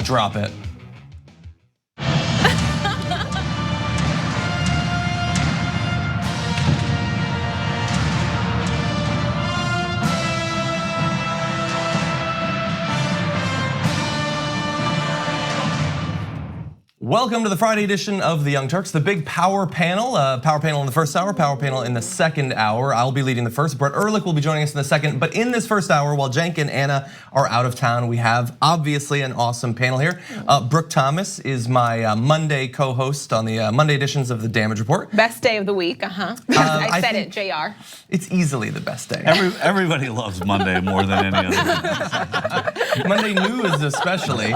Drop it. Welcome to the Friday edition of the Young Turks, the big power panel. Power panel in the first hour, power panel in the second hour. I'll be leading the first. Brett Ehrlich will be joining us in the second. But in this first hour, while Cenk and Anna are out of town, we have obviously an awesome panel here. Brooke Thomas is my Monday co-host on the Monday editions of the Damage Report. Best day of the week, I said it, JR. It's easily the best day. Everybody loves Monday more than any other day. Monday news especially.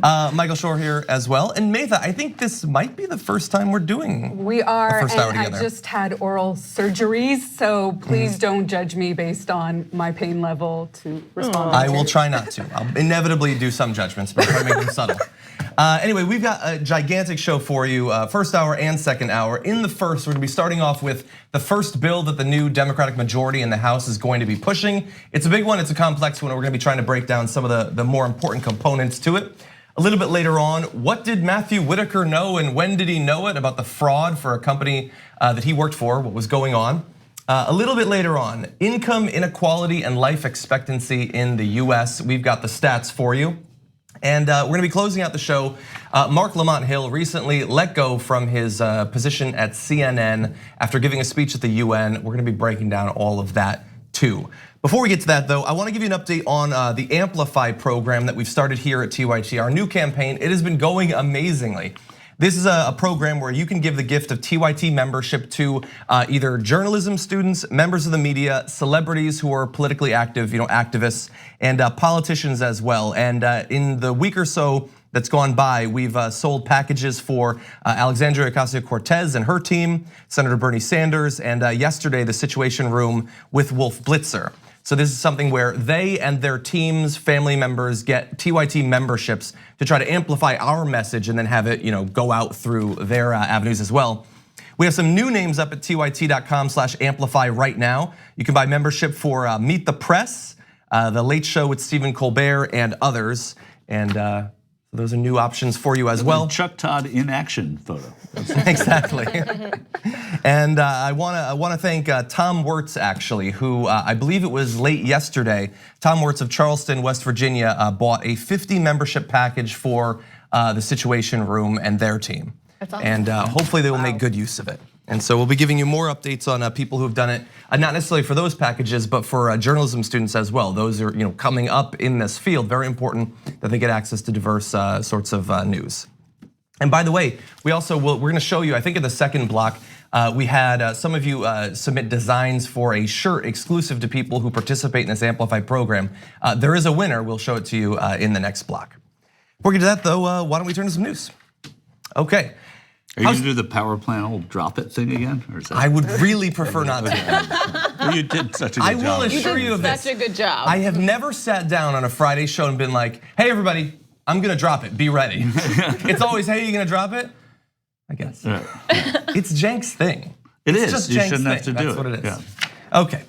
Michael Shore here as well. And Maytha, I think this might be the first time we're doing We are, the first hour and together. I just had oral surgeries, so please don't judge me based on my pain level to respond. I will try not to. I'll inevitably do some judgments, but I'll try to make them subtle. Anyway, we've got a gigantic show for you, first hour and second hour. In the first, we're gonna be starting off with the first bill that the new Democratic majority in the House is going to be pushing. It's a big one, it's a complex one. We're gonna be trying to break down some of the more important components to it. A little bit later on, what did Matthew Whitaker know and when did he know it about the fraud for a company that he worked for, what was going on? A little bit later on, income inequality and life expectancy in the US. We've got the stats for you. And we're gonna be closing out the show. Mark Lamont Hill recently let go from his position at CNN after giving a speech at the UN. We're gonna be breaking down all of that too. Before we get to that though, I wanna give you an update on the Amplify program that we've started here at TYT, our new campaign. It has been going amazingly. This is a program where you can give the gift of TYT membership to either journalism students, members of the media, celebrities who are politically active, activists, and politicians as well. And in the week or so that's gone by, we've sold packages for Alexandria Ocasio-Cortez and her team, Senator Bernie Sanders, and yesterday the Situation Room with Wolf Blitzer. So this is something where they and their teams, family members get TYT memberships to try to amplify our message and then have it go out through their avenues as well. We have some new names up at tyt.com/amplify right now. You can buy membership for Meet the Press, The Late Show with Stephen Colbert, and others. And those are new options for you as well. Chuck Todd in action photo. Exactly. And I want to thank Tom Wirtz actually, who I believe it was late yesterday. Tom Wirtz of Charleston, West Virginia, bought a 50 membership package for the Situation Room and their team. That's awesome. And hopefully they will make good use of it. And so we'll be giving you more updates on people who've done it, not necessarily for those packages, but for journalism students as well. Those are coming up in this field. Very important that they get access to diverse sorts of news. And by the way, we're gonna show you, I think in the second block, we had some of you submit designs for a shirt exclusive to people who participate in this Amplify program. There is a winner, we'll show it to you in the next block. Before we get to that though, why don't we turn to some news? Okay. Are you gonna do the power panel drop it thing again? Or is that... I would really prefer not to. Well, you did such a good I job. will assure you of this. Such a good job. I have never sat down on a Friday show and been like, hey everybody, I'm gonna drop it, be ready. It's always, hey, you gonna drop it? I guess. It's Cenk's thing. It's just you Cenk's shouldn't have thing. to do That's it. what it is. Yeah. Okay.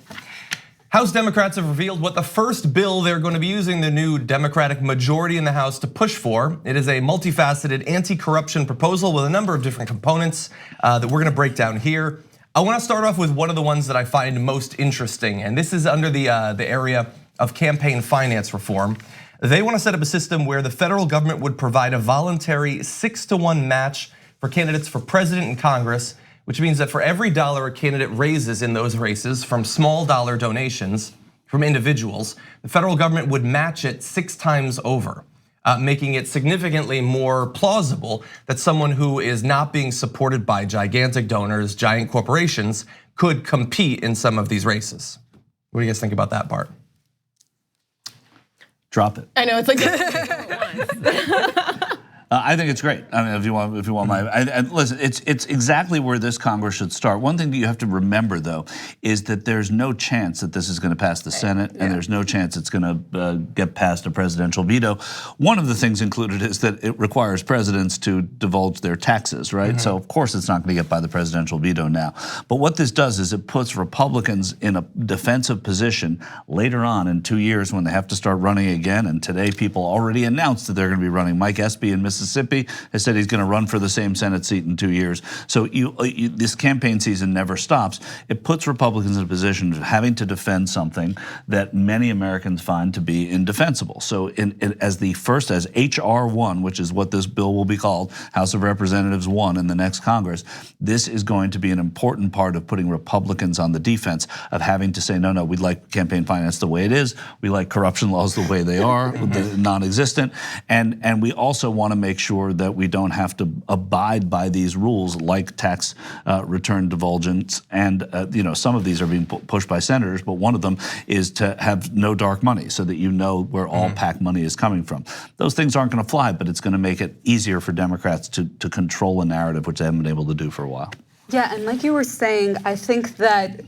House Democrats have revealed what the first bill they're going to be using the new Democratic majority in the House to push for. It is a multifaceted anti-corruption proposal with a number of different components that we're going to break down here. I want to start off with one of the ones that I find most interesting, and this is under the area of campaign finance reform. They want to set up a system where the federal government would provide a voluntary 6-to-1 match for candidates for president and Congress, which means that for every dollar a candidate raises in those races from small dollar donations from individuals, the federal government would match it 6 times over, making it significantly more plausible that someone who is not being supported by gigantic donors, giant corporations, could compete in some of these races. What do you guys think about that part? Drop it. I know, it's like once. I think it's great. I mean, if you want my, listen, it's exactly where this Congress should start. One thing that you have to remember, though, is that there's no chance that this is going to pass the Senate, and there's no chance it's going to get past a presidential veto. One of the things included is that it requires presidents to divulge their taxes, right? So of course it's not going to get by the presidential veto now. But what this does is it puts Republicans in a defensive position later on in 2 years when they have to start running again. And today people already announced that they're going to be running. Mike Espy in Mississippi has said he's going to run for the same Senate seat in 2 years. So this campaign season never stops. It puts Republicans in a position of having to defend something that many Americans find to be indefensible. So as HR 1, which is what this bill will be called, House of Representatives 1 in the next Congress, this is going to be an important part of putting Republicans on the defense of having to say, no, we like campaign finance the way it is. We like corruption laws the way they are, non-existent. And we also want to make sure that we don't have to abide by these rules like tax return divulgence. And some of these are being pushed by senators, but one of them is to have no dark money so that you know where all PAC money is coming from. Those things aren't going to fly, but it's going to make it easier for Democrats to control a narrative, which they haven't been able to do for a while. Yeah, and like you were saying, I think that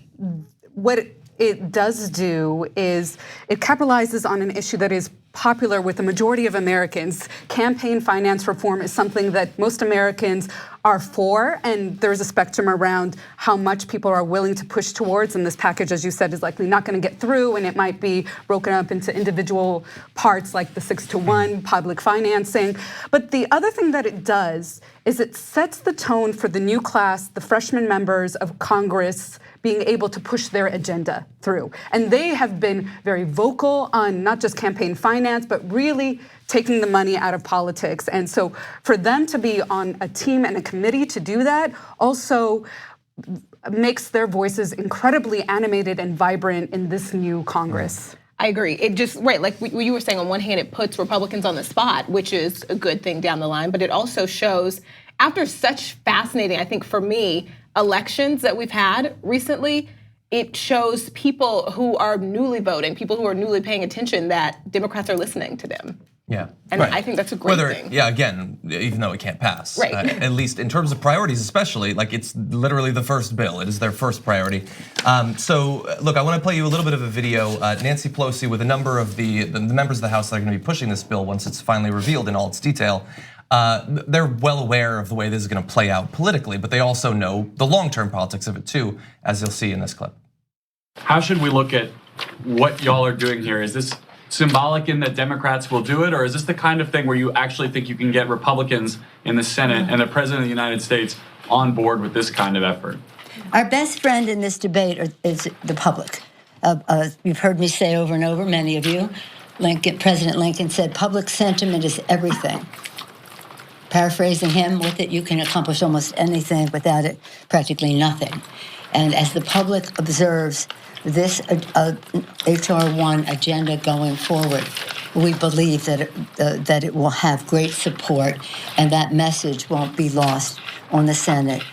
what it does do is it capitalizes on an issue that is popular with the majority of Americans. Campaign finance reform is something that most Americans are for, and there's a spectrum around how much people are willing to push towards, and this package, as you said, is likely not going to get through, and it might be broken up into individual parts like the 6-to-1 public financing. But the other thing that it does is it sets the tone for the new class, the freshman members of Congress, being able to push their agenda through. And they have been very vocal on not just campaign finance, but really taking the money out of politics. And so for them to be on a team and a committee to do that also makes their voices incredibly animated and vibrant in this new Congress. I agree. It just, right, like you were saying, on one hand, it puts Republicans on the spot, which is a good thing down the line, but it also shows, after such fascinating, I think for me, elections that we've had recently, it shows people who are newly voting, people who are newly paying attention, that Democrats are listening to them. Yeah, and I think that's a great thing. Yeah, again, even though it can't pass, right? At least in terms of priorities, especially, like it's literally the first bill. It is their first priority. So look, I want to play you a little bit of a video. Nancy Pelosi with a number of the members of the House that are going to be pushing this bill once it's finally revealed in all its detail. They're well aware of the way this is going to play out politically, but they also know the long-term politics of it too, as you'll see in this clip. How should we look at what y'all are doing here? Is this symbolic in that Democrats will do it, or is this the kind of thing where you actually think you can get Republicans in the Senate and the President of the United States on board with this kind of effort? Our best friend in this debate is the public. You've heard me say over and over, many of you, President Lincoln said, public sentiment is everything. Paraphrasing him, with it you can accomplish almost anything, without it practically nothing. And as the public observes this HR 1 agenda going forward, we believe that it will have great support, and that message won't be lost on the Senate.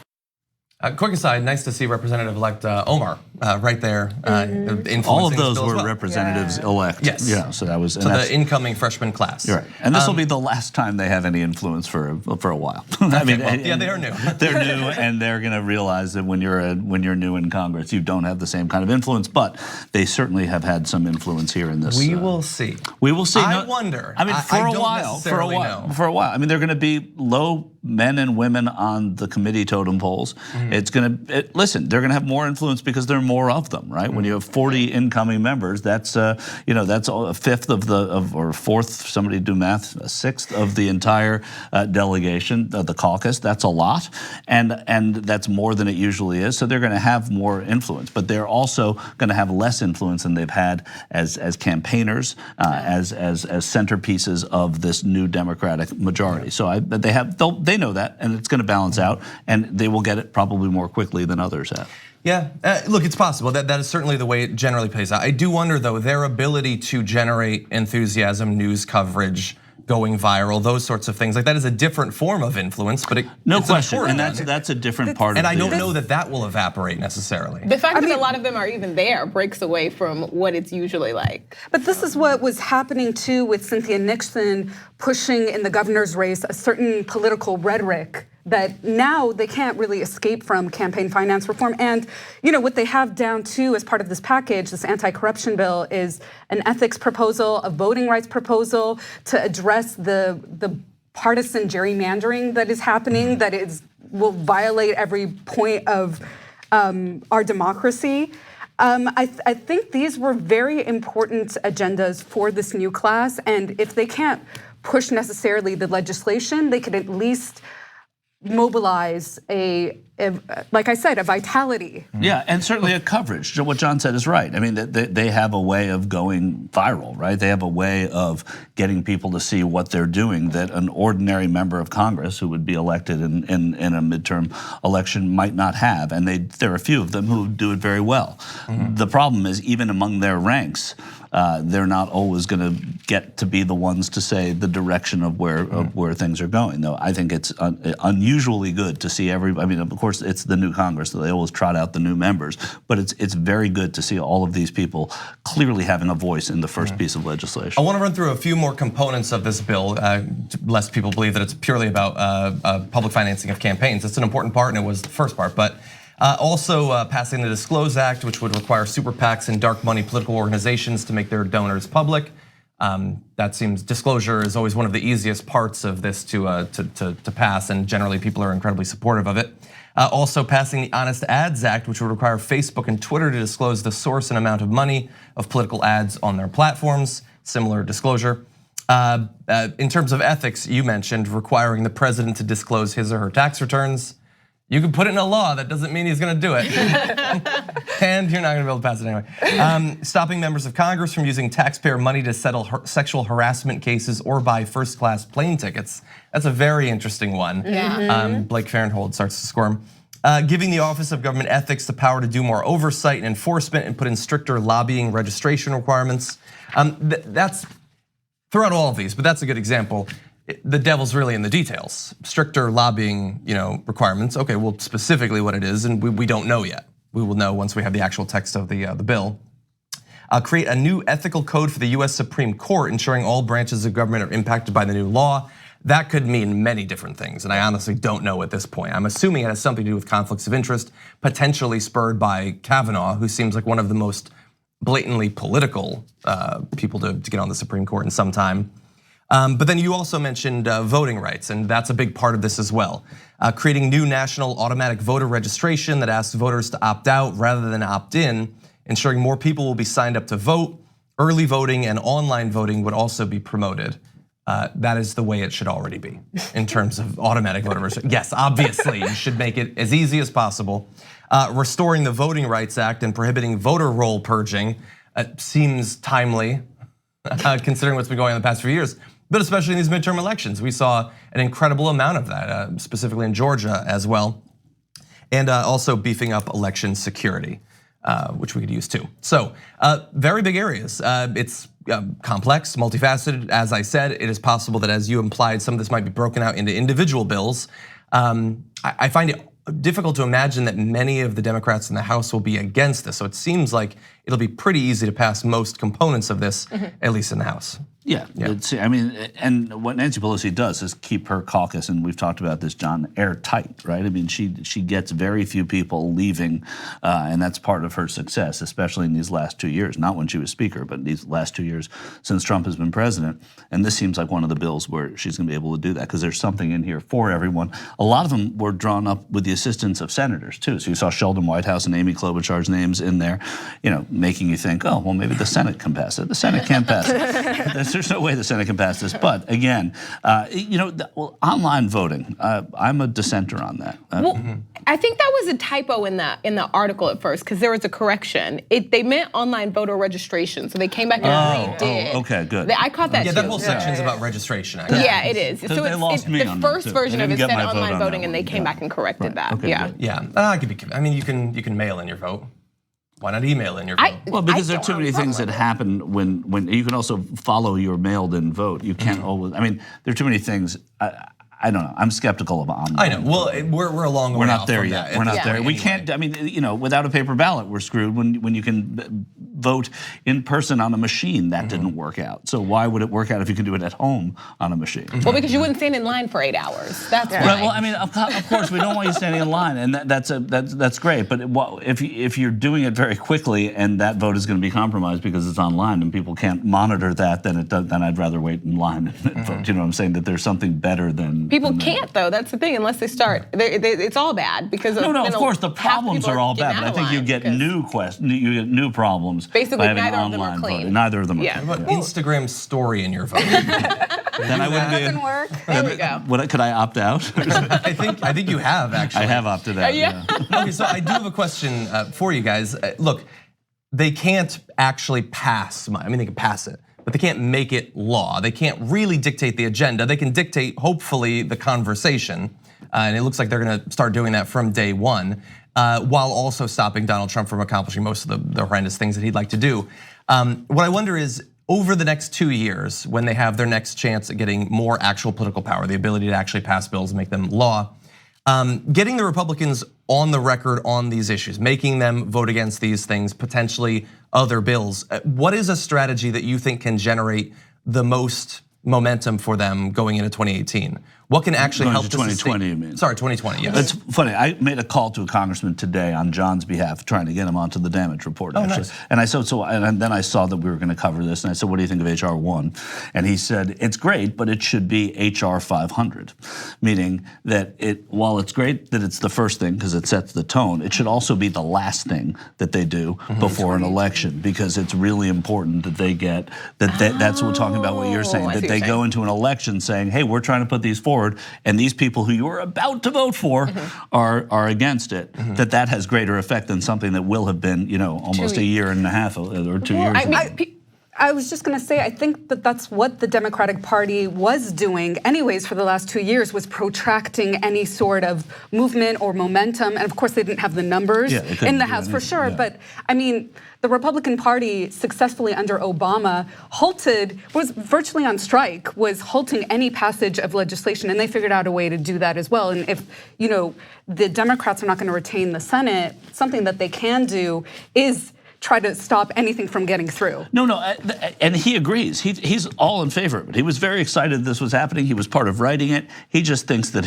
Quick aside, nice to see Representative-elect Omar right there. All of those influencing this bill were as well. representatives elect. Yes. Yeah. So that was So the incoming freshman class. You're right. And this will be the last time they have any influence for a while. I mean, well, yeah, they are new. They're new, and they're going to realize that when you're new in Congress, you don't have the same kind of influence. But they certainly have had some influence here in this. We will see. We will see. I wonder. I mean, I for a don't while. necessarily know. For a while. I mean, they're going to be low men and women on the committee totem poles. It's going to listen. They're going to have more influence because there are more of them, right? When you have 40 incoming members, that's that's a fifth or fourth. Somebody do math. A sixth of the entire delegation, the caucus. That's a lot, and that's more than it usually is. So they're going to have more influence, but they're also going to have less influence than they've had as campaigners, as centerpieces of this new Democratic majority. So they know that, and it's going to balance out, and they will get it probably more quickly than others have. Yeah, look, it's possible. That is certainly the way it generally plays out. I do wonder, though, their ability to generate enthusiasm, news coverage, going viral, those sorts of things. Like that is a different form of influence, but no it's question, important. and that's a different part. And of I don't know that will evaporate necessarily. The fact that a lot of them are even there breaks away from what it's usually like. But this is what was happening too with Cynthia Nixon pushing in the governor's race a certain political rhetoric that now they can't really escape from campaign finance reform. And what they have down too as part of this package, this anti-corruption bill, is an ethics proposal, a voting rights proposal to address the partisan gerrymandering that is happening, that will violate every point of our democracy. I think these were very important agendas for this new class, and if they can't push necessarily the legislation, they could at least mobilize like I said, a vitality. Yeah, and certainly a coverage. What John said is right. I mean, they have a way of going viral, right? They have a way of getting people to see what they're doing that an ordinary member of Congress who would be elected in a midterm election might not have. And there are a few of them who do it very well. The problem is, even among their ranks, they're not always going to get to be the ones to say the direction of where things are going. Though I think it's unusually good to see everybody. I mean, of course, it's the new Congress, so they always trot out the new members. But it's very good to see all of these people clearly having a voice in the first piece of legislation. I want to run through a few more components of this bill, lest people believe that it's purely about public financing of campaigns. It's an important part, and it was the first part, but. Also passing the Disclose Act, which would require super PACs and dark money political organizations to make their donors public. That seems disclosure is always one of the easiest parts of this to pass, and generally people are incredibly supportive of it. Also passing the Honest Ads Act, which would require Facebook and Twitter to disclose the source and amount of money of political ads on their platforms. Similar disclosure. In terms of ethics, you mentioned requiring the president to disclose his or her tax returns. You can put it in a law, that doesn't mean he's gonna do it. And you're not gonna be able to pass it anyway. Stopping members of Congress from using taxpayer money to settle sexual harassment cases or buy first-class plane tickets. That's a very interesting one. Blake Farenthold starts to squirm. Giving the Office of Government Ethics the power to do more oversight and enforcement and put in stricter lobbying registration requirements. That's throughout all of these, but that's a good example. The devil's really in the details. Stricter lobbying, requirements. Okay, well, specifically what it is, and we don't know yet. We will know once we have the actual text of the bill. Create a new ethical code for the US Supreme Court, ensuring all branches of government are impacted by the new law. That could mean many different things, and I honestly don't know at this point. I'm assuming it has something to do with conflicts of interest, potentially spurred by Kavanaugh, who seems like one of the most blatantly political people to get on the Supreme Court in some time. But then you also mentioned voting rights, and that's a big part of this as well. Creating new national automatic voter registration that asks voters to opt out rather than opt in, ensuring more people will be signed up to vote. Early voting and online voting would also be promoted. That is the way it should already be in terms of automatic voter registration. Yes, obviously, you should make it as easy as possible. Restoring the Voting Rights Act and prohibiting voter roll purging seems timely, considering what's been going on the past few years. But especially in these midterm elections, we saw an incredible amount of that, specifically in Georgia as well. And also beefing up election security, which we could use too. So very big areas. It's complex, multifaceted. As I said, it is possible that, as you implied, some of this might be broken out into individual bills. I find it difficult to imagine that many of the Democrats in the House will be against this. So it seems like it'll be pretty easy to pass most components of this, at least in the House. Yeah, I mean, and what Nancy Pelosi does is keep her caucus, and we've talked about this, John, airtight, right? I mean, she gets very few people leaving, and that's part of her success, especially in these last 2 years. Not when she was Speaker, but these last 2 years since Trump has been president. And this seems like one of the bills where she's going to be able to do that because there's something in here for everyone. A lot of them were drawn up with the assistance of senators too. So you saw Sheldon Whitehouse and Amy Klobuchar's names in there, making you think, oh, well, maybe the Senate can pass it. The Senate can't pass it. There's no way the Senate can pass this. But again, online voting, I'm a dissenter on that. I think that was a typo in the article at first because there was a correction. They meant online voter registration, so they came back and redid. Oh, okay, good. I caught that too. Yeah, that whole section is about registration, actually. Yeah, it is. So they lost me the on first that, too. version They of it didn't get said my vote online on voting, that and they one. came back and corrected that. Okay, yeah. good. Yeah, I could be. I mean, you can mail in your vote. Why not email in your vote? Well, because there are don't too have a many problem things that with it. happen when you can also follow your mailed-in vote. You can't always. I mean, there are too many things. I don't know. I'm skeptical of online. I know. Well, we're a long way We're not off there from yet. that. We're not Yeah. there. We Anyway. can't. I mean, without a paper ballot, we're screwed. When you can vote in person on a machine, that didn't work out. So why would it work out if you can do it at home on a machine? Well, because you wouldn't stand in line for 8 hours. That's why. Right, well, I mean, of course, we don't want you standing in line, and that's great. But if you're doing it very quickly, and that vote is going to be compromised because it's online, and people can't monitor that, then I'd rather wait in line and vote. You know what I'm saying? That there's something better than People than that. can't though. That's the thing. Unless they start, it's all bad because No, of course the half problems people are all getting bad, but out I of think you line get because- you get new problems. Basically, by having neither of them are online clean. voting. Neither of them are Yeah. clean. What about Instagram story in your vote? Then I wouldn't Doesn't be. work. There we go. Could I opt out? I think you have actually. I have opted out. Yeah. Okay, so I do have a question for you guys. Look, they can't actually pass. I mean, they can pass it, but they can't make it law. They can't really dictate the agenda. They can dictate, hopefully, the conversation, and it looks like they're going to start doing that from day one, while also stopping Donald Trump from accomplishing most of the horrendous things that he'd like to do. What I wonder is, over the next 2 years, when they have their next chance at getting more actual political power, the ability to actually pass bills and make them law, getting the Republicans on the record on these issues, making them vote against these things, potentially other bills. What is a strategy that you think can generate the most momentum for them going into 2018? What can actually Going help to to 2020, sustain- you mean? Sorry, 2020, yes. It's funny. I made a call to a congressman today on John's behalf, trying to get him onto the damage report. Actually, nice. and I said and then I saw that we were going to cover this, and I said, "What do you think of HR 1?" And he said, "It's great, but it should be HR 500," meaning that while it's great that it's the first thing because it sets the tone, it should also be the last thing that they do before an election because it's really important that they get that. That's what we're talking about. What you're saying, I that see what they you're go saying. into an election saying, "Hey, we're trying to put these forward," and these people who you are about to vote for are against it. That has greater effect than something that will have been, almost a year and a half or 2 years. I ago. mean, I was just going to say, I think that that's what the Democratic Party was doing anyways for the last 2 years, was protracting any sort of movement or momentum. And of course, they didn't have the numbers Yeah, they couldn't in the do House for anything, sure. yeah. But I mean, the Republican Party successfully under Obama was virtually on strike, was halting any passage of legislation. And they figured out a way to do that as well. And if, the Democrats are not going to retain the Senate, something that they can do is try to stop anything from getting through. No, and he agrees. He's all in favor of it. He was very excited this was happening. He was part of writing it. He just thinks that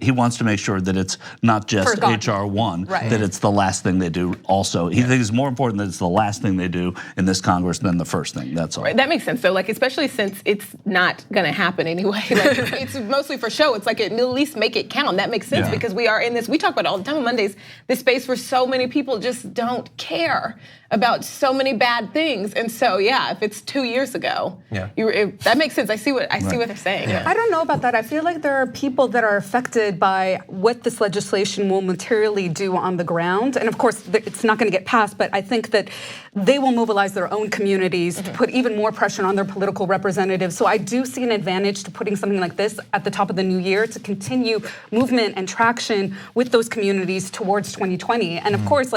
he wants to make sure that it's not just Forgotten. HR 1, Right. that it's the last thing they do also. He thinks it's more important that it's the last thing they do in this Congress than the first thing. That's all. that makes sense. So, especially since it's not going to happen anyway. It's mostly for show. It's like at least make it count. That makes sense because we are in this. We talk about it all the time on Mondays. This space where so many people just don't care about so many bad things, and so if it's 2 years ago, that makes sense. I see what they're saying. I don't know about that. I feel like there are people that are affected by what this legislation will materially do on the ground. And of course, it's not going to get passed, but I think that they will mobilize their own communities to put even more pressure on their political representatives. So I do see an advantage to putting something like this at the top of the new year to continue movement and traction with those communities towards 2020. And of course,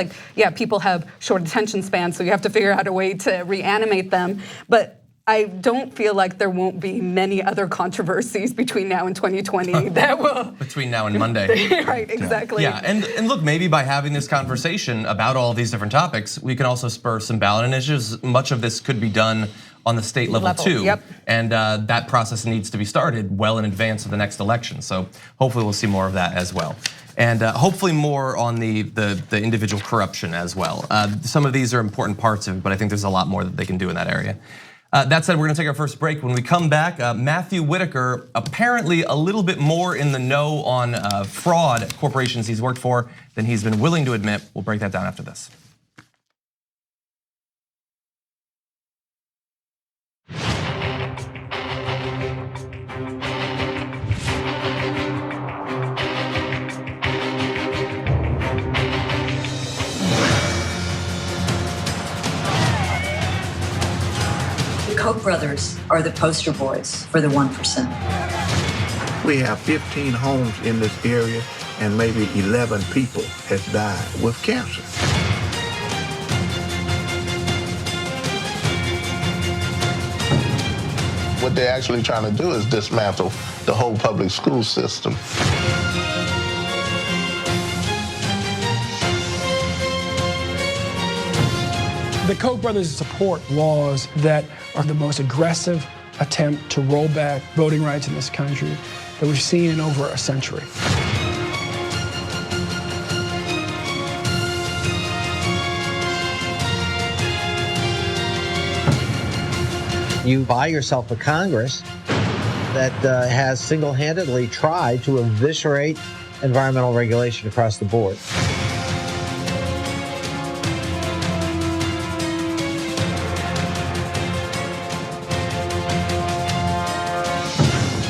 people have short attention spans, so you have to figure out a way to reanimate them. But I don't feel like there won't be many other controversies between now and 2020 that will. Between now and Monday. Right, exactly. Yeah, and look, maybe by having this conversation about all of these different topics, we can also spur some ballot initiatives. Much of this could be done on the state level too. Yep. And that process needs to be started well in advance of the next election. So hopefully we'll see more of that as well. And hopefully more on the individual corruption as well. Some of these are important parts of it, but I think there's a lot more that they can do in that area. That said, we're gonna take our first break. When we come back, Matthew Whitaker, apparently a little bit more in the know on fraud at corporations he's worked for than he's been willing to admit. We'll break that down after this. Koch brothers are the poster boys for the 1%. We have 15 homes in this area and maybe 11 people has died with cancer. What they're actually trying to do is dismantle the whole public school system. The Koch brothers support laws that are the most aggressive attempt to roll back voting rights in this country that we've seen in over a century. You buy yourself a Congress that has single-handedly tried to eviscerate environmental regulation across the board.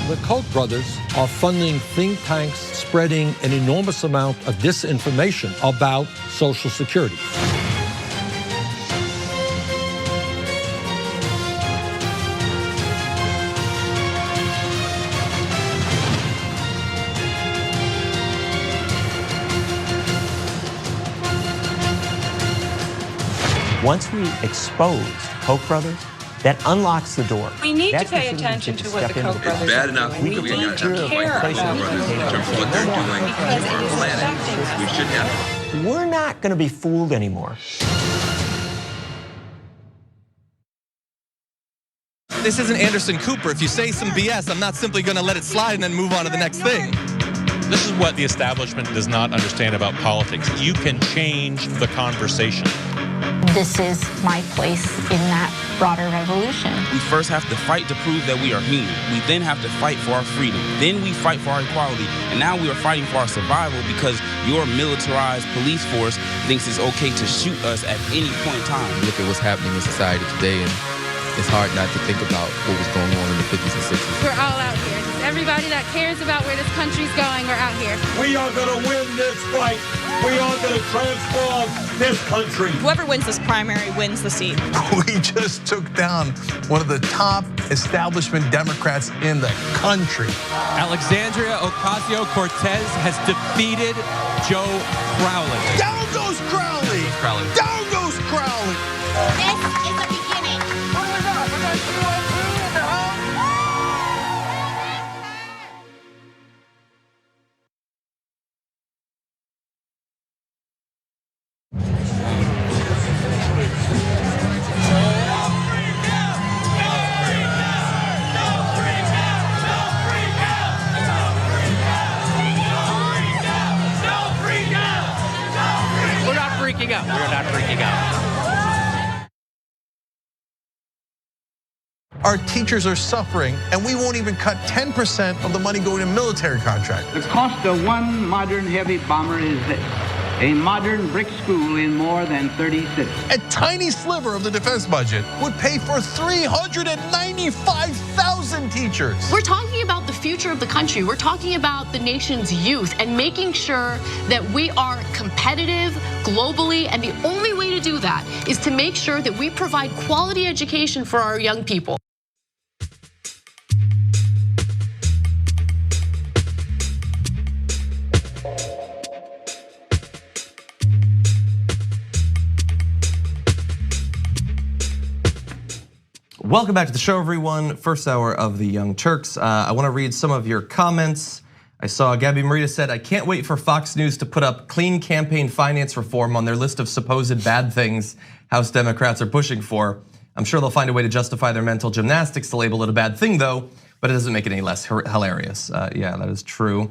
The Koch brothers are funding think tanks spreading an enormous amount of disinformation about Social Security. Once we expose Koch brothers, that unlocks the door. We need to pay attention to what the Koch brothers are doing. It's bad enough we need to care about in terms of what they're doing to our planet. We should have. We're not going to be fooled anymore. This isn't Anderson Cooper. If you say some BS, I'm not simply gonna let it slide and then move on to the next thing. This is what the establishment does not understand about politics. You can change the conversation. This is my place in that broader revolution. We first have to fight to prove that we are human. We then have to fight for our freedom. Then we fight for our equality. And now we are fighting for our survival because your militarized police force thinks it's okay to shoot us at any point in time. Look at what's happening in society today, and it's hard not to think about what was going on in the 50s and 60s. We're all out here. Just everybody that cares about where this country's going, we're out here. We are going to win this fight. We are going to transform this country. Whoever wins this primary wins the seat. We just took down one of the top establishment Democrats in the country. Alexandria Ocasio-Cortez has defeated Joe Crowley. Down goes Crowley! Down goes Crowley! This is the beginning. What do we got? We got USA in the house. We're not freaking out. We're not freaking out. Our teachers are suffering, and we won't even cut 10% of the money going to military contract. The cost of one modern heavy bomber is this: a modern brick school in more than 30 cities. A tiny sliver of the defense budget would pay for 395,000 teachers. We're talking about the future of the country. We're talking about the nation's youth and making sure that we are competitive globally. And the only way to do that is to make sure that we provide quality education for our young people. Welcome back to the show, everyone. First hour of the Young Turks. I want to read some of your comments. I saw Gabby Marita said, I can't wait for Fox News to put up clean campaign finance reform on their list of supposed bad things House Democrats are pushing for. I'm sure they'll find a way to justify their mental gymnastics to label it a bad thing though, but it doesn't make it any less hilarious. Yeah, that is true.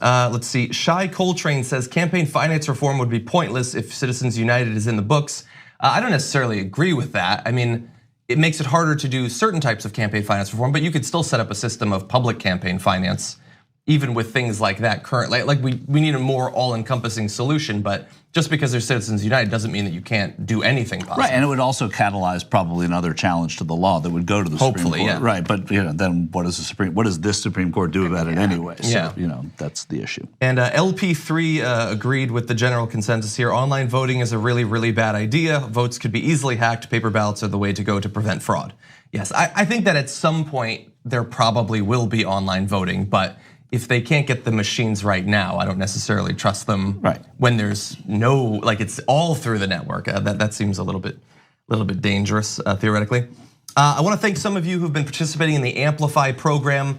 Let's see, Shai Coltrane says campaign finance reform would be pointless if Citizens United is in the books. I don't necessarily agree with that. I mean, it makes it harder to do certain types of campaign finance reform, but you could still set up a system of public campaign finance, even with things like that currently. Like we need a more all-encompassing solution, but just because there's Citizens United doesn't mean that you can't do anything possible. Right, and it would also catalyze probably another challenge to the law that would go to the Supreme Court. Yeah. Right, but then what does this Supreme Court do about it anyway? So, that's the issue. And LP3 agreed with the general consensus here. Online voting is a really, really bad idea. Votes could be easily hacked. Paper ballots are the way to go to prevent fraud. Yes, I think that at some point there probably will be online voting, but if they can't get the machines right now, I don't necessarily trust them. Right. When there's no, like it's all through the network. That seems a little bit dangerous theoretically. I want to thank some of you who've been participating in the Amplify program.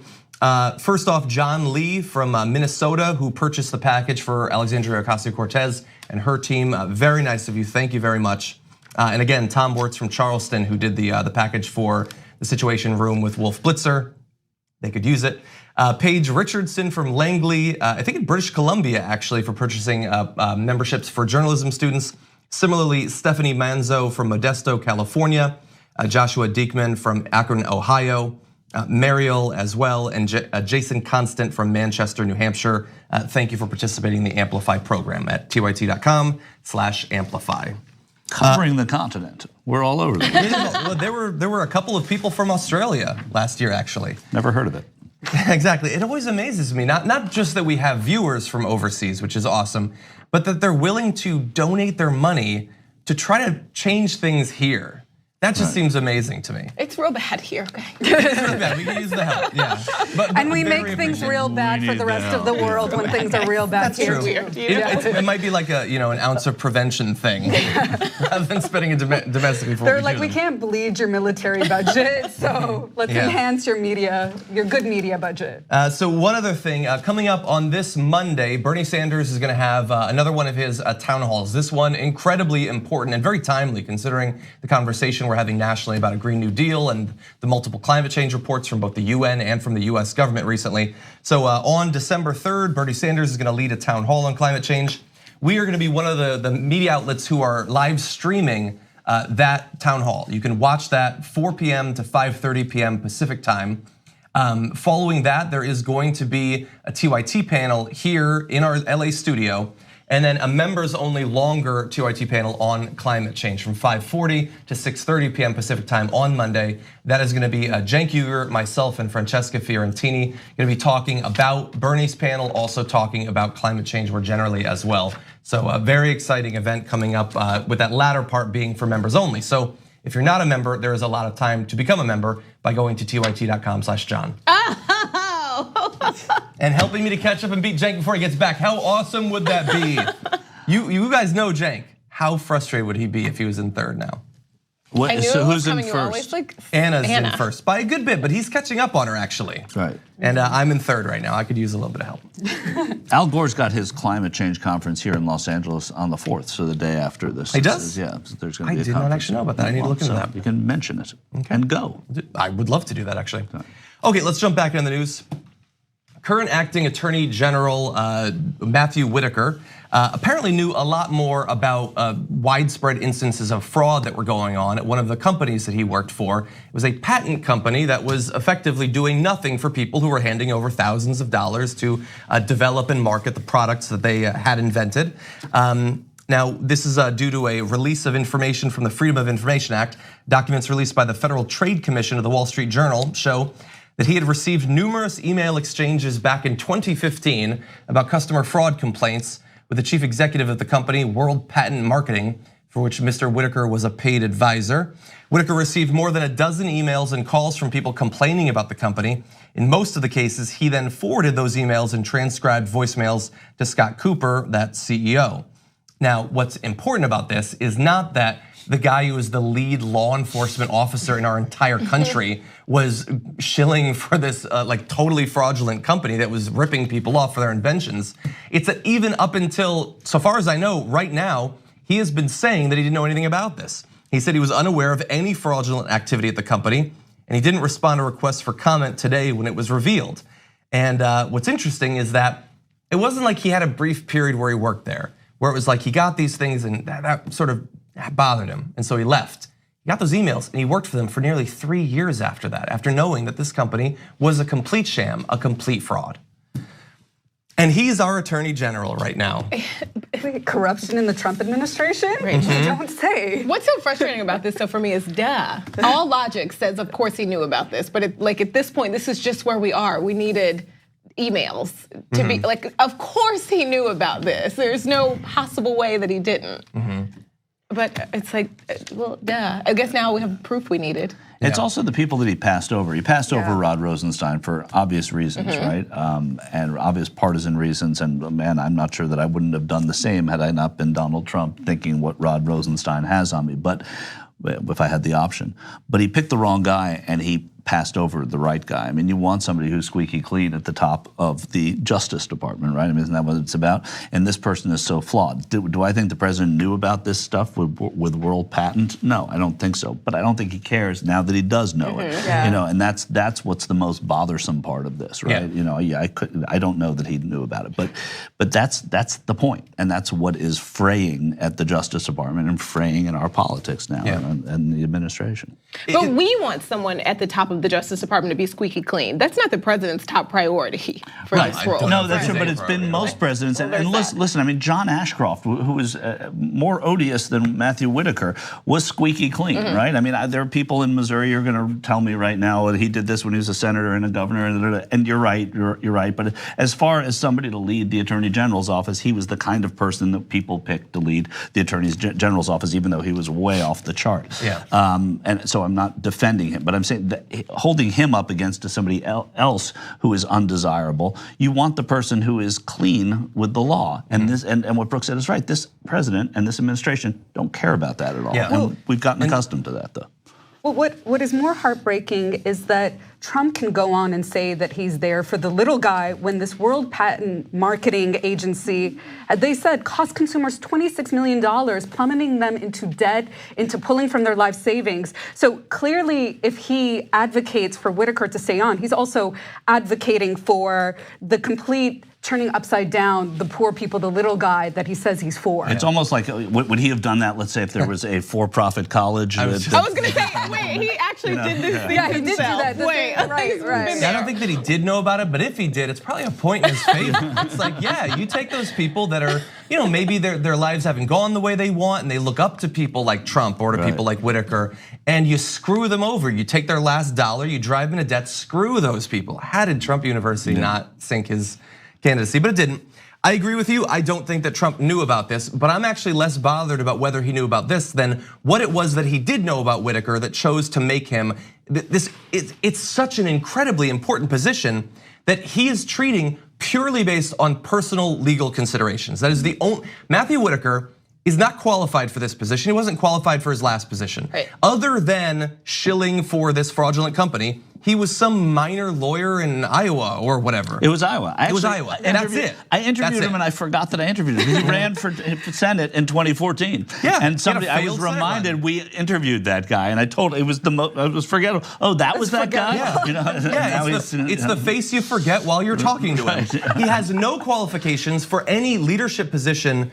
First off, John Lee from Minnesota, who purchased the package for Alexandria Ocasio-Cortez and her team. Very nice of you. Thank you very much. And again, Tom Wertz from Charleston, who did the package for the Situation Room with Wolf Blitzer. They could use it. Paige Richardson from Langley, I think in British Columbia actually, for purchasing memberships for journalism students. Similarly, Stephanie Manzo from Modesto, California. Joshua Diekman from Akron, Ohio. Mariel as well, and Jason Constant from Manchester, New Hampshire. Thank you for participating in the Amplify program at tyt.com/amplify. Covering the continent. We're all over the place. Well, there were a couple of people from Australia last year, actually. Never heard of it. Exactly, it always amazes me, not just that we have viewers from overseas, which is awesome, but that they're willing to donate their money to try to change things here. That just seems amazing to me. It's real bad here, okay? It's real bad, we can use the help, yeah. And we make things real bad for the rest of the world when things are real bad here too. It might be like an ounce of prevention thing, rather than spending it domestically. They're like, we can't bleed your military budget, so let's enhance your good media budget. So one other thing, coming up on this Monday, Bernie Sanders is going to have another one of his town halls. This one incredibly important and very timely, considering the conversation we're having nationally about a Green New Deal and the multiple climate change reports from both the UN and from the US government recently. So on December 3rd, Bernie Sanders is going to lead a town hall on climate change. We are going to be one of the media outlets who are live streaming that town hall. You can watch that 4 p.m. to 5:30 p.m. Pacific time. Following that, there is going to be a TYT panel here in our LA studio, and then a members only longer TYT panel on climate change from 5:40 to 6:30 p.m. Pacific time on Monday. That is gonna be Cenk, myself, and Francesca Fiorentini gonna be talking about Bernie's panel, also talking about climate change more generally as well. So a very exciting event coming up with that latter part being for members only. So if you're not a member, there is a lot of time to become a member by going to tyt.com/John. And helping me to catch up and beat Cenk before he gets back. How awesome would that be? You guys know Cenk. How frustrated would he be if he was in third now? So who's in first? Anna's in first by a good bit, but he's catching up on her actually. Right. And I'm in third right now. I could use a little bit of help. Al Gore's got his climate change conference here in Los Angeles on the 4th, so the day after this. He does? Yeah, there's going to be a conference. I did not actually know about that. I need to look into that. You can mention it and go. I would love to do that actually. Okay, let's jump back into the news. Current acting Attorney General Matthew Whitaker apparently knew a lot more about widespread instances of fraud that were going on at one of the companies that he worked for. It was a patent company that was effectively doing nothing for people who were handing over thousands of dollars to develop and market the products that they had invented. Now, this is due to a release of information from the Freedom of Information Act. Documents released by the Federal Trade Commission of the Wall Street Journal show that he had received numerous email exchanges back in 2015 about customer fraud complaints with the chief executive of the company, World Patent Marketing, for which Mr. Whitaker was a paid advisor. Whitaker received more than a dozen emails and calls from people complaining about the company. In most of the cases, he then forwarded those emails and transcribed voicemails to Scott Cooper, that CEO. Now, what's important about this is not that the guy who was the lead law enforcement officer in our entire country was shilling for this like totally fraudulent company that was ripping people off for their inventions. It's that even up until, so far as I know, right now, he has been saying that he didn't know anything about this. He said he was unaware of any fraudulent activity at the company, and he didn't respond to requests for comment today when it was revealed. And what's interesting is that it wasn't like he had a brief period where he worked there, where it was like he got these things and that sort of bothered him, and so he left. He got those emails and he worked for them for nearly 3 years after that, after knowing that this company was a complete sham, a complete fraud. And he's our attorney general right now. Corruption in the Trump administration? You don't say. What's so frustrating about this, though, for me is all logic says, of course, he knew about this. But like at this point, this is just where we are. We needed emails to be like, of course he knew about this. There's no possible way that he didn't. But it's like, well, I guess now we have proof we needed. It's also the people that he passed over. He passed over Rod Rosenstein for obvious reasons, right? And obvious partisan reasons. And man, I'm not sure that I wouldn't have done the same had I not been Donald Trump thinking what Rod Rosenstein has on me. But if I had the option. But he picked the wrong guy and he passed over the right guy. I mean, you want somebody who's squeaky clean at the top of the Justice Department, right? I mean, isn't that what it's about? And this person is so flawed. Do I think the president knew about this stuff with World Patent? No, I don't think so. But I don't think he cares now that he does know it. You know, and that's what's the most bothersome part of this, right? You know, I don't know that he knew about it, but that's the point, and that's what is fraying at the Justice Department and fraying in our politics now and the administration. But we want someone at the top of the Justice Department to be squeaky clean. That's not the president's top priority for this role. No, that's true, but it's been most presidents. And listen, I mean, John Ashcroft, who was more odious than Matthew Whitaker, was squeaky clean, right? I mean, there are people in Missouri who are going to tell me right now that he did this when he was a senator and a governor, and you're right, you're right. But as far as somebody to lead the Attorney General's office, he was the kind of person that people picked to lead the Attorney General's office, even though he was way off the chart. And so I'm not defending him, but I'm saying that holding him up against somebody else who is undesirable, you want the person who is clean with the law. And this, and what Brooke said is right. This president and this administration don't care about that at all. And we've gotten accustomed to that, though. Well, what is more heartbreaking is that Trump can go on and say that he's there for the little guy when this World Patent Marketing Agency, they said, cost consumers $26 million, plummeting them into debt, into pulling from their life savings. So clearly, if he advocates for Whitaker to stay on, he's also advocating for the complete turning upside down the poor people, the little guy that he says he's for. It's almost like, would he have done that, let's say, if there was a for-profit college? I was going to say, wait, he actually did this thing he did do that. Wait, right. I don't think that he did know about it, but if he did, it's probably a point in his favor. It's like, you take those people that are, maybe their lives haven't gone the way they want, and they look up to people like Trump or to people like Whitaker, and you screw them over. You take their last dollar, you drive them into debt, screw those people. How did Trump University not sink his candidacy? But it didn't. I agree with you. I don't think that Trump knew about this, but I'm actually less bothered about whether he knew about this than what it was that he did know about Whitaker that chose to make him this. It's such an incredibly important position that he is treating purely based on personal legal considerations. That is the only, Matthew Whitaker is not qualified for this position. He wasn't qualified for his last position. Other than shilling for this fraudulent company, he was some minor lawyer in Iowa or whatever. It was Iowa. It was Iowa, and that's it. I interviewed him, and I forgot that I interviewed him. He ran for Senate in 2014. And somebody, I was reminded we interviewed that guy, and I told it was I was forgettable. Oh, that was that guy. It's the face you forget while you're talking to him. He has no qualifications for any leadership position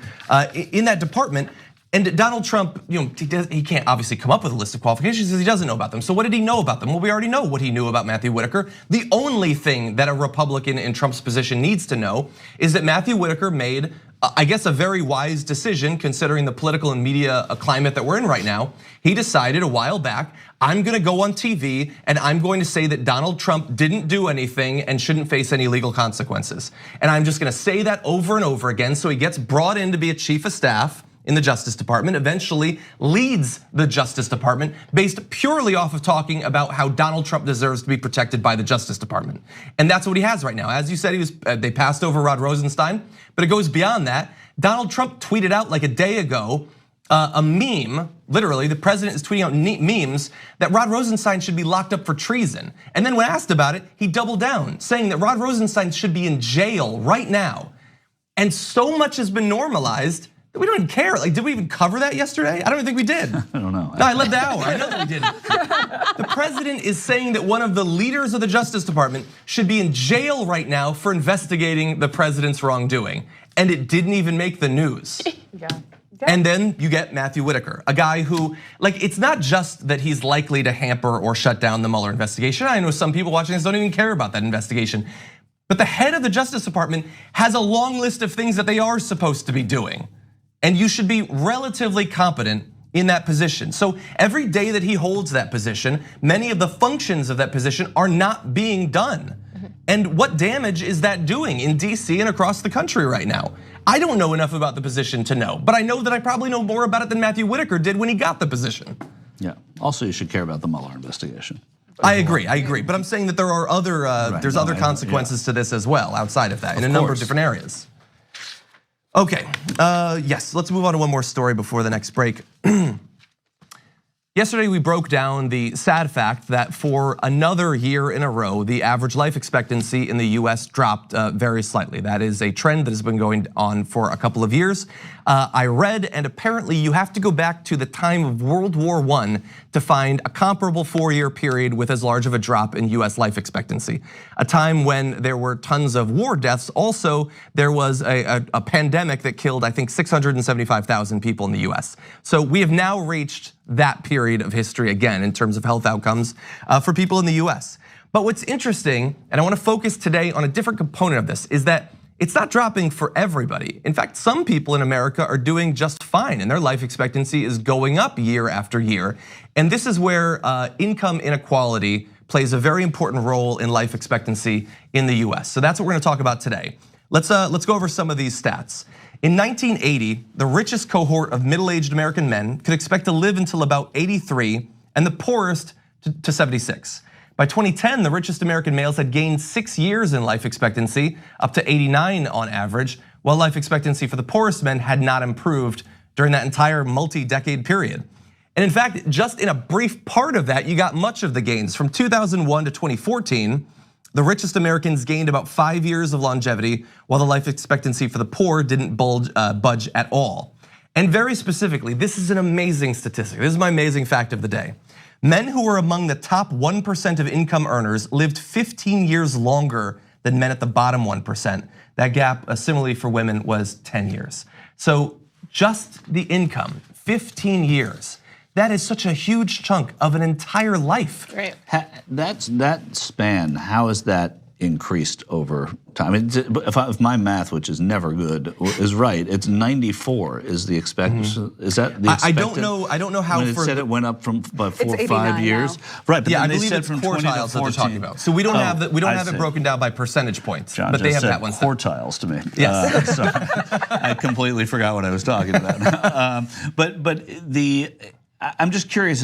in that department. And Donald Trump, he can't obviously come up with a list of qualifications because he doesn't know about them. So what did he know about them? Well, we already know what he knew about Matthew Whitaker. The only thing that a Republican in Trump's position needs to know is that Matthew Whitaker made, I guess, a very wise decision considering the political and media climate that we're in right now. He decided a while back, I'm gonna go on TV and I'm going to say that Donald Trump didn't do anything and shouldn't face any legal consequences. And I'm just gonna say that over and over again. So he gets brought in to be a chief of staff in the Justice Department, eventually leads the Justice Department based purely off of talking about how Donald Trump deserves to be protected by the Justice Department. And that's what he has right now. As you said, they passed over Rod Rosenstein, but it goes beyond that. Donald Trump tweeted out like a day ago a meme, literally, the president is tweeting out memes that Rod Rosenstein should be locked up for treason. And then when asked about it, he doubled down, saying that Rod Rosenstein should be in jail right now. And so much has been normalized that we don't even care. Like, did we even cover that yesterday? I don't even think we did. I don't know. No, I led the hour. I know that we didn't. The president is saying that one of the leaders of the Justice Department should be in jail right now for investigating the president's wrongdoing. And it didn't even make the news. Yeah. And then you get Matthew Whitaker, a guy who, like, it's not just that he's likely to hamper or shut down the Mueller investigation. I know some people watching this don't even care about that investigation. But the head of the Justice Department has a long list of things that they are supposed to be doing. And you should be relatively competent in that position. So every day that he holds that position, many of the functions of that position are not being done. And what damage is that doing in DC and across the country right now? I don't know enough about the position to know, but I know that I probably know more about it than Matthew Whitaker did when he got the position. Yeah, also you should care about the Mueller investigation. I agree, but I'm saying that there are other, other consequences to this as well outside of that in a number of different areas. Okay, yes, let's move on to one more story before the next break. Yesterday, we broke down the sad fact that for another year in a row, the average life expectancy in the US dropped very slightly. That is a trend that has been going on for a couple of years. I read, and apparently you have to go back to the time of World War I to find a comparable 4-year period with as large of a drop in US life expectancy. A time when there were tons of war deaths. Also, there was a pandemic that killed, I think, 675,000 people in the US. So we have now reached that period of history again in terms of health outcomes for people in the US. But what's interesting, and I want to focus today on a different component of this, is that it's not dropping for everybody. In fact, some people in America are doing just fine and their life expectancy is going up year after year. And this is where income inequality plays a very important role in life expectancy in the US. So that's what we're gonna talk about today. Let's go over some of these stats. In 1980, the richest cohort of middle-aged American men could expect to live until about 83 and the poorest to 76. By 2010, the richest American males had gained 6 years in life expectancy, up to 89 on average, while life expectancy for the poorest men had not improved during that entire multi-decade period. And in fact, just in a brief part of that, you got much of the gains. From 2001 to 2014, the richest Americans gained about 5 years of longevity, while the life expectancy for the poor didn't budge at all. And very specifically, this is an amazing statistic. This is my amazing fact of the day. Men who were among the top 1% of income earners lived 15 years longer than men at the bottom 1%. That gap, similarly for women, was 10 years. So just the income, 15 years. That is such a huge chunk of an entire life. Right. That span, how has that increased over time? If my math, which is never good, is right, it's 94 is the expectancy. Is that the expected? I don't know how. When it said it went up from about 4 or 5 years, now. right? But yeah, then I they believe said it's from 20 to quartiles that they're 14. talking about. So we don't have it broken down by percentage points, John but they just have said that one. Quartiles to me. Yes. So I completely forgot what I was talking about. I'm just curious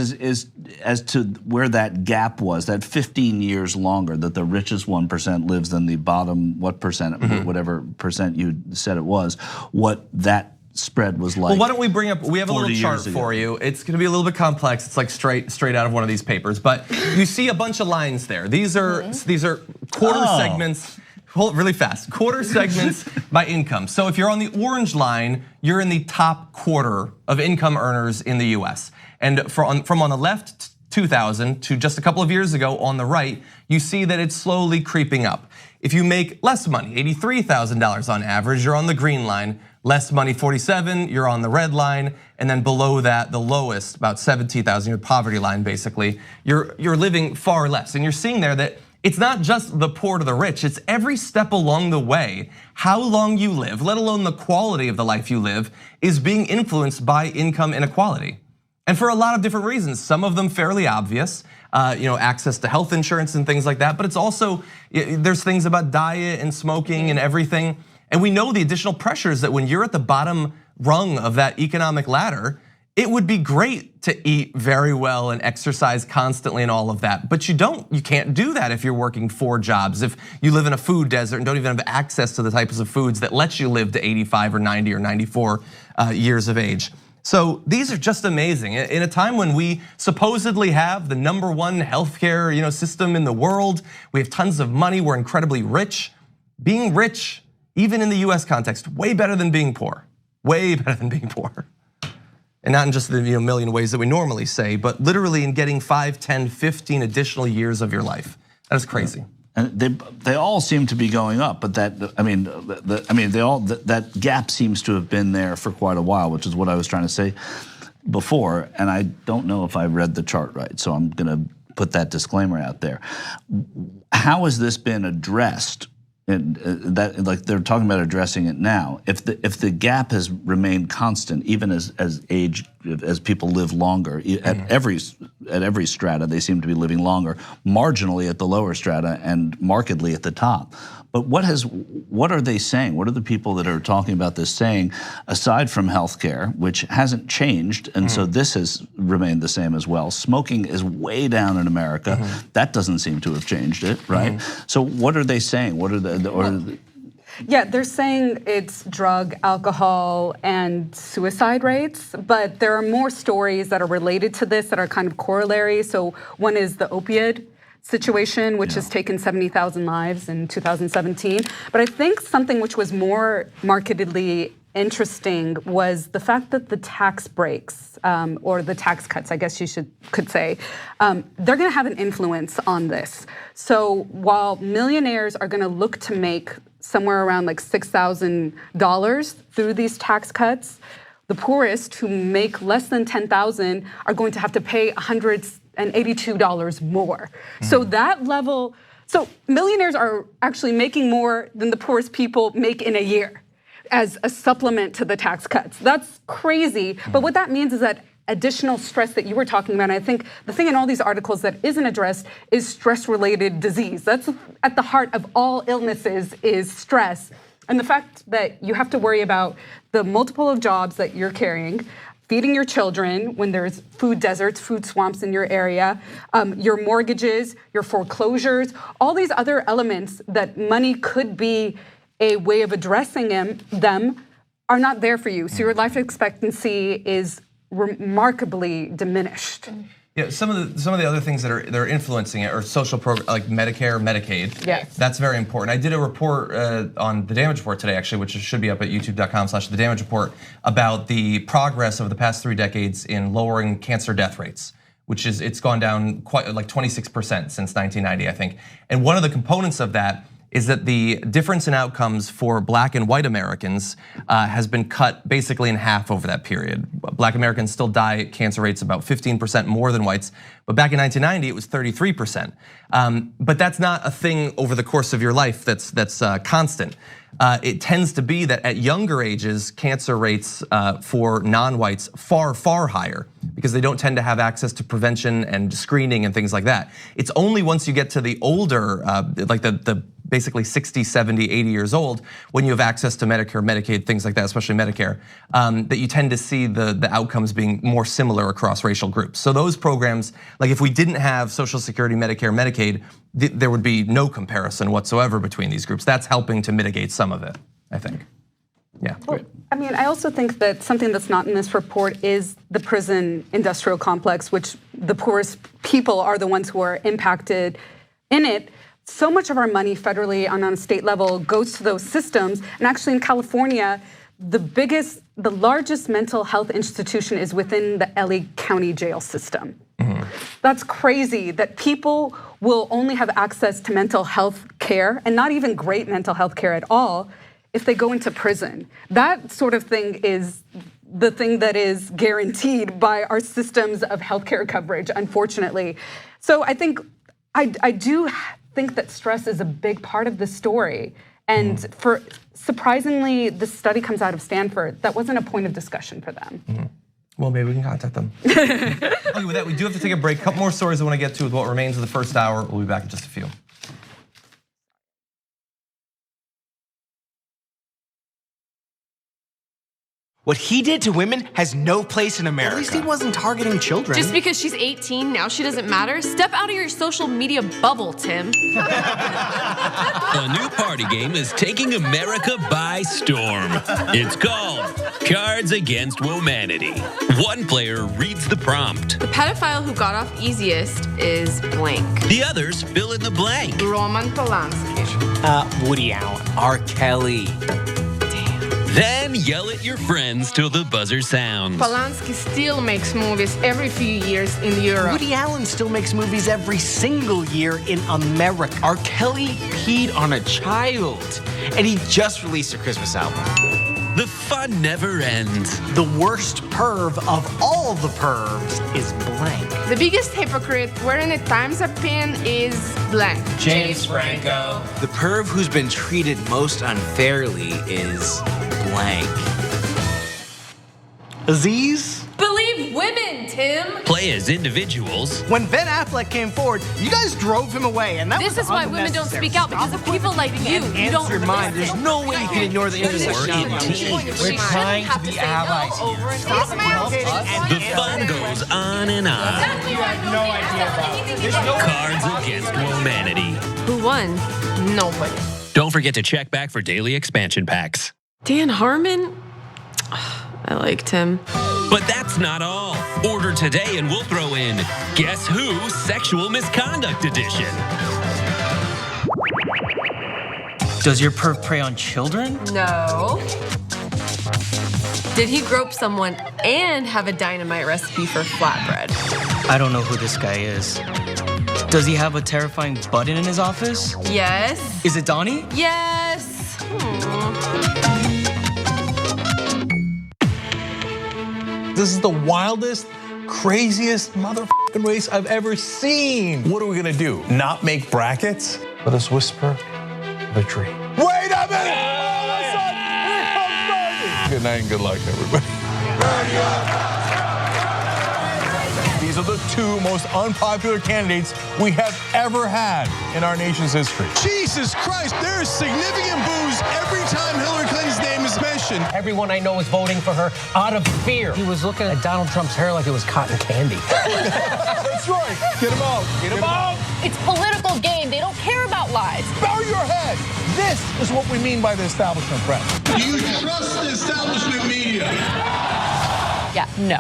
as to where that gap was, that 15 years longer that the richest 1% lives than the bottom whatever percent you said it was, what that spread was like. Well, why don't we bring up, we have a little chart ago. for you. It's gonna be a little bit complex. It's like straight out of one of these papers, but you see a bunch of lines there. These are quarter segments. Hold really fast. Quarter segments by income. So if you're on the orange line, you're in the top quarter of income earners in the US. And from on the left, 2000 to just a couple of years ago on the right, you see that it's slowly creeping up. If you make less money, $83,000 on average, you're on the green line. Less money, 47, you're on the red line. And then below that, the lowest, about 17,000, your poverty line basically, you're living far less. And you're seeing there that it's not just the poor to the rich, it's every step along the way. How long you live, let alone the quality of the life you live, is being influenced by income inequality. And for a lot of different reasons, some of them fairly obvious, access to health insurance and things like that, but it's also, there's things about diet and smoking and everything. And we know the additional pressures that when you're at the bottom rung of that economic ladder, it would be great to eat very well and exercise constantly and all of that, but you can't do that if you're working 4 jobs, if you live in a food desert and don't even have access to the types of foods that let you live to 85 or 90 or 94 years of age. So these are just amazing. In a time when we supposedly have the #1 healthcare system in the world, we have tons of money, we're incredibly rich. Being rich, even in the US context, way better than being poor. Way better than being poor. And not in just the million ways that we normally say, but literally in getting 5, 10, 15 additional years of your life. That is crazy. And they all seem to be going up, but that gap seems to have been there for quite a while, which is what I was trying to say before. And I don't know if I read the chart right, so I'm going to put that disclaimer out there. How has this been addressed? And that, like, they're talking about addressing it now. If the gap has remained constant, even as people live longer, at every strata, they seem to be living longer, marginally at the lower strata and markedly at the top. But what are they saying? What are the people that are talking about this saying, aside from healthcare, which hasn't changed, and so this has remained the same as well? Smoking is way down in America. That doesn't seem to have changed it, right? So what are they saying? What are Yeah, they're saying it's drug, alcohol, and suicide rates, but there are more stories that are related to this that are kind of corollary. So one is the opioid situation, which has taken 70,000 lives in 2017. But I think something which was more markedly interesting was the fact that the tax breaks, or the tax cuts, I guess you could say, they're going to have an influence on this. So while millionaires are going to look to make somewhere around like $6,000 through these tax cuts, the poorest who make less than $10,000 are going to have to pay $182 more. So that level, so millionaires are actually making more than the poorest people make in a year as a supplement to the tax cuts. That's crazy. But what that means is that additional stress that you were talking about, and I think the thing in all these articles that isn't addressed is stress-related disease. That's at the heart of all illnesses, is stress. And the fact that you have to worry about the multiple of jobs that you're carrying, feeding your children when there's food deserts, food swamps in your area, your mortgages, your foreclosures, all these other elements that money could be a way of addressing them are not there for you. So your life expectancy is remarkably diminished. Yeah, some of the other things that are influencing it are social programs like Medicare, Medicaid. Yes. That's very important. I did a report on The Damage Report today, actually, which should be up at youtube.com/The Damage Report, about the progress over the past 3 decades in lowering cancer death rates, which is, it's gone down quite like 26% since 1990, I think. And one of the components of that is that the difference in outcomes for Black and white Americans has been cut basically in half over that period. Black Americans still die at cancer rates about 15% more than whites, but back in 1990 it was 33%. But that's not a thing over the course of your life that's constant. It tends to be that at younger ages, cancer rates for non-whites far higher because they don't tend to have access to prevention and screening and things like that. It's only once you get to the older, like the basically 60, 70, 80 years old, when you have access to Medicare, Medicaid, things like that, especially Medicare, that you tend to see the outcomes being more similar across racial groups. So those programs, like if we didn't have Social Security, Medicare, Medicaid, there would be no comparison whatsoever between these groups. That's helping to mitigate some of it, I think. Yeah. Well, I mean, I also think that something that's not in this report is the prison industrial complex, which the poorest people are the ones who are impacted in it. So much of our money federally and on a state level goes to those systems. And actually in California, the largest mental health institution is within the LA County jail system. That's crazy that people will only have access to mental health care, and not even great mental health care at all, if they go into prison. That sort of thing is the thing that is guaranteed by our systems of healthcare coverage, unfortunately. So I think, I do think that stress is a big part of the story. And for surprisingly, this study comes out of Stanford. That wasn't a point of discussion for them. Well, maybe we can contact them. Okay, with that, we do have to take a break. A couple more stories I want to get to with what remains of the first hour. We'll be back in just a few. What he did to women has no place in America. At least he wasn't targeting children. Just because she's 18, now she doesn't matter? Step out of your social media bubble, Tim. A new party game is taking America by storm. It's called Cards Against Womanity. One player reads the prompt. The pedophile who got off easiest is blank. The others fill in the blank. Roman Polanski. Woody Allen. R. Kelly. Then yell at your friends till the buzzer sounds. Polanski still makes movies every few years in Europe. Woody Allen still makes movies every single year in America. R. Kelly peed on a child, and he just released a Christmas album. The fun never ends. The worst perv of all the pervs is blank. The biggest hypocrite wearing a Time's Up pin is blank. James Franco. The perv who's been treated most unfairly is blank. Aziz? Believe women, Tim. Play as individuals. When Ben Affleck came forward, you guys drove him away, and that This was is why women don't speak out, because of people like you. You don't your mind. There's no way you can ignore the intersection. We're trying to be allies here. Stop The fun goes on and on. Cards Against Womanity. Who won? Nobody. Don't forget to check back for daily expansion packs. Dan Harmon? I liked him. But that's not all. Order today and we'll throw in Guess Who? Sexual Misconduct Edition. Does your perv prey on children? No. Did he grope someone and have a dynamite recipe for flatbread? I don't know who this guy is. Does he have a terrifying button in his office? Yes. Is it Donnie? Yes. This is the wildest, craziest motherfucking race I've ever seen. What are we gonna do? Not make brackets? Let us whisper victory. Wait a minute! All of a sudden, here comes Bernie! Good night and good luck, everybody. These are the two most unpopular candidates we have ever had in our nation's history. Jesus Christ, there is significant boos every time Hillary Clinton's name is mentioned. Everyone I know is voting for her out of fear. He was looking at Donald Trump's hair like it was cotton candy. That's right. Get him out. Get him out. It's political game. They don't care about lies. Bow your head. This is what we mean by the establishment press. Do you trust the establishment media? Yeah, no.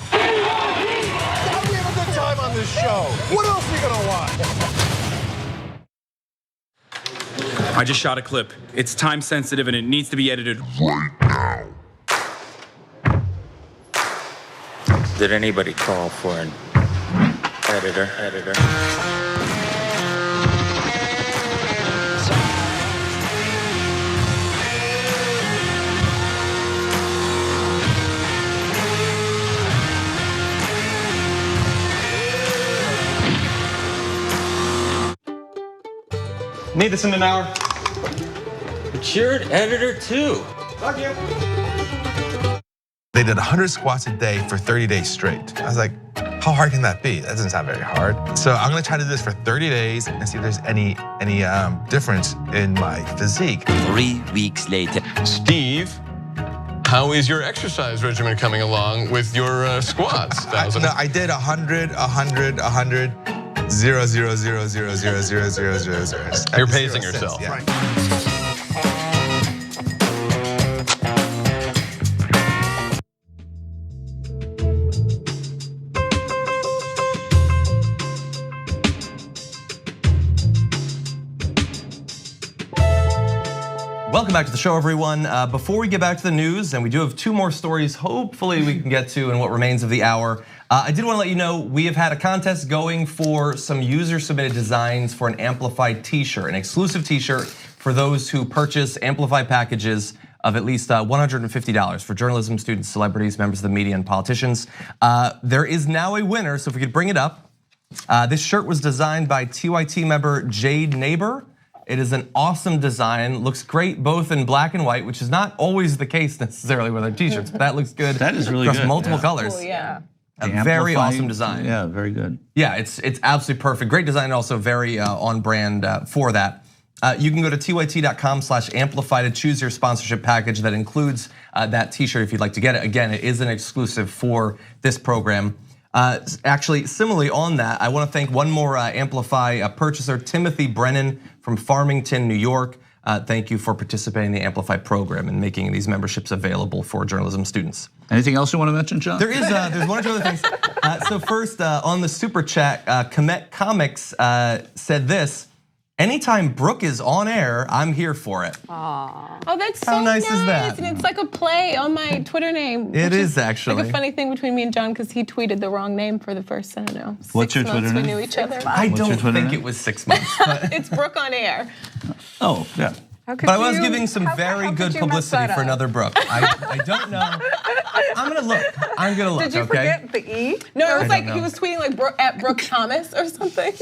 We have a good time on this show. What else are you gonna watch? I just shot a clip. It's time sensitive and it needs to be edited right now. Did anybody call for an editor? Need this in an hour. But you're an editor too. Fuck you. They did 100 squats a day for 30 days straight. I was like, how hard can that be? That doesn't sound very hard. So I'm gonna try to do this for 30 days and see if there's any difference in my physique. 3 weeks later. Steve, how is your exercise regimen coming along with your squats? I did 100, 0, 0, 0, 0, 0, 0, 0, 0, 0. You're pacing yourself. Yeah. Right. Welcome back to the show, everyone. Before we get back to the news, and we do have 2 more stories hopefully we can get to in what remains of the hour, I did want to let you know we have had a contest going for some user-submitted designs for an Amplified t-shirt, an exclusive t-shirt for those who purchase Amplified packages of at least $150 for journalism students, celebrities, members of the media, and politicians. There is now a winner, so if we could bring it up. This shirt was designed by TYT member Jade Neighbor. It is an awesome design, looks great both in black and white, which is not always the case necessarily with our t-shirts, but that looks good. That is really across good. multiple Yeah. colors. Cool, yeah. A very awesome design. Yeah, very good. Yeah, it's absolutely perfect. Great design, and also very on brand for that. You can go to tyt.com/amplify to choose your sponsorship package that includes that t-shirt if you'd like to get it. Again, it is an exclusive for this program. Actually, similarly on that, I want to thank one more Amplify purchaser, Timothy Brennan from Farmington, New York. Thank you for participating in the Amplify program and making these memberships available for journalism students. Anything else you want to mention, John? There is, there's one or two other things. So first, on the super chat, Komet Comics said this: anytime Brooke is on air, I'm here for it. Aww. Oh, that's so How nice is that? And it's like a play on my Twitter name. It is actually. Like a funny thing between me and John because he tweeted the wrong name for the first, I don't know, What's your 6 months Twitter we name? knew each other. I don't think it was 6 months. But It's Brooke on air. Oh, yeah. But I was giving some very good publicity for another Brooke. I don't know. I'm gonna look. Did you okay? forget the E? No, it was like know. he was tweeting like at Brooke Thomas or something.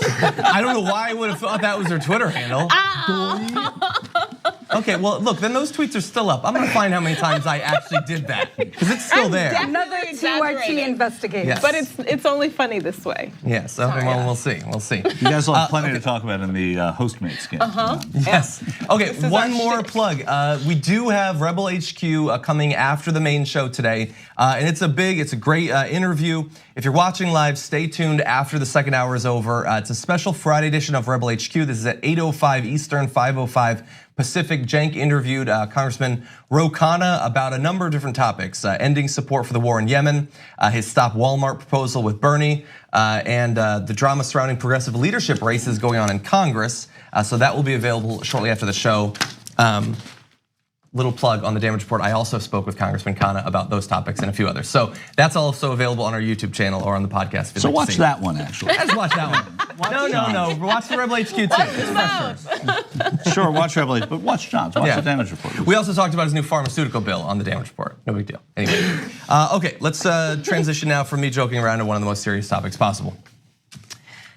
I don't know why I would have thought that was her Twitter handle. Okay, well, look, then those tweets are still up. I'm gonna find how many times I actually did that, because it's still there. Another TYT investigation. Yes. But it's only funny this way. Yes, okay, well, we'll see, we'll see. You guys will have plenty to talk about in the Hostmates game. Yes. Okay, This is one our more shtick. plug. We do have Rebel HQ coming after the main show today, and it's a great interview. If you're watching live, stay tuned after the second hour is over. It's a special Friday edition of Rebel HQ. This is at 8:05 Eastern, 5:05 Pacific. Cenk interviewed Congressman Ro Khanna about a number of different topics: ending support for the war in Yemen, his Stop Walmart proposal with Bernie, and the drama surrounding progressive leadership races going on in Congress. So that will be available shortly after the show. Little plug on the Damage Report. I also spoke with Congressman Khanna about those topics and a few others. So that's also available on our YouTube channel or on the podcast. If you'd So like to watch see. that one, actually. Let's watch that one. No. Watch the Rebel HQ too. It's fresher. Sure, watch Rebel H, but watch John's. Watch the Damage Report. We also talked about his new pharmaceutical bill on the Damage Report. No big deal. Anyway, okay, let's transition now from me joking around to one of the most serious topics possible.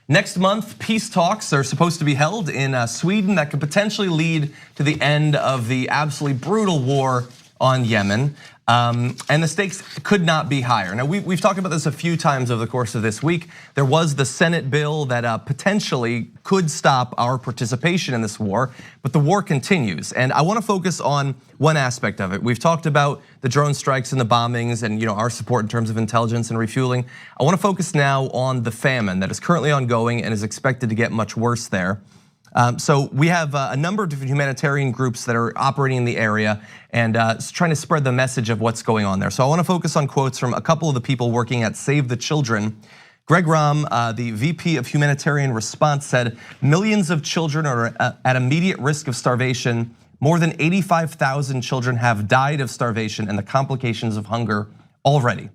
Next month, peace talks are supposed to be held in Sweden that could potentially lead to the end of the absolutely brutal war on Yemen. And the stakes could not be higher. Now, we've talked about this a few times over the course of this week. There was the Senate bill that potentially could stop our participation in this war, but the war continues. And I want to focus on one aspect of it. We've talked about the drone strikes and the bombings and our support in terms of intelligence and refueling. I want to focus now on the famine that is currently ongoing and is expected to get much worse there. So we have a number of different humanitarian groups that are operating in the area and trying to spread the message of what's going on there. So I want to focus on quotes from a couple of the people working at Save the Children. Greg Rahm, the VP of Humanitarian Response, said millions of children are at immediate risk of starvation. More than 85,000 children have died of starvation and the complications of hunger already.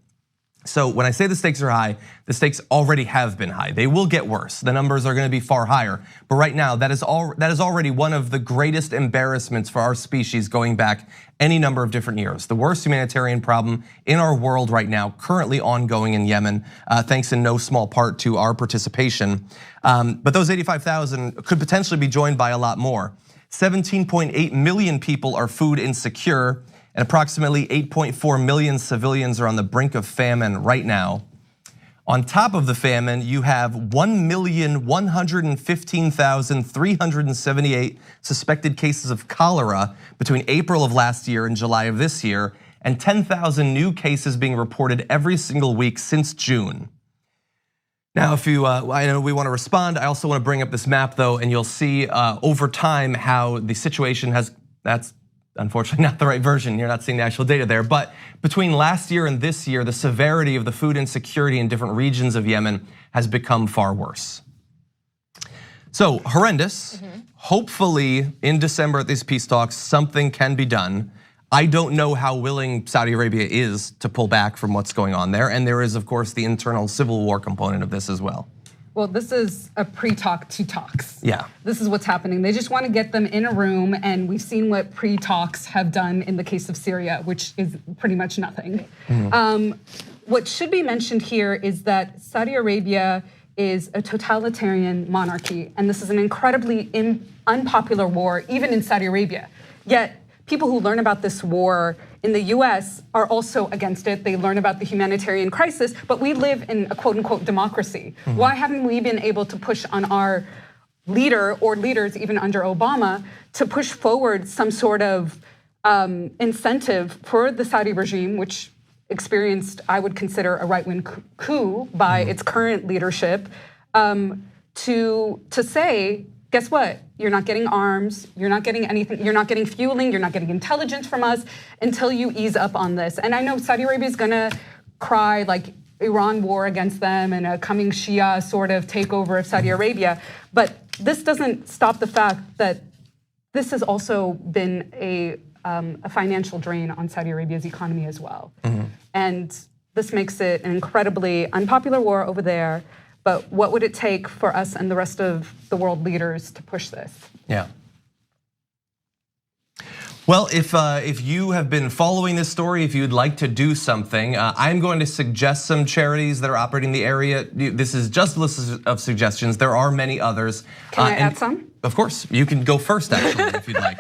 So when I say the stakes are high, the stakes already have been high. They will get worse. The numbers are gonna be far higher. But right now, that is already one of the greatest embarrassments for our species going back any number of different years. The worst humanitarian problem in our world right now, currently ongoing in Yemen, thanks in no small part to our participation. But those 85,000 could potentially be joined by a lot more. 17.8 million people are food insecure, and approximately 8.4 million civilians are on the brink of famine right now. On top of the famine, you have 1,115,378 suspected cases of cholera between April of last year and July of this year, and 10,000 new cases being reported every single week since June. Now, if you, I know we want to respond. I also want to bring up this map though, and you'll see over time how the situation has, that's unfortunately not the right version. You're not seeing the actual data there. But between last year and this year, the severity of the food insecurity in different regions of Yemen has become far worse. So horrendous. Hopefully in December at these peace talks, something can be done. I don't know how willing Saudi Arabia is to pull back from what's going on there. And there is, of course, the internal civil war component of this as well. Well, this is a pre-talk to talks. Yeah. This is what's happening. They just want to get them in a room, and we've seen what pre-talks have done in the case of Syria, which is pretty much nothing. What should be mentioned here is that Saudi Arabia is a totalitarian monarchy, and this is an incredibly unpopular war, even in Saudi Arabia. Yet, people who learn about this war in the US are also against it. They learn about the humanitarian crisis, but we live in a quote unquote democracy. Why haven't we been able to push on our leader or leaders, even under Obama, to push forward some sort of incentive for the Saudi regime, which experienced, I would consider, a right-wing coup by its current leadership, to say, guess what? You're not getting arms, you're not getting anything, you're not getting fueling, you're not getting intelligence from us until you ease up on this. And I know Saudi Arabia is gonna cry like Iran war against them and a coming Shia sort of takeover of Saudi Arabia, but this doesn't stop the fact that this has also been a financial drain on Saudi Arabia's economy as well. And this makes it an incredibly unpopular war over there. But what would it take for us and the rest of the world leaders to push this? Yeah. Well, if you have been following this story, if you'd like to do something, I'm going to suggest some charities that are operating in the area. This is just a list of suggestions. There are many others. Can I add some? Of course, you can go first, actually, if you'd like.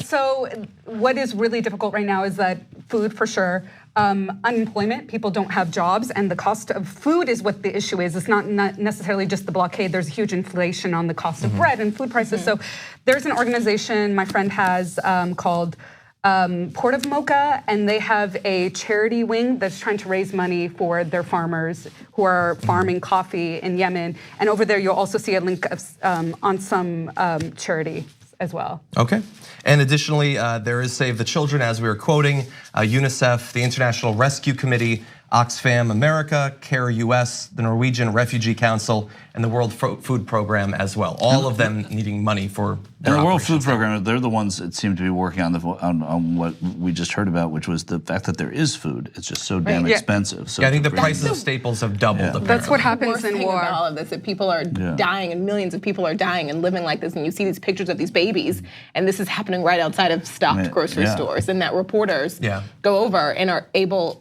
So what is really difficult right now is that food, for sure. Unemployment, people don't have jobs, and the cost of food is what the issue is. It's not necessarily just the blockade. There's huge inflation on the cost of bread and food prices. So there's an organization my friend has called Port of Mocha, and they have a charity wing that's trying to raise money for their farmers who are farming coffee in Yemen. And over there, you'll also see a link on some charity as well. Okay. And additionally, there is Save the Children, as we were quoting, UNICEF, the International Rescue Committee, Oxfam America, CARE US, the Norwegian Refugee Council, and the World Food Program as well. All of them needing money for their the World Food Program, they're the ones that seem to be working on what we just heard about, which was the fact that there is food. It's just so damn expensive. So I think the prices of staples have doubled. That's what happens in war. All of this, that people are dying, and millions of people are dying and living like this. And you see these pictures of these babies, and this is happening right outside of stocked grocery stores, and that reporters go over and are able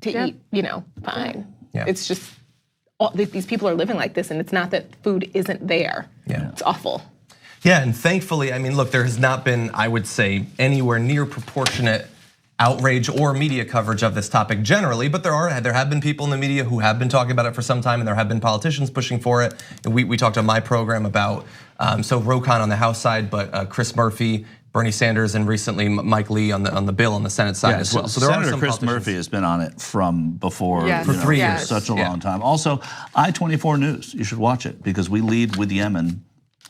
to eat, fine. It's just these people are living like this, and it's not that food isn't there. It's awful. Yeah, and thankfully, I mean, look, there has not been, I would say, anywhere near proportionate outrage or media coverage of this topic generally, but there have been people in the media who have been talking about it for some time, and there have been politicians pushing for it. And we talked on my program about so Ro Khanna on the House side, but Chris Murphy, Bernie Sanders, and recently Mike Lee on the bill on the Senate side as well. So there Senator Chris Murphy has been on it from before for 3 years, such a long time. Also, I-24 News, you should watch it because we lead with Yemen,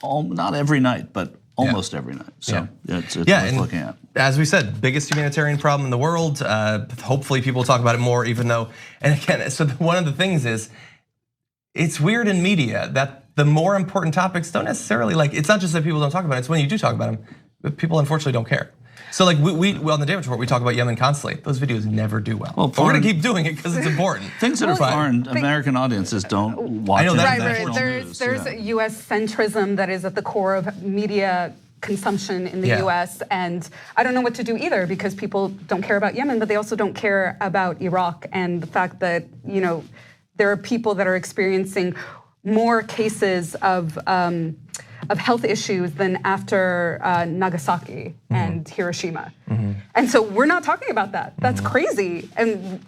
not every night, but almost every night. So it's worth looking at. As we said, biggest humanitarian problem in the world. Hopefully, people talk about it more, even though. And again, so one of the things is, it's weird in media that the more important topics don't necessarily It's not just that people don't talk about it; it's when you do talk about them. But people unfortunately don't care. So like we on the Damage Report, we talk about Yemen constantly. Those videos never do well. But we're gonna keep doing it because it's important. Things that are foreign, American audiences don't watch. I know There's a US centrism that is at the core of media consumption in the US, and I don't know what to do either because people don't care about Yemen, but they also don't care about Iraq and the fact that there are people that are experiencing more cases of health issues than after Nagasaki and Hiroshima. And so we're not talking about that. That's crazy. And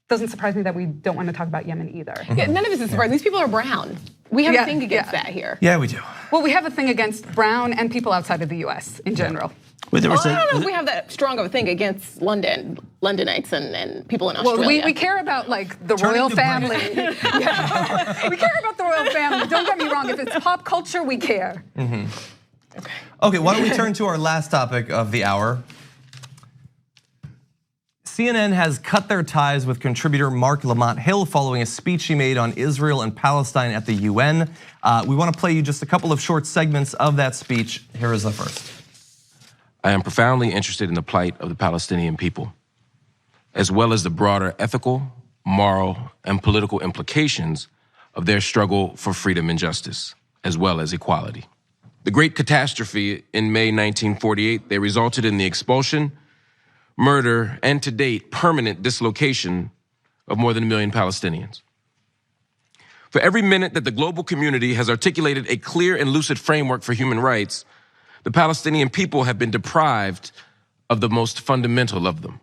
doesn't surprise me that we don't want to talk about Yemen either. Yeah, none of this is surprising. These people are brown. We have a thing against that here. Yeah, we do. Well, we have a thing against brown and people outside of the US in general. Wait, I don't know if we have that strong of a thing against Londonites and people in Australia. Well, we care about the royal family. We care about the royal family. Don't get me wrong. If it's pop culture, we care. Okay, why don't we turn to our last topic of the hour? CNN has cut their ties with contributor Mark Lamont Hill following a speech he made on Israel and Palestine at the UN. We want to play you just a couple of short segments of that speech. Here is the first. I am profoundly interested in the plight of the Palestinian people, as well as the broader ethical, moral, and political implications of their struggle for freedom and justice, as well as equality. The Great Catastrophe in May 1948, they resulted in the expulsion, murder, and to date, permanent dislocation of more than 1 million Palestinians. For every minute that the global community has articulated a clear and lucid framework for human rights, the Palestinian people have been deprived of the most fundamental of them.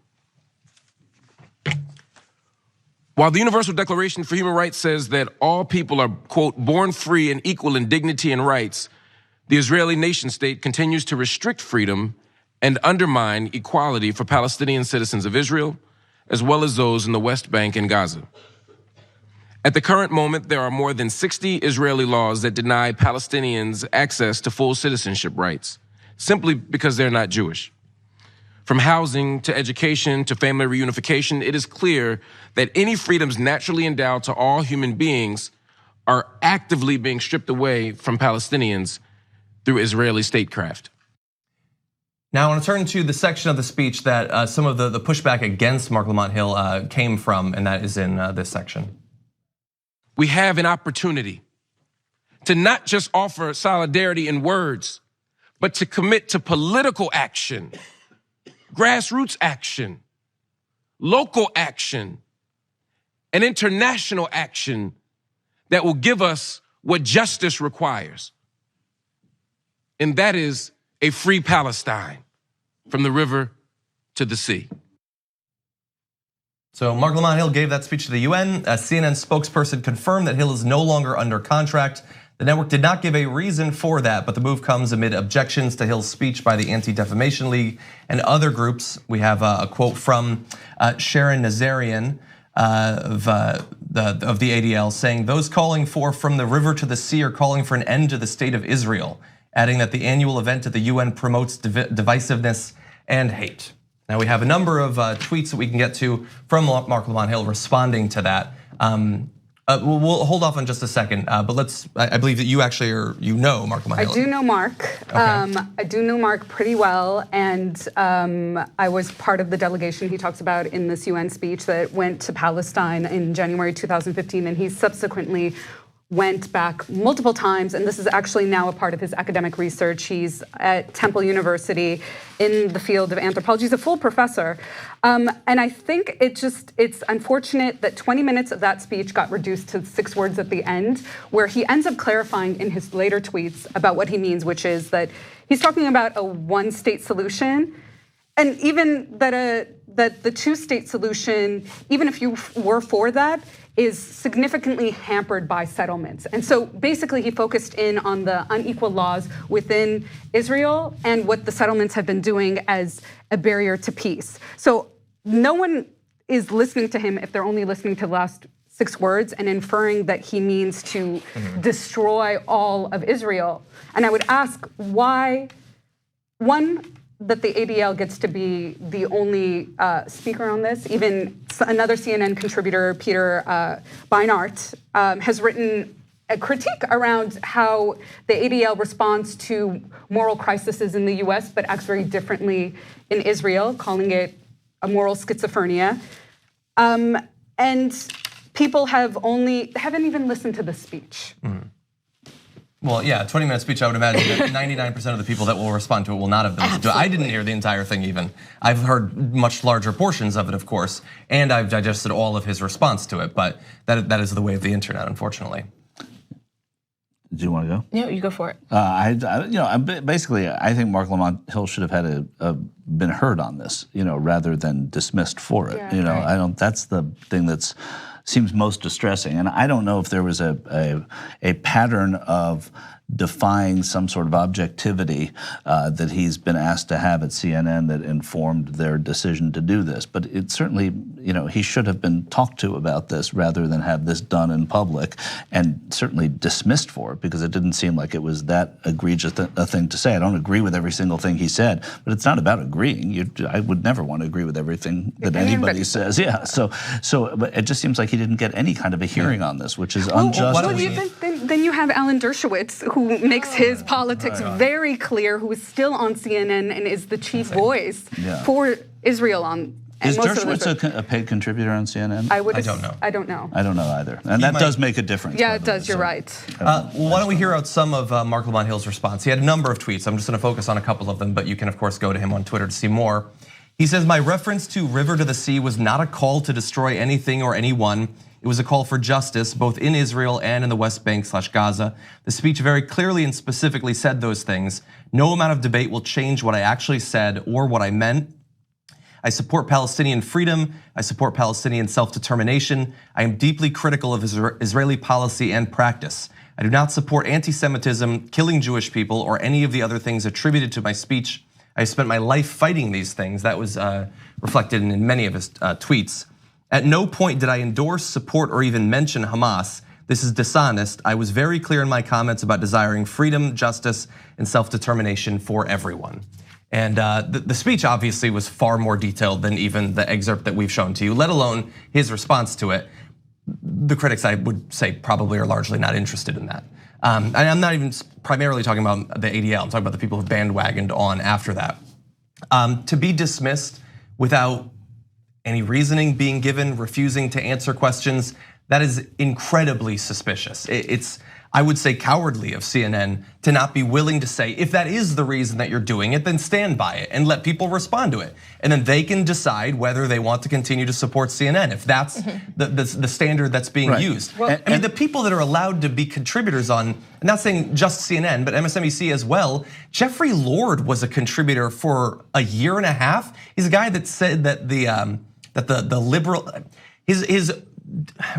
While the Universal Declaration for Human Rights says that all people are, quote, born free and equal in dignity and rights, the Israeli nation state continues to restrict freedom and undermine equality for Palestinian citizens of Israel, as well as those in the West Bank and Gaza. At the current moment, there are more than 60 Israeli laws that deny Palestinians access to full citizenship rights, simply because they're not Jewish. From housing to education to family reunification, it is clear that any freedoms naturally endowed to all human beings are actively being stripped away from Palestinians through Israeli statecraft. Now I want to turn to the section of the speech that some of the pushback against Marc Lamont Hill came from, and that is in this section. We have an opportunity to not just offer solidarity in words, but to commit to political action, grassroots action, local action, and international action that will give us what justice requires. And that is a free Palestine from the river to the sea. So Marc Lamont Hill gave that speech to the UN. A CNN spokesperson confirmed that Hill is no longer under contract. The network did not give a reason for that, but the move comes amid objections to Hill's speech by the Anti-Defamation League and other groups. We have a quote from Sharon Nazarian of the ADL saying, "Those calling for from the river to the sea are calling for an end to the state of Israel," adding that the annual event at the UN promotes divisiveness and hate. Now we have a number of tweets that we can get to from Marc Lamont Hill responding to that. We'll hold off on just a second, but I believe that you actually know Marc Lamont Hill. I do know Marc. Okay. I do know Marc pretty well, and I was part of the delegation he talks about in this UN speech that went to Palestine in January 2015, and he subsequently went back multiple times, and this is actually now a part of his academic research. He's at Temple University in the field of anthropology. He's a full professor. And I think it's unfortunate that 20 minutes of that speech got reduced to 6 words at the end, where he ends up clarifying in his later tweets about what he means, which is that he's talking about a one-state solution, and even that the two-state solution, even if you were for that, is significantly hampered by settlements. And so basically he focused in on the unequal laws within Israel and what the settlements have been doing as a barrier to peace. So no one is listening to him if they're only listening to the last 6 words and inferring that he means to destroy all of Israel. And I would ask why, one, that the ADL gets to be the only speaker on this. Even another CNN contributor, Peter Beinart, has written a critique around how the ADL responds to moral crises in the US, but acts very differently in Israel, calling it a moral schizophrenia. And people haven't even listened to the speech. Well, yeah, a 20-minute speech, I would imagine that 99% of the people that will respond to it will not have listened to it. I didn't hear the entire thing even. I've heard much larger portions of it, of course, and I've digested all of his response to it, but that is the way of the internet, unfortunately. Do you want to go? No, you go for it. Basically, I think Marc Lamont Hill should have had been heard on this, rather than dismissed for it. Yeah, right. That's the thing that's seems most distressing, and I don't know if there was a pattern of defying some sort of objectivity that he's been asked to have at CNN that informed their decision to do this. But it certainly, he should have been talked to about this rather than have this done in public, and certainly dismissed for it, because it didn't seem like it was that egregious a thing to say. I don't agree with every single thing he said, but it's not about agreeing. I would never want to agree with everything that anybody says. Yeah. So, but it just seems like he didn't get any kind of a hearing on this, which is unjust. Then you have Alan Dershowitz, who makes his politics very clear, who is still on CNN and is the chief voice for Israel on. Is Dershowitz a paid contributor on CNN? I don't know. I don't know. I don't know either, and that does make a difference. Yeah, it does. You're right. Well, why don't we hear out some of Marc Lamont Hill's response? He had a number of tweets. I'm just going to focus on a couple of them, but you can of course go to him on Twitter to see more. He says, "My reference to river to the sea was not a call to destroy anything or anyone. It was a call for justice, both in Israel and in the West Bank/Gaza. The speech very clearly and specifically said those things. No amount of debate will change what I actually said or what I meant. I support Palestinian freedom. I support Palestinian self-determination. I am deeply critical of Israeli policy and practice. I do not support anti-Semitism, killing Jewish people, or any of the other things attributed to my speech. I spent my life fighting these things." That was reflected in many of his tweets. At no point did I endorse, support, or even mention Hamas. This is dishonest. I was very clear in my comments about desiring freedom, justice, and self-determination for everyone. And the speech obviously was far more detailed than even the excerpt that we've shown to you, let alone his response to it. The critics, I would say, probably are largely not interested in that. And I'm not even primarily talking about the ADL, I'm talking about the people who bandwagoned on after that. To be dismissed without any reasoning being given, refusing to answer questions, that is incredibly suspicious. It's, I would say, cowardly of CNN to not be willing to say, if that is the reason that you're doing it, then stand by it and let people respond to it. And then they can decide whether they want to continue to support CNN, if that's the standard that's being used. Well, I mean, the people that are allowed to be contributors on, I'm not saying just CNN, but MSNBC as well, Jeffrey Lord was a contributor for a year and a half. He's a guy that said that the liberal, his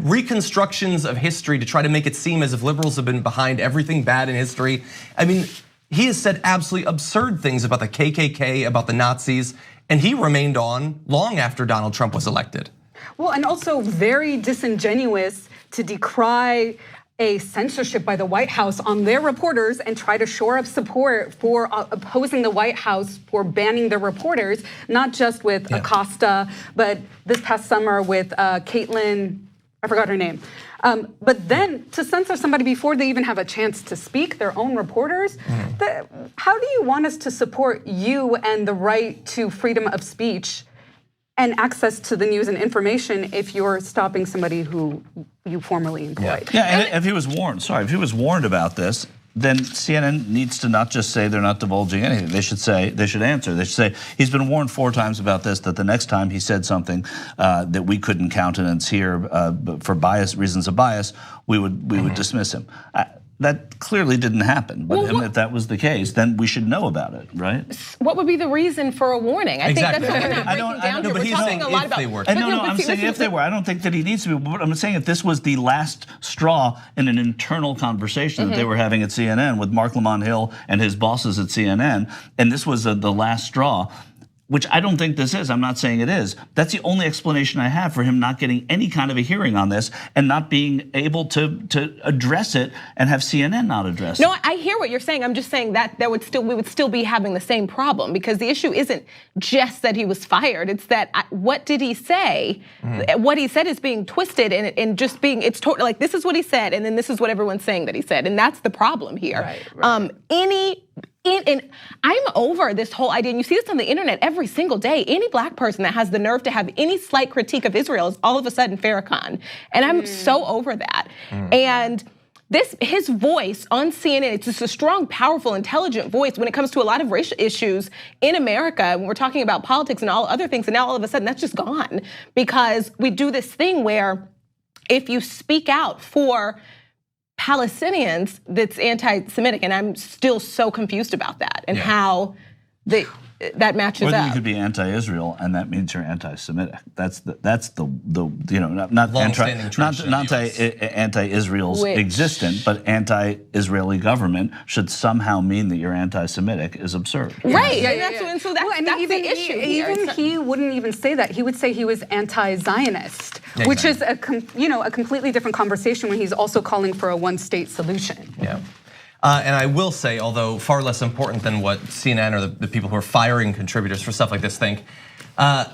reconstructions of history to try to make it seem as if liberals have been behind everything bad in history. I mean, he has said absolutely absurd things about the KKK, about the Nazis, and he remained on long after Donald Trump was elected. Well, and also very disingenuous to decry a censorship by the White House on their reporters and try to shore up support for opposing the White House for banning their reporters, not just with Acosta, but this past summer with Caitlin, I forgot her name. But then to censor somebody before they even have a chance to speak, their own reporters, how do you want us to support you and the right to freedom of speech and access to the news and information if you're stopping somebody who you formerly employed? Yeah, and if he was warned about this, then CNN needs to not just say they're not divulging anything. They should answer. They should say, he's been warned 4 times about this, that the next time he said something that we couldn't countenance here for reasons of bias, we would dismiss him. That clearly didn't happen, but if that was the case, then we should know about it, right? What would be the reason for a warning? I think that's what we're not breaking down here. We're talking a lot about. I'm saying if they were. I don't think that he needs to be. But I'm saying if this was the last straw in an internal conversation that they were having at CNN with Mark Lamont Hill and his bosses at CNN, and this was the last straw, which I don't think this is, I'm not saying it is. That's the only explanation I have for him not getting any kind of a hearing on this and not being able to address it and have CNN not address it. No, I hear what you're saying. I'm just saying that we would still be having the same problem, because the issue isn't just that he was fired. It's that what did he say? What he said is being twisted and just being, it's totally like, this is what he said, and then this is what everyone's saying that he said, and that's the problem here. Right. And I'm over this whole idea, and you see this on the internet every single day. Any black person that has the nerve to have any slight critique of Israel is all of a sudden Farrakhan. And I'm so over that. And his voice on CNN, it's just a strong, powerful, intelligent voice when it comes to a lot of racial issues in America, when we're talking about politics and all other things, and now all of a sudden that's just gone. Because we do this thing where if you speak out for Palestinians, that's anti-Semitic, and I'm still so confused about that and how that matches Whether up. you could be anti-Israel and that means you're anti-Semitic. That's the not anti-Israel's existent, but anti-Israeli government should somehow mean that you're anti-Semitic is absurd. Right, and so that's the issue here. Even he wouldn't even say that. He would say he was anti-Zionist, which is a completely different conversation when he's also calling for a one-state solution. Yeah. And I will say, although far less important than what CNN or the people who are firing contributors for stuff like this think,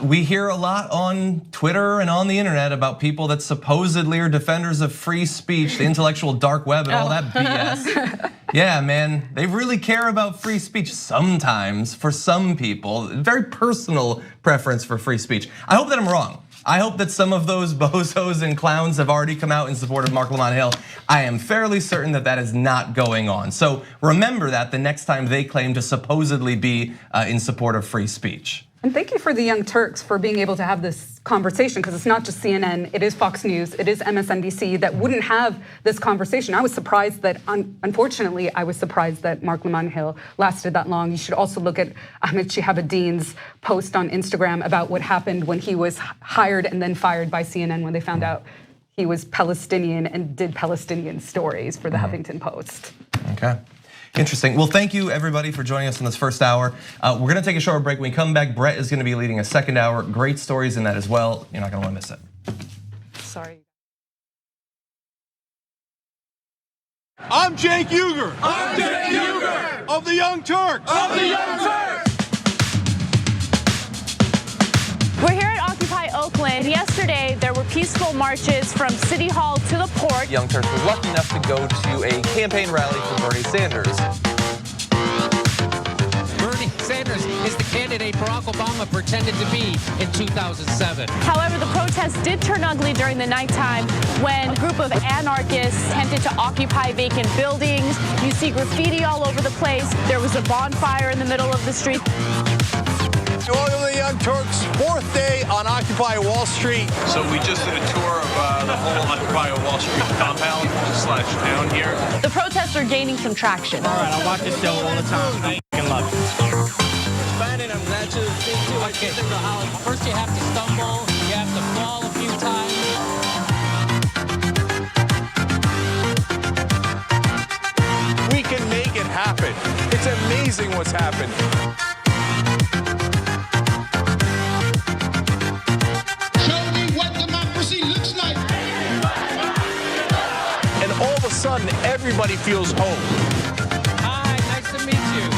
we hear a lot on Twitter and on the internet about people that supposedly are defenders of free speech, the intellectual dark web and all that BS. Yeah, man, they really care about free speech sometimes for some people, very personal preference for free speech. I hope that I'm wrong. I hope that some of those bozos and clowns have already come out in support of Mark Lamont Hill. I am fairly certain that that is not going on. So remember that the next time they claim to supposedly be in support of free speech. And thank you for the Young Turks for being able to have this conversation, because it's not just CNN, it is Fox News, it is MSNBC that wouldn't have this conversation. I was surprised that, unfortunately, I was surprised that Mark Lamont Hill lasted that long. You should also look at Ahmed Shihabuddin's post on Instagram about what happened when he was hired and then fired by CNN when they found out he was Palestinian and did Palestinian stories for the Huffington Post. Okay. Interesting. Well, thank you everybody for joining us in this first hour. We're gonna take a short break. When we come back, Brett is gonna be leading a second hour. Great stories in that as well. You're not gonna wanna miss it. Sorry. I'm Cenk Uygur. I'm Cenk Uygur. Of the Young Turks. Of the Young Turks. We're here at Occupy Oakland. Yesterday, there were peaceful marches from City Hall to the port. Young Turks was lucky enough to go to a campaign rally for Bernie Sanders. Bernie Sanders is the candidate Barack Obama pretended to be in 2007. However, the protests did turn ugly during the nighttime when a group of anarchists attempted to occupy vacant buildings. You see graffiti all over the place. There was a bonfire in the middle of the street. To all of the Young Turks, fourth day on Occupy Wall Street. So we just did a tour of the whole Occupy Wall Street compound / town here. The protests are gaining some traction. All right, I watch this show all the time. I f***ing love it. Expanding, I'm glad to see too. I can't think of how. First you have to stumble, you have to fall a few times. We can make it happen. It's amazing what's happened. Show me what democracy looks like. And all of a sudden, everybody feels hope. Hi, nice to meet you.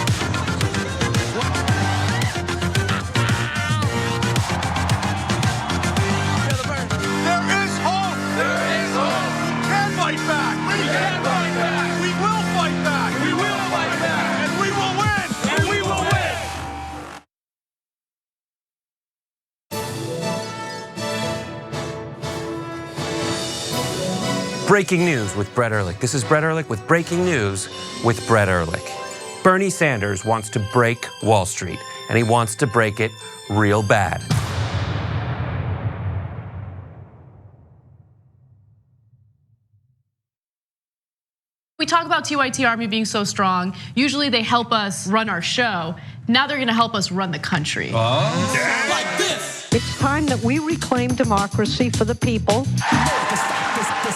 There is hope. There is hope. We can fight back. We can fight back. We will fight back. We will fight back. And we will win. And we will win. Breaking news with Brett Ehrlich. This is Brett Ehrlich with breaking news with Brett Ehrlich. Bernie Sanders wants to break Wall Street, and he wants to break it real bad. We talk about TYT Army being so strong. Usually they help us run our show. Now they're gonna help us run the country. Like this. It's time that we reclaim democracy for the people.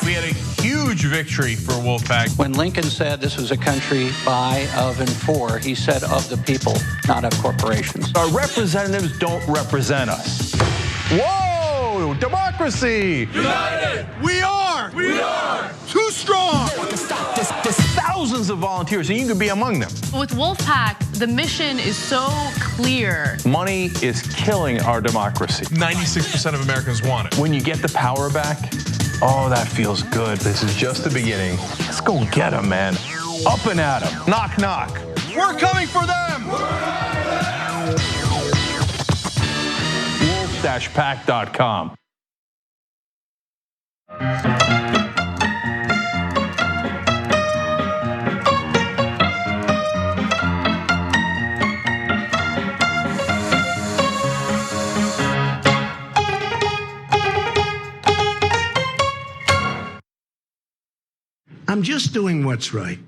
We had a huge victory for Wolfpack. When Lincoln said this was a country by, of, and for, he said of the people, not of corporations. Our representatives don't represent us. Whoa! Democracy! United! We are! We are! Too strong! There's thousands of volunteers, and you could be among them. With Wolfpack, the mission is so clear. Money is killing our democracy. 96% of Americans want it. When you get the power back, oh, that feels good. This is just the beginning. Let's go get them, man. Up and at them. Knock, knock. We're coming for them! Wolf-pack.com. I'm just doing what's right.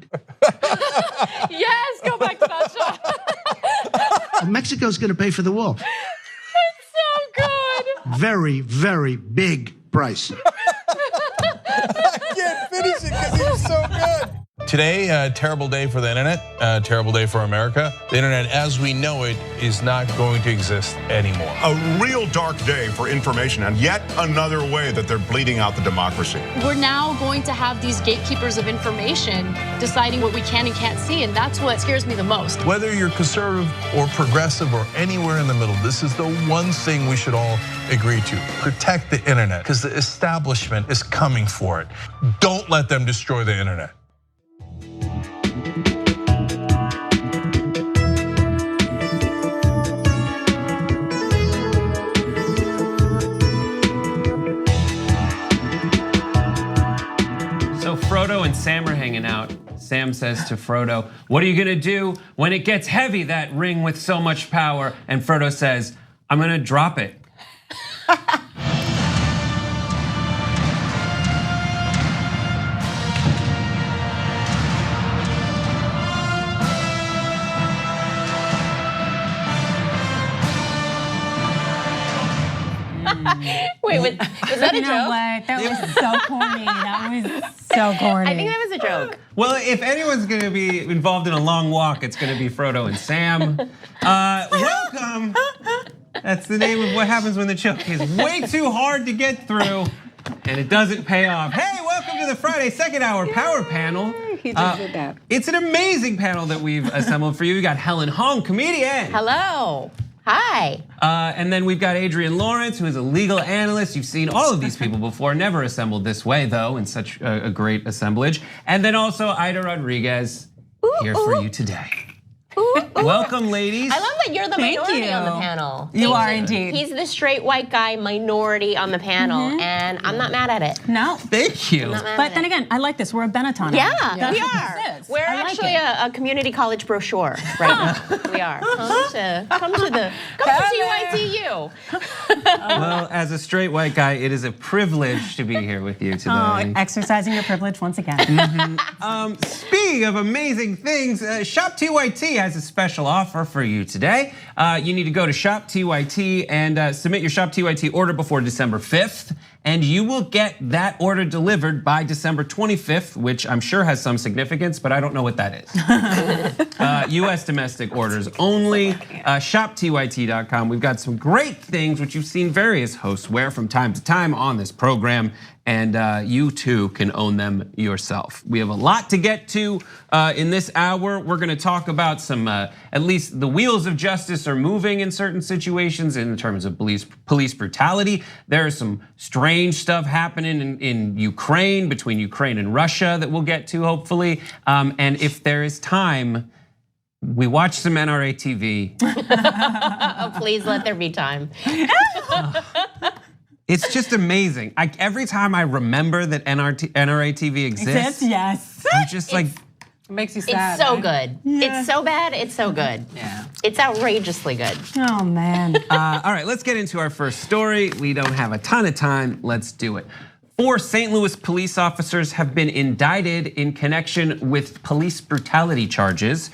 Yes, go back to that shot. Mexico's going to pay for the wall. It's so good. Very, very big price. I can't finish it because he was so good. Today, a terrible day for the internet, a terrible day for America. The internet as we know it is not going to exist anymore. A real dark day for information and yet another way that they're bleeding out the democracy. We're now going to have these gatekeepers of information deciding what we can and can't see, and that's what scares me the most. Whether you're conservative or progressive or anywhere in the middle, this is the one thing we should all agree to. Protect the internet, because the establishment is coming for it. Don't let them destroy the internet. So Frodo and Sam are hanging out. Sam says to Frodo, "What are you gonna do when it gets heavy, that ring with so much power?" And Frodo says, "I'm gonna drop it." Wait, was that a You know joke? what? That was so corny. That was so corny. I think that was a joke. Well, if anyone's gonna be involved in a long walk, it's gonna be Frodo and Sam. Welcome That's the name of what happens when the choke is way too hard to get through and it doesn't pay off. Hey, welcome to the Friday second hour power panel. He just did that. It's an amazing panel that we've assembled for you. We got Helen Hong, comedian. Hello. Hi. And then we've got Adrian Lawrence, who is a legal analyst. You've seen all of these people before, never assembled this way though, in such a great assemblage. And then also Ida Rodriguez here for you today. Welcome, ladies. I love that you're the minority on the panel. You are indeed. He's the straight white guy minority on the panel, and I'm not mad at it. No. Thank you. But then again, I like this. We're a Benetton. Yeah, we are. We're actually a community college brochure right now. We are. Come to CYTU. Well, as a straight white guy, it is a privilege to be here with you today. Oh, exercising your privilege once again. Speaking of amazing things, Shop TYT has a special offer for you today. You need to go to Shop TYT and submit your Shop TYT order before December 5th. And you will get that order delivered by December 25th, which I'm sure has some significance, but I don't know what that is. US domestic orders only. ShopTYT.com. We've got some great things which you've seen various hosts wear from time to time on this program, and you too can own them yourself. We have a lot to get to in this hour. We're gonna talk about some, at least the wheels of justice are moving in certain situations in terms of police brutality. There is some strange stuff happening in Ukraine, between Ukraine and Russia that we'll get to hopefully. And if there is time, we watch some NRA TV. Oh, please let there be time. It's just amazing. Every time I remember that NRA TV exists, yes. I'm just like, it makes you sad. It's so good. It's so bad, it's so good. Yeah. It's outrageously good. Oh man. all right, let's get into our first story. We don't have a ton of time, let's do it. 4 St. Louis police officers have been indicted in connection with police brutality charges.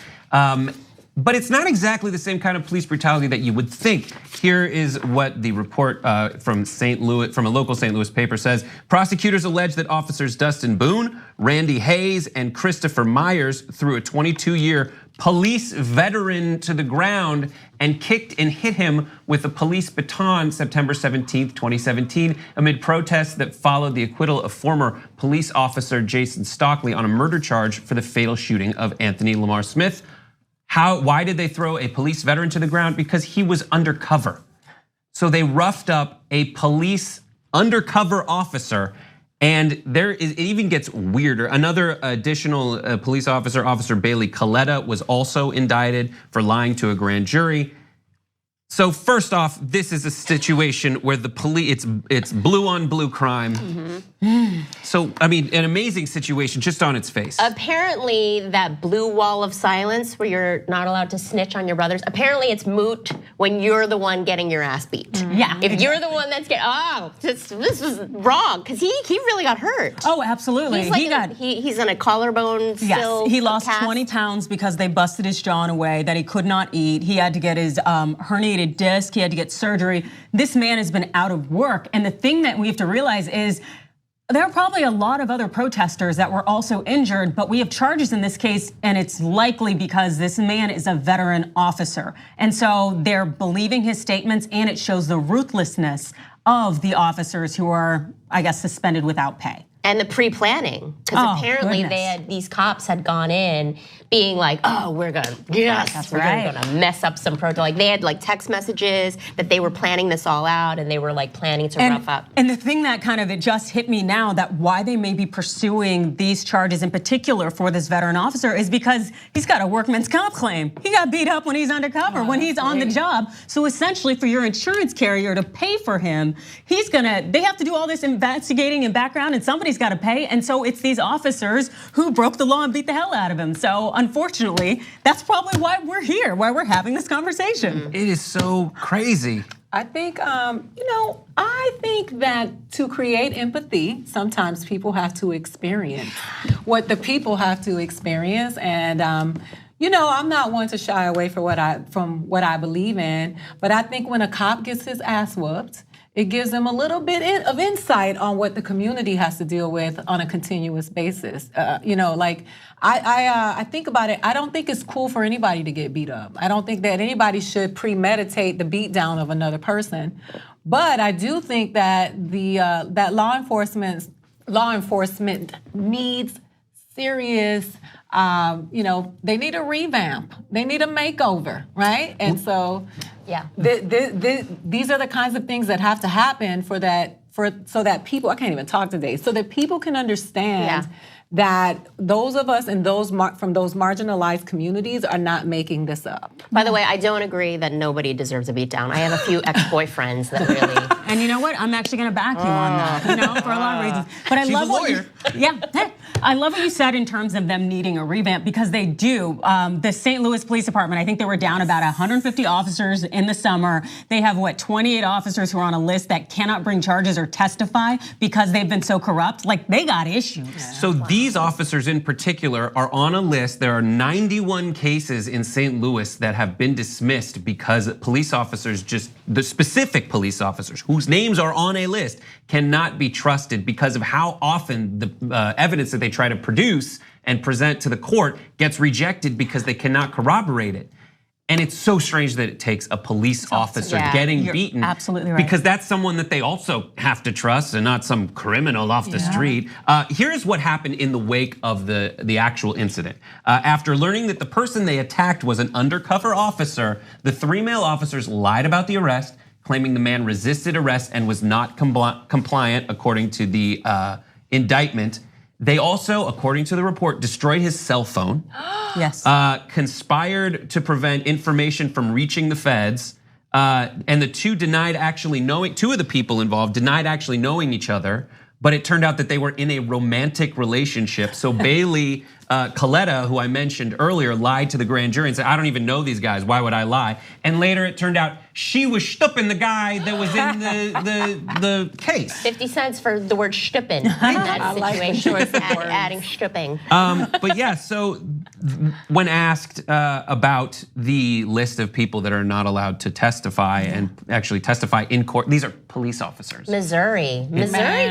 But it's not exactly the same kind of police brutality that you would think. Here is what the report from St. Louis, from a local St. Louis paper says. Prosecutors allege that officers Dustin Boone, Randy Hayes, and Christopher Myers threw a 22-year police veteran to the ground and kicked and hit him with a police baton September 17th, 2017, amid protests that followed the acquittal of former police officer Jason Stockley on a murder charge for the fatal shooting of Anthony Lamar Smith. Why did they throw a police veteran to the ground? Because he was undercover. So they roughed up a police undercover officer, and it even gets weirder. Another additional police officer, Officer Bailey Coletta, was also indicted for lying to a grand jury. So first off, this is a situation where the police, it's blue on blue crime. So, I mean, an amazing situation just on its face. Apparently that blue wall of silence where you're not allowed to snitch on your brothers, apparently it's moot when you're the one getting your ass beat. Yeah. If you're the one that's this was wrong, because he really got hurt. Oh, absolutely. He's in a collarbone still. Yes, he lost cast. 20 pounds because they busted his jaw in a way that he could not eat. He had to get his herniated disc, he had to get surgery. This man has been out of work. And the thing that we have to realize is there are probably a lot of other protesters that were also injured, but we have charges in this case, and it's likely because this man is a veteran officer. And so they're believing his statements, and it shows the ruthlessness of the officers who are, I guess, suspended without pay. And the pre-planning, because apparently these cops had gone in being like, oh, we're gonna mess up some protest. Like they had like text messages that they were planning this all out, and they were like planning to rough up. And the thing that it just hit me now, that why they may be pursuing these charges in particular for this veteran officer is because he's got a workman's comp claim. He got beat up when he's undercover, when he's on the job. So essentially for your insurance carrier to pay for him, they have to do all this investigating and background, and somebody's got to pay. And so it's these officers who broke the law and beat the hell out of him. So unfortunately, that's probably why we're here, why we're having this conversation. It is so crazy. I think, I think that to create empathy, sometimes people have to experience what the people have to experience. And, I'm not one to shy away from what I believe in, but I think when a cop gets his ass whooped, it gives them a little bit of insight on what the community has to deal with on a continuous basis. I think about it. I don't think it's cool for anybody to get beat up. I don't think that anybody should premeditate the beat down of another person. But I do think that that law enforcement needs serious. They need a revamp. They need a makeover, right? And so, yeah, these are the kinds of things that have to happen so that people. I can't even talk today. So that people can understand that those of us in from those marginalized communities are not making this up. By the way, I don't agree that nobody deserves a beat down. I have a few ex-boyfriends that really. And you know what? I'm actually going to back you on that. For a lot of reasons. But I love what I love what you said in terms of them needing a revamp, because they do. The St. Louis Police Department, I think they were down about 150 officers in the summer. They have 28 officers who are on a list that cannot bring charges or testify because they've been so corrupt. Like, they got issues. So these officers in particular are on a list. There are 91 cases in St. Louis that have been dismissed because police officers, the specific police officers whose names are on a list, cannot be trusted because of how often the evidence that they try to produce and present to the court gets rejected because they cannot corroborate it. And it's so strange that it takes a police officer getting beaten. Absolutely right. Because that's someone that they also have to trust and not some criminal off the street. Here's what happened in the wake of the actual incident. After learning that the person they attacked was an undercover officer, the 3 male officers lied about the arrest, claiming the man resisted arrest and was not compliant according to the indictment. They also, according to the report, destroyed his cell phone. Yes. Conspired to prevent information from reaching the feds. And the two of the people involved denied actually knowing each other. But it turned out that they were in a romantic relationship. So Bailey Coletta, who I mentioned earlier, lied to the grand jury and said, I don't even know these guys, why would I lie? And later it turned out she was stupping the guy that was in the case. 50 cents for the word stupping in that situation. Adding stupping. But yeah, so when asked about the list of people that are not allowed to testify and actually testify in court, these are police officers. Missouri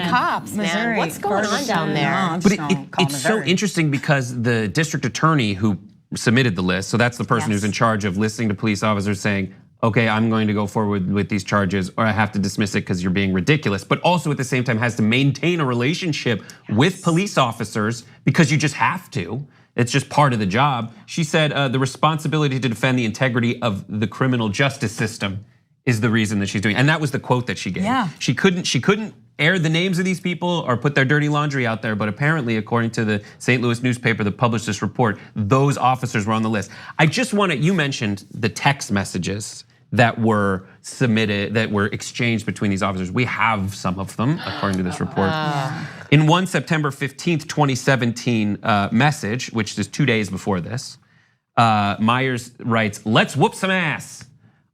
cops, man. What's going on down there? But it's so interesting because the district attorney who submitted the list, so that's the person who's in charge of listening to police officers saying, okay, I'm going to go forward with these charges or I have to dismiss it because you're being ridiculous, but also at the same time has to maintain a relationship with police officers because you just have to. It's just part of the job. She said the responsibility to defend the integrity of the criminal justice system is the reason that she's doing it. And that was the quote that she gave. Yeah. She couldn't air the names of these people or put their dirty laundry out there, but apparently, according to the St. Louis newspaper that published this report, those officers were on the list. You mentioned the text messages that were submitted, that were exchanged between these officers. We have some of them, according to this report. In one September 15th, 2017 message, which is 2 days before this, Myers writes, "Let's whoop some ass."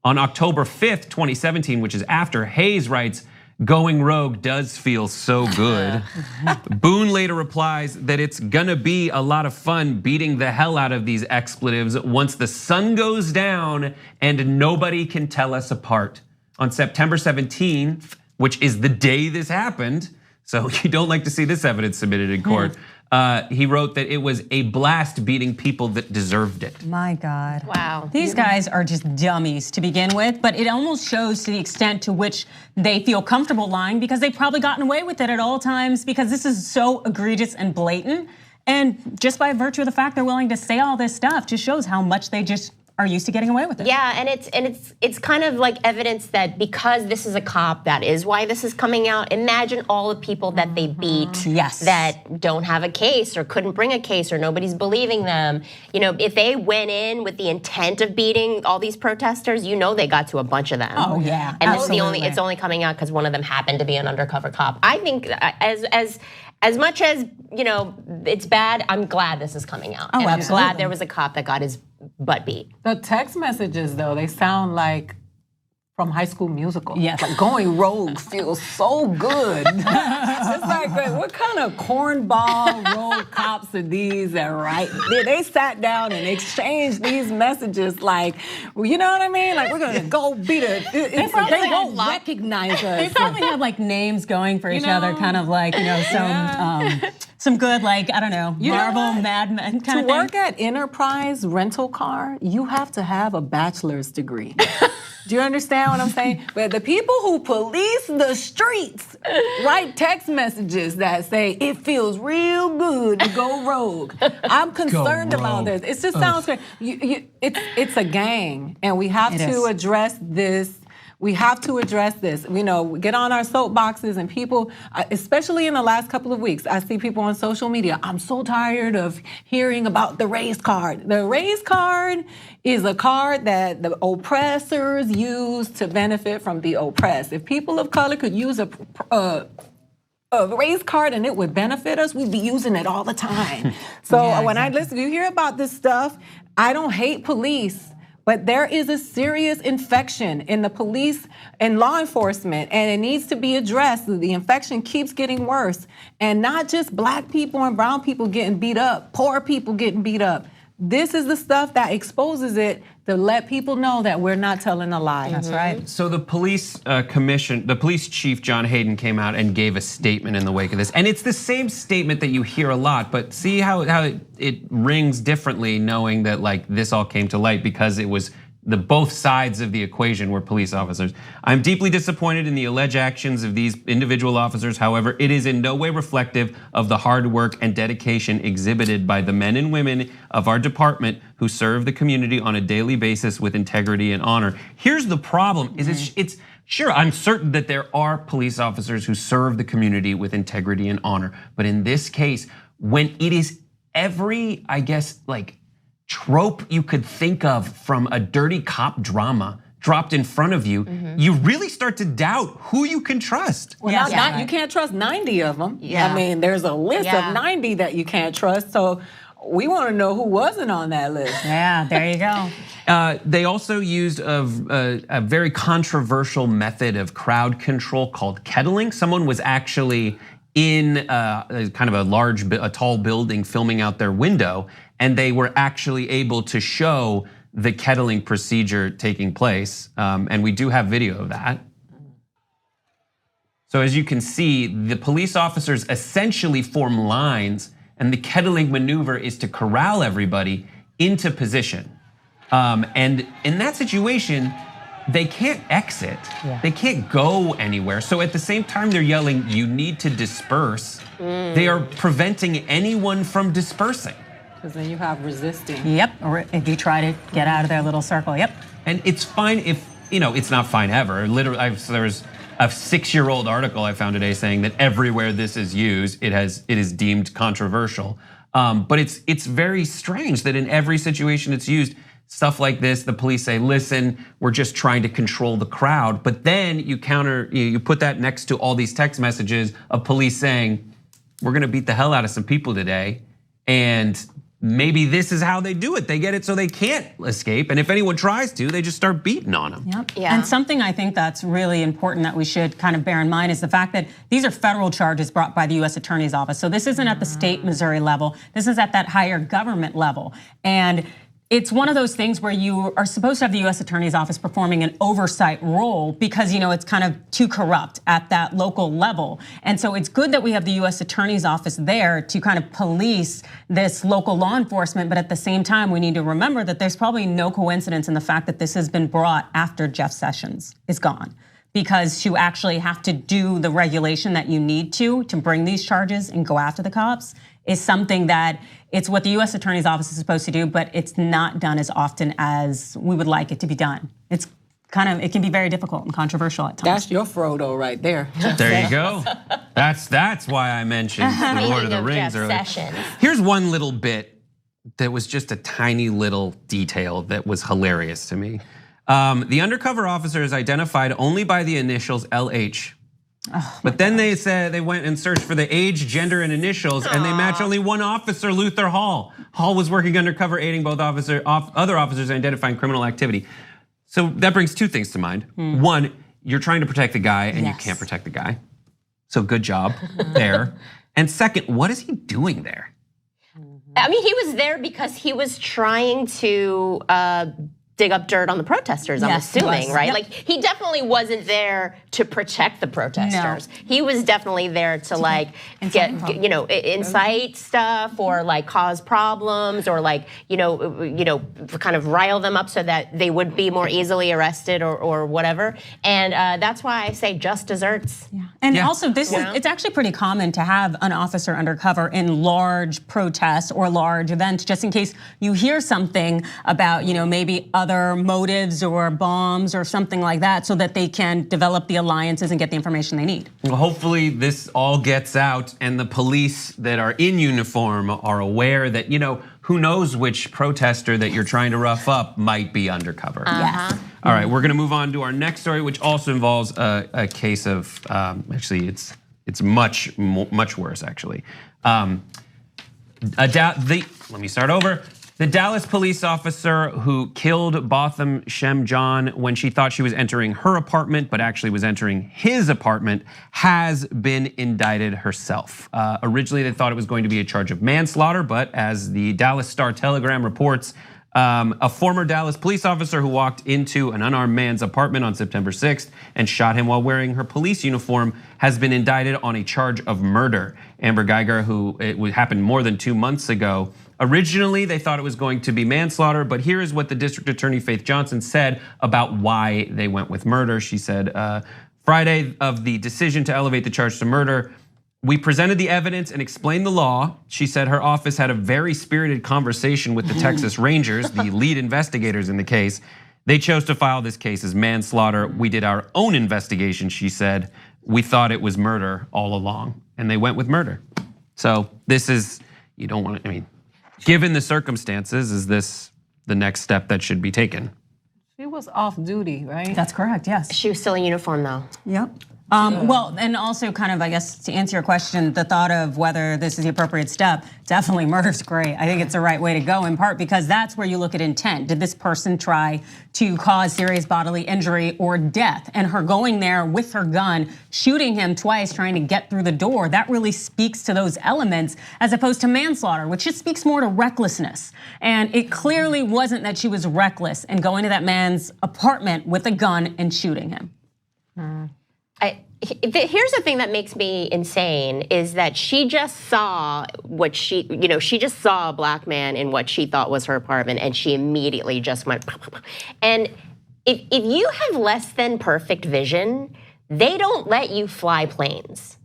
On October 5th, 2017, which is after, Hayes writes, "Going rogue does feel so good." Boone later replies that it's gonna be a lot of fun beating the hell out of these expletives once the sun goes down and nobody can tell us apart. On September 17th, which is the day this happened, so you don't like to see this evidence submitted in court, he wrote that it was a blast beating people that deserved it. My God. Wow. These guys are just dummies to begin with, but it almost shows to the extent to which they feel comfortable lying because they've probably gotten away with it at all times because this is so egregious and blatant. And just by virtue of the fact they're willing to say all this stuff just shows how much they just are used to getting away with it. Yeah, and it's kind of like evidence that because this is a cop, that is why this is coming out. Imagine all the people that they beat that don't have a case or couldn't bring a case or nobody's believing them. You know, if they went in with the intent of beating all these protesters, you know they got to a bunch of them. Oh yeah, and it's only coming out because one of them happened to be an undercover cop. I think as much as, you know, it's bad, I'm glad this is coming out. And I'm glad there was a cop that got his butt beat. The text messages, though, they sound like from High School Musical. Yes. Like going rogue feels so good. It's like, what kind of cornball rogue cops are these that they sat down and exchanged these messages like, well, you know what I mean? Like, we're gonna go beat it. They won't recognize us. They probably have like names going for each other, kind of like, some good, like, I don't know, Marvel, Mad Men kind of thing. To work at Enterprise Rental Car, you have to have a bachelor's degree. Do you understand what I'm saying? But the people who police the streets write text messages that say, it feels real good to go rogue. I'm concerned about this. It just sounds great. It's a gang, and we have to address this. We have to address this. Get on our soapboxes, and people, especially in the last couple of weeks, I see people on social media, I'm so tired of hearing about the race card. The race card is a card that the oppressors use to benefit from the oppressed. If people of color could use a race card and it would benefit us, we'd be using it all the time. So when I listen, you hear about this stuff, I don't hate police. But there is a serious infection in the police and law enforcement, and it needs to be addressed. The infection keeps getting worse. And not just black people and brown people getting beat up, poor people getting beat up. This is the stuff that exposes it to let people know that we're not telling a lie. That's right. So the police the police chief, John Hayden, came out and gave a statement in the wake of this. And it's the same statement that you hear a lot, but see how it rings differently knowing that like this all came to light because it was both sides of the equation were police officers. I'm deeply disappointed in the alleged actions of these individual officers. However, it is in no way reflective of the hard work and dedication exhibited by the men and women of our department who serve the community on a daily basis with integrity and honor. Here's the problem, is it's sure, I'm certain that there are police officers who serve the community with integrity and honor. But in this case, when it is every, I guess, like, trope you could think of from a dirty cop drama dropped in front of you, you really start to doubt who you can trust. Well, you can't trust 90 of them. Yeah. I mean, there's a list of 90 that you can't trust. So we want to know who wasn't on that list. Yeah, there you go. They also used a very controversial method of crowd control called kettling. Someone was actually in kind of a tall building filming out their window, and they were actually able to show the kettling procedure taking place. And we do have video of that. So as you can see, the police officers essentially form lines, and the kettling maneuver is to corral everybody into position. And in that situation, they can't exit. They can't go anywhere. So at the same time they're yelling, you need to disperse, they are preventing anyone from dispersing. Because then you have resisting. Yep, or if you try to get out of their little circle, yep. And it's fine if, it's not fine ever. Literally, there was a 6-year-old article I found today saying that everywhere this is used, it is deemed controversial. But it's very strange that in every situation it's used, stuff like this, the police say, listen, we're just trying to control the crowd. But then you put that next to all these text messages of police saying, we're gonna beat the hell out of some people today. And maybe this is how they do it. They get it so they can't escape. And if anyone tries to, they just start beating on them. Yep. Yeah. And something I think that's really important that we should kind of bear in mind is the fact that these are federal charges brought by the US Attorney's Office. So this isn't at the state Missouri level. This is at that higher government level. And it's one of those things where you are supposed to have the US Attorney's Office performing an oversight role because it's kind of too corrupt at that local level. And so it's good that we have the US Attorney's Office there to kind of police this local law enforcement, but at the same time, we need to remember that there's probably no coincidence in the fact that this has been brought after Jeff Sessions is gone. Because to actually have to do the regulation that you need to bring these charges and go after the cops is something that it's what the US Attorney's Office is supposed to do, but it's not done as often as we would like it to be done. It can be very difficult and controversial at times. That's your Frodo right there. There you go. That's why I mentioned the Lord of the Rings earlier. Here's one little bit that was just a tiny little detail that was hilarious to me. The undercover officer is identified only by the initials LH. But then they said they went and searched for the age, gender, and initials, and they match only one officer, Luther Hall. Hall was working undercover, aiding both other officers in identifying criminal activity. So that brings two things to mind. One, you're trying to protect the guy and you can't protect the guy. So good job there. And second, what is he doing there? I mean, he was there because he was trying to dig up dirt on the protesters, I'm assuming, right? Yep. Like, he definitely wasn't there to protect the protesters. No. He was definitely there to like incite stuff or like cause problems or like, kind of rile them up so that they would be more easily arrested or whatever. And that's why I say just desserts. Yeah. And also it's actually pretty common to have an officer undercover in large protests or large events, just in case you hear something about, maybe other motives or bombs or something like that, so that they can develop the alliances and get the information they need. Well, hopefully this all gets out and the police that are in uniform are aware that, who knows which protester that you're trying to rough up might be undercover. Yes. All right, we're gonna move on to our next story, which also involves a case of, actually it's much worse actually. Let me start over. The Dallas police officer who killed Botham Shem-John when she thought she was entering her apartment, but actually was entering his apartment, has been indicted herself. Originally, they thought it was going to be a charge of manslaughter, but as the Dallas Star-Telegram reports, a former Dallas police officer who walked into an unarmed man's apartment on September 6th and shot him while wearing her police uniform has been indicted on a charge of murder. Amber Geiger, who it happened more than 2 months ago. Originally, they thought it was going to be manslaughter, but here is what the district attorney, Faith Johnson, said about why they went with murder. She said, Friday of the decision to elevate the charge to murder, we presented the evidence and explained the law. She said her office had a very spirited conversation with the Texas Rangers, the lead investigators in the case. They chose to file this case as manslaughter. We did our own investigation, she said. We thought it was murder all along, and they went with murder. So this is, you don't want to, given the circumstances, is this the next step that should be taken? She was off duty, right? That's correct, yes. She was still in uniform though. Yep. Well, and also kind of, I guess, to answer your question, the thought of whether this is the appropriate step, definitely murder's great. I think it's the right way to go, in part because that's where you look at intent. Did this person try to cause serious bodily injury or death? And her going there with her gun, shooting him twice, trying to get through the door, that really speaks to those elements as opposed to manslaughter, which just speaks more to recklessness. And it clearly wasn't that she was reckless and going to that man's apartment with a gun and shooting him. Here's the thing that makes me insane is that she just saw what she just saw a black man in what she thought was her apartment, and she immediately just went. And if you have less than perfect vision, they don't let you fly planes.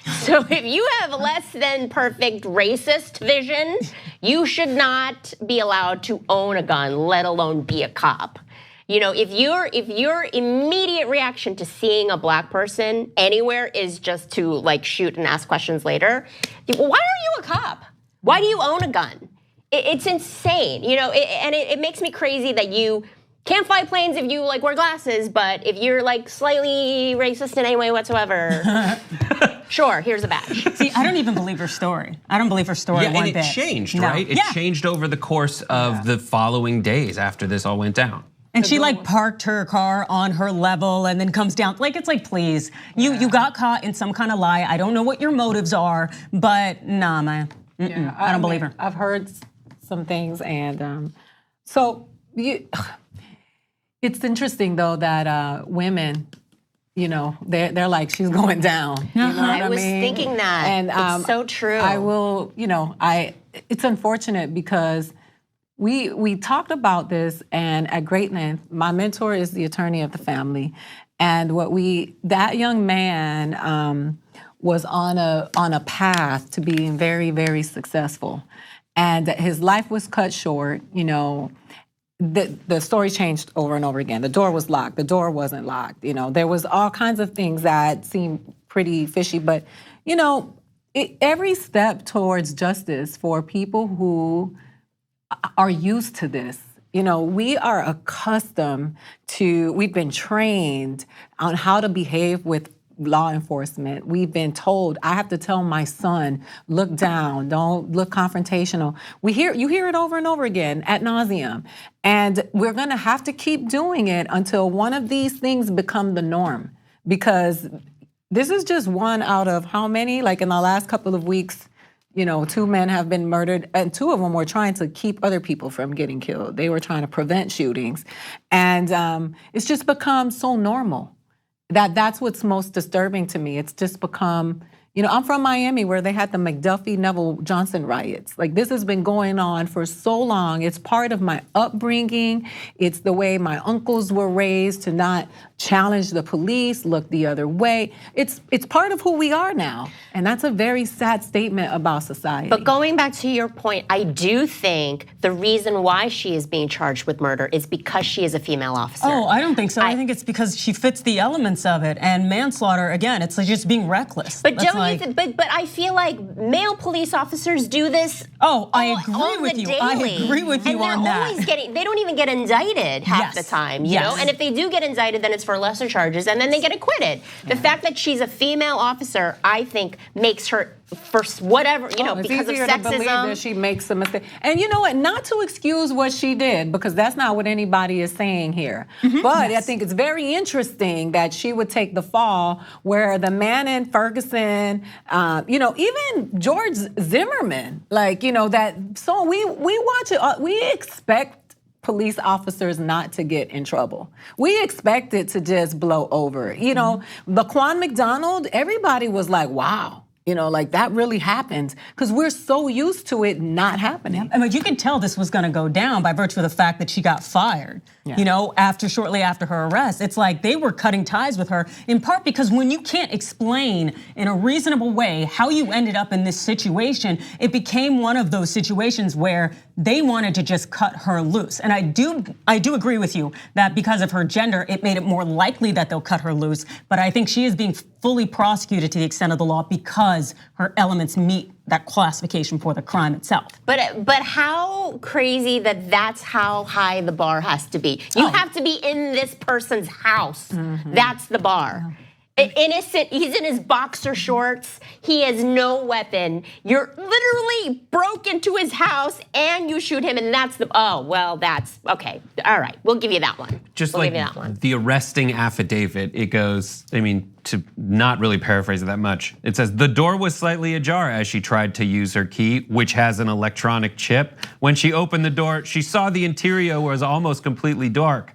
So if you have less than perfect racist vision, you should not be allowed to own a gun, let alone be a cop. If your immediate reaction to seeing a black person anywhere is just to like shoot and ask questions later, why are you a cop? Why do you own a gun? It's insane, and it makes me crazy that you can't fly planes if you like wear glasses, but if you're like slightly racist in any way whatsoever, sure, here's a badge. See, I don't even believe her story. I don't believe her story one bit. And it changed, right? It changed over the course of the following days after this all went down. And she like parked her car on her level and then comes down. Like, it's like, please, you got caught in some kind of lie. I don't know what your motives are, but nah, man, I don't believe her. I've heard some things, and it's interesting though that women, they're like, she's going down. You know what I was thinking that, and it's so true. I will, it's unfortunate because we talked about this, and at great length. My mentor is the attorney of the family, and that young man was on a path to being very, very successful, and his life was cut short. The story changed over and over again. The door was locked. The door wasn't locked. There was all kinds of things that seemed pretty fishy, but every step towards justice for people who are used to this. We are accustomed to, we've been trained on how to behave with law enforcement. We've been told, I have to tell my son, look down, don't look confrontational. You hear it over and over again ad nauseum. And we're gonna have to keep doing it until one of these things become the norm. Because this is just one out of how many? Like in the last couple of weeks, 2 men have been murdered, and 2 of them were trying to keep other people from getting killed. They were trying to prevent shootings. And it's just become so normal. That's what's most disturbing to me. It's just become, I'm from Miami where they had the McDuffie Neville Johnson riots. Like this has been going on for so long. It's part of my upbringing. It's the way my uncles were raised to not challenge the police, look the other way. It's part of who we are now. And that's a very sad statement about society. But going back to your point, I do think the reason why she is being charged with murder is because she is a female officer. Oh, I don't think so. I think it's because she fits the elements of it. And manslaughter, again, it's like just being reckless. But but I feel like male police officers do this. Oh, I agree with you. I agree with you on that. And they don't even get indicted half the time, you know? And if they do get indicted, then it's for lesser charges and then they get acquitted. The fact that she's a female officer, I think, makes her, for whatever, because of sexism. It's easier to believe that she makes a mistake. And you know what? Not to excuse what she did, because that's not what anybody is saying here. But I think it's very interesting that she would take the fall where the man in Ferguson, even George Zimmerman, so we watch it, we expect police officers not to get in trouble. We expect it to just blow over. Laquan McDonald, everybody was like, wow. That really happened, because we're so used to it not happening. I mean, you can tell this was going to go down by virtue of the fact that she got fired. Shortly after her arrest. It's like they were cutting ties with her, in part because when you can't explain in a reasonable way how you ended up in this situation, it became one of those situations where they wanted to just cut her loose. And I do agree with you that because of her gender, it made it more likely that they'll cut her loose. But I think she is being fully prosecuted to the extent of the law because her elements meet that classification for the crime itself. But how crazy that's how high the bar has to be. You have to be in this person's house. That's the bar. Innocent, he's in his boxer shorts. He has no weapon. You're literally broke into his house and you shoot him, and that's that's okay. All right, we'll give you that one. Just we'll like give you that one. The arresting affidavit, it goes, to not really paraphrase it that much, it says, the door was slightly ajar as she tried to use her key, which has an electronic chip. When she opened the door, she saw the interior was almost completely dark.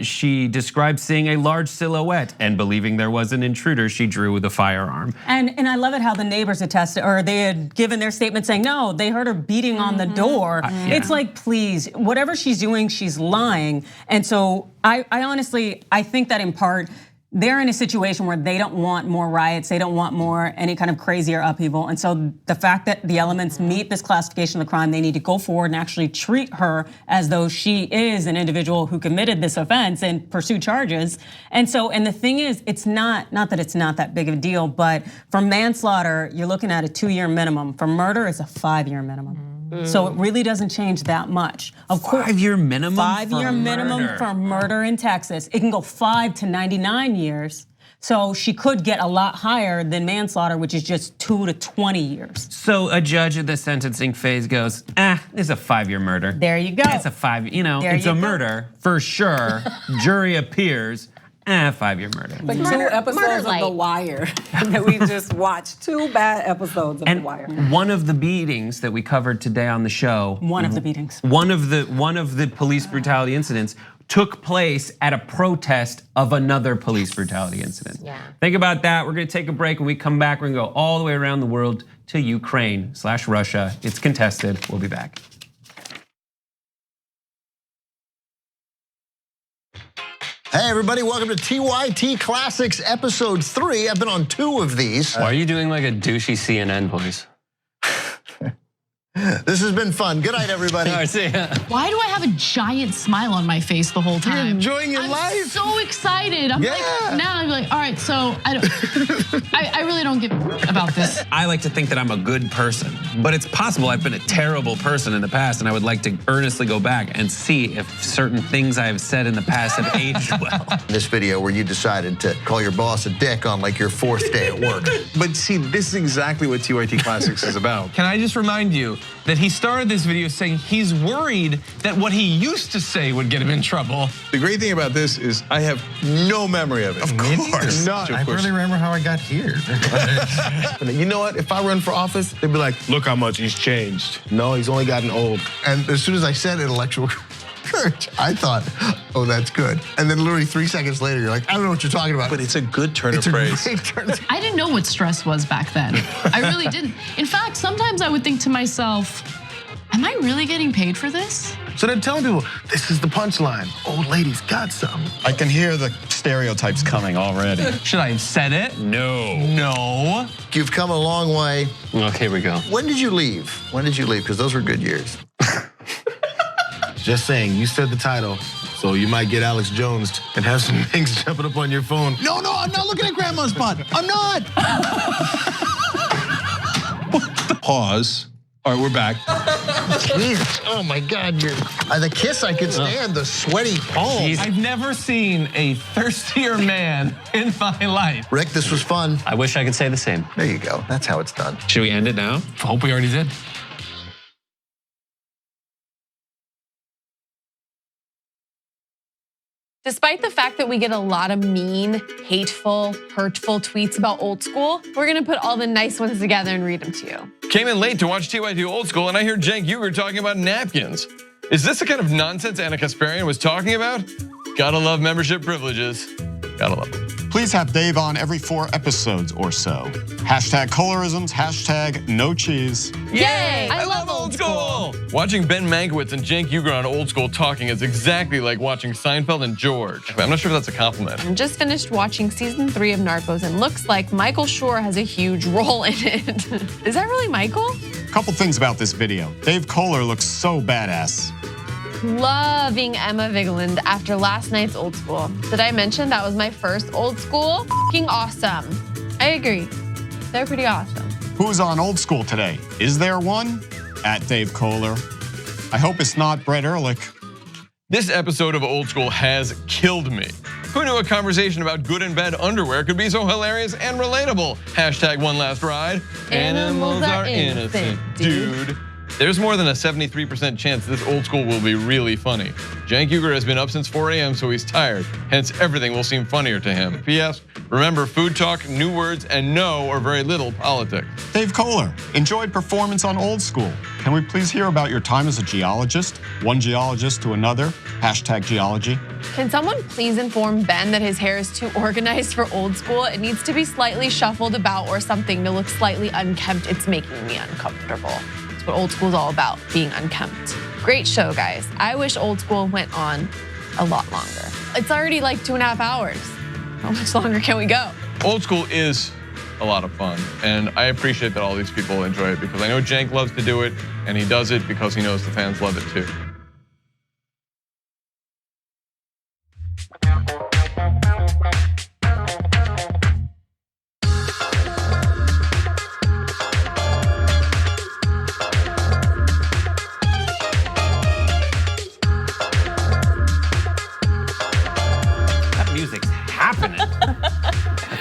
She described seeing a large silhouette and believing there was an intruder, she drew the firearm. And I love it how the neighbors attested, or they had given their statement saying, no, they heard her beating on the door. It's like, please, whatever she's doing, she's lying. And so I honestly, I think that in part, they're in a situation where they don't want more riots, they don't want more any kind of crazier upheaval. And so the fact that the elements meet this classification of the crime, they need to go forward and actually treat her as though she is an individual who committed this offense and pursue charges. And the thing is, it's not that it's not that big of a deal, but for manslaughter, you're looking at a 2-year minimum. For murder, it's a 5-year minimum. So it really doesn't change that much. Of course, 5-year minimum. 5-year minimum for murder in Texas. It can go 5 to 99 years. So she could get a lot higher than manslaughter, which is just 2 to 20 years. So a judge at the sentencing phase goes, it's a 5-year murder. There you go. It's a 5, it's a murder for sure. Jury appears. 5-year murder. But 2 episodes of The Wire that we just watched. 2 bad episodes of The Wire. One of the beatings that we covered today on the show. One of the beatings. One of the police brutality incidents took place at a protest of another police brutality incident. Think about that. We're gonna take a break. When we come back, we're gonna go all the way around the world to Ukraine/Russia. It's contested. We'll be back. Hey everybody, welcome to TYT Classics episode 3. I've been on 2 of these. Why are you doing like a douchey CNN voice? This has been fun. Good night, everybody. All right, see ya. Why do I have a giant smile on my face the whole time? You're enjoying your I'm life. So excited. I'm like, now I'm like, all right, so I really don't give about this. I like to think that I'm a good person, but it's possible I've been a terrible person in the past, and I would like to earnestly go back and see if certain things I have said in the past have aged well. This video where you decided to call your boss a dick on like your 4th day at work. But see, this is exactly what TYT Classics is about. Can I just remind you that he started this video saying he's worried that what he used to say would get him in trouble. The great thing about this is I have no memory of it. Of course. None. I barely remember how I got here. You know what? If I run for office, they'd be like, look how much he's changed. No, he's only gotten old. And as soon as I said intellectual courage, I thought, oh, that's good. And then literally 3 seconds later, you're like, I don't know what you're talking about. But it's a good turn of praise. I didn't know what stress was back then. I really didn't. In fact, sometimes I would think to myself, am I really getting paid for this? So then telling people, this is the punchline. Old lady's got some. I can hear the stereotypes coming already. Should I have said it? No. No. You've come a long way. Okay, here we go. When did you leave? When did you leave? Because those were good years. Just saying, you said the title, so you might get Alex Jones and have some things jumping up on your phone. No, I'm not looking at Grandma's butt. I'm not. Pause. All right, we're back. Jesus, oh my God, the kiss I could stand, the sweaty palms. I've never seen a thirstier man in my life. Rick, this was fun. I wish I could say the same. There you go. That's how it's done. Should we end it now? I hope we already did. Despite the fact that we get a lot of mean, hateful, hurtful tweets about Old School, we're gonna put all the nice ones together and read them to you. Came in late to watch TYT Old School, and I hear Cenk Uygur talking about napkins. Is this the kind of nonsense Anna Kasparian was talking about? Gotta love membership privileges. Gotta love them. Please have Dave on every 4 episodes or so. Hashtag colorisms, hashtag no cheese. Yay! I love Old School. Watching Ben Mankiewicz and Cenk Uygur on Old School talking is exactly like watching Seinfeld and George. I'm not sure if that's a compliment. I just finished watching season 3 of Narcos and looks like Michael Schur has a huge role in it. Is that really Michael? Couple things about this video. Dave Kohler looks so badass. Loving Emma Vigeland after last night's Old School. Did I mention that was my first Old School? F***ing awesome. I agree. They're pretty awesome. Who's on Old School today? Is there one? At Dave Kohler. I hope it's not Brett Ehrlich. This episode of Old School has killed me. Who knew a conversation about good and bad underwear could be so hilarious and relatable? Hashtag one last ride. Animals are innocent, dude. There's more than a 73% chance this Old School will be really funny. Cenk Uygur has been up since 4 a.m., so he's tired. Hence, everything will seem funnier to him. P.S. Remember, food talk, new words, and no or very little politics. Dave Kohler, enjoyed performance on Old School. Can we please hear about your time as a geologist? One geologist to another, hashtag geology. Can someone please inform Ben that his hair is too organized for Old School? It needs to be slightly shuffled about or something to look slightly unkempt. It's making me uncomfortable. That's what Old School's all about, being unkempt. Great show, guys. I wish Old School went on a lot longer. It's already like 2.5 hours. How much longer can we go? Old School is a lot of fun, and I appreciate that all these people enjoy it because I know Cenk loves to do it, and he does it because he knows the fans love it too.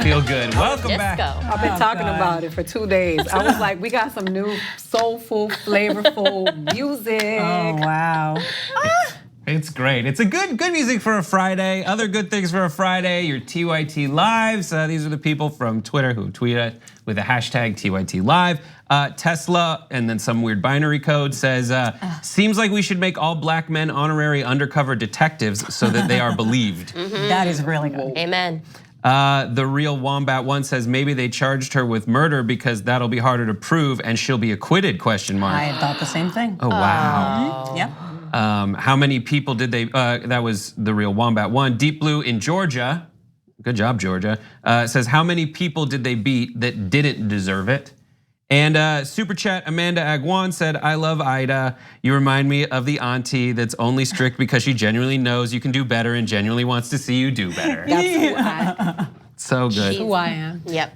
Feel good. Welcome back. I've been talking about it for 2 days. I was like, we got some new soulful, flavorful music. Oh, wow. It's great. It's a good music for a Friday. Other good things for a Friday, your TYT Lives. These are the people from Twitter who tweet it with the hashtag TYT Live. Tesla, and then some weird binary code says, seems like we should make all black men honorary undercover detectives so that they are believed. That is really good. Amen. The Real Wombat One says maybe they charged her with murder because that'll be harder to prove and she'll be acquitted, I had thought the same thing. Oh, wow. Yep. How many people did they, that was The Real Wombat One. Deep Blue in Georgia, good job, Georgia, says how many people did they beat that didn't deserve it? And super chat, Amanda Agwan said, I love Ida. You remind me of the auntie that's only strict because she genuinely knows you can do better and genuinely wants to see you do better. That's who I, So good. that's who I am. Yep.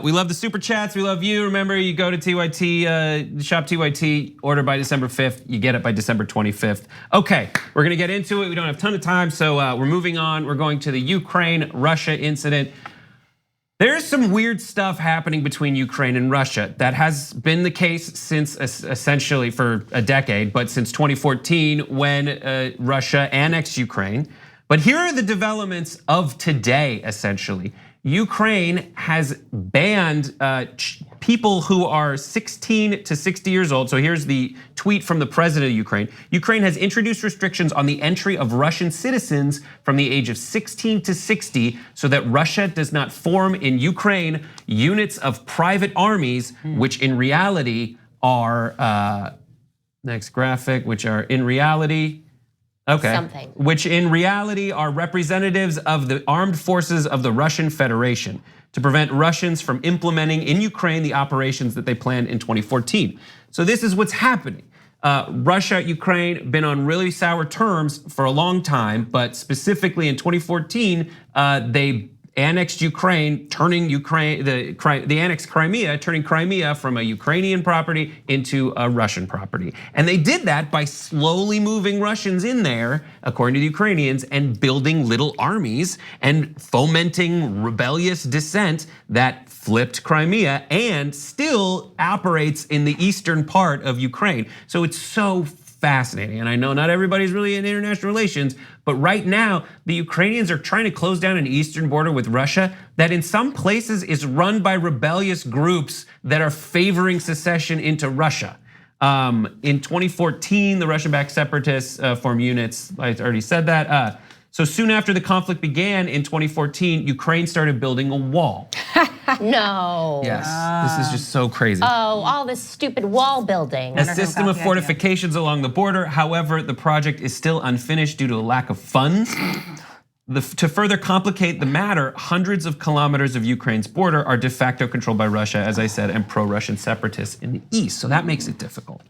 We love the super chats. We love you. Remember, you go to TYT, shop TYT, order by December 5th. You get it by December 25th. Okay, we're gonna get into it. We don't have a ton of time, so we're moving on. We're going to the Ukraine-Russia incident. There's some weird stuff happening between Ukraine and Russia. That has been the case since essentially for a decade, but since 2014 when Russia annexed Ukraine. But here are the developments of today, essentially. Ukraine has banned people who are 16 to 60 years old. So here's the tweet from the president of Ukraine. Ukraine has introduced restrictions on the entry of Russian citizens from the age of 16 to 60 so that Russia does not form in Ukraine units of private armies, which in reality are, next graphic, which are in reality, Something. which in reality are representatives of the armed forces of the Russian Federation to prevent Russians from implementing in Ukraine the operations that they planned in 2014. So this is what's happening. Russia, Ukraine, been on really sour terms for a long time, but specifically in 2014, they annexed Ukraine, turning they annexed Crimea, turning Crimea from a Ukrainian property into a Russian property. And they did that by slowly moving Russians in there, according to the Ukrainians, and building little armies and fomenting rebellious dissent that flipped Crimea and still operates in the eastern part of Ukraine. So it's so fascinating. And I know not everybody's really in international relations, but right now the Ukrainians are trying to close down an eastern border with Russia that in some places is run by rebellious groups that are favoring secession into Russia. In 2014, the Russian-backed separatists formed units, I already said that. So soon after the conflict began in 2014, Ukraine started building a wall. No. Yes, this is just so crazy. Oh, all this stupid wall building. A system of fortifications along the border. However, the project is still unfinished due to a lack of funds. To further complicate the matter, hundreds of kilometers of Ukraine's border are de facto controlled by Russia, as I said, and pro-Russian separatists in the east. So that makes it difficult.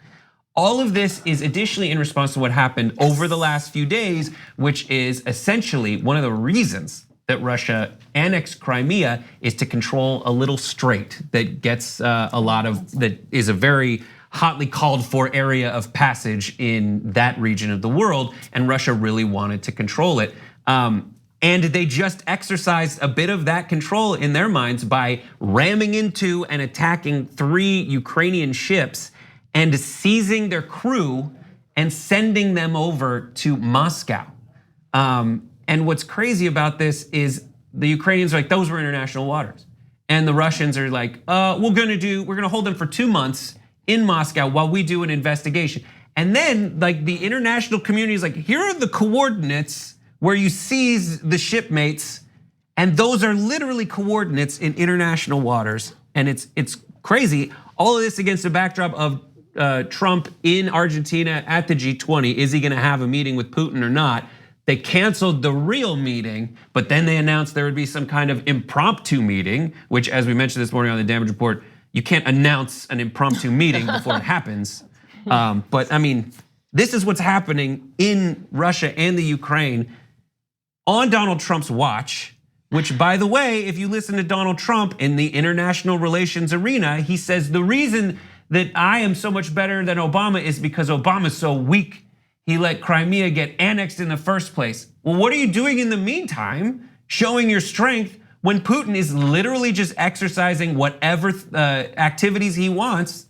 All of this is additionally in response to what happened over the last few days, which is essentially one of the reasons that Russia annexed Crimea is to control a little strait that gets that is a very hotly called for area of passage in that region of the world, and Russia really wanted to control it. And they just exercised a bit of that control in their minds by ramming into and attacking 3 Ukrainian ships and seizing their crew and sending them over to Moscow. And what's crazy about this is the Ukrainians are like, those were international waters. And the Russians are like, we're gonna hold them for 2 months in Moscow while we do an investigation. And then like the international community is like, here are the coordinates where you seize the shipmates. And those are literally coordinates in international waters. And it's crazy. All of this against the backdrop of Trump in Argentina at the G20. Is he gonna have a meeting with Putin or not? They canceled the real meeting, but then they announced there would be some kind of impromptu meeting, which as we mentioned this morning on the Damage Report, you can't announce an impromptu meeting before it happens. But I mean, this is what's happening in Russia and the Ukraine on Donald Trump's watch, which by the way, if you listen to Donald Trump in the international relations arena, he says the reason that I am so much better than Obama is because Obama's so weak. He let Crimea get annexed in the first place. Well, what are you doing in the meantime, showing your strength when Putin is literally just exercising whatever activities he wants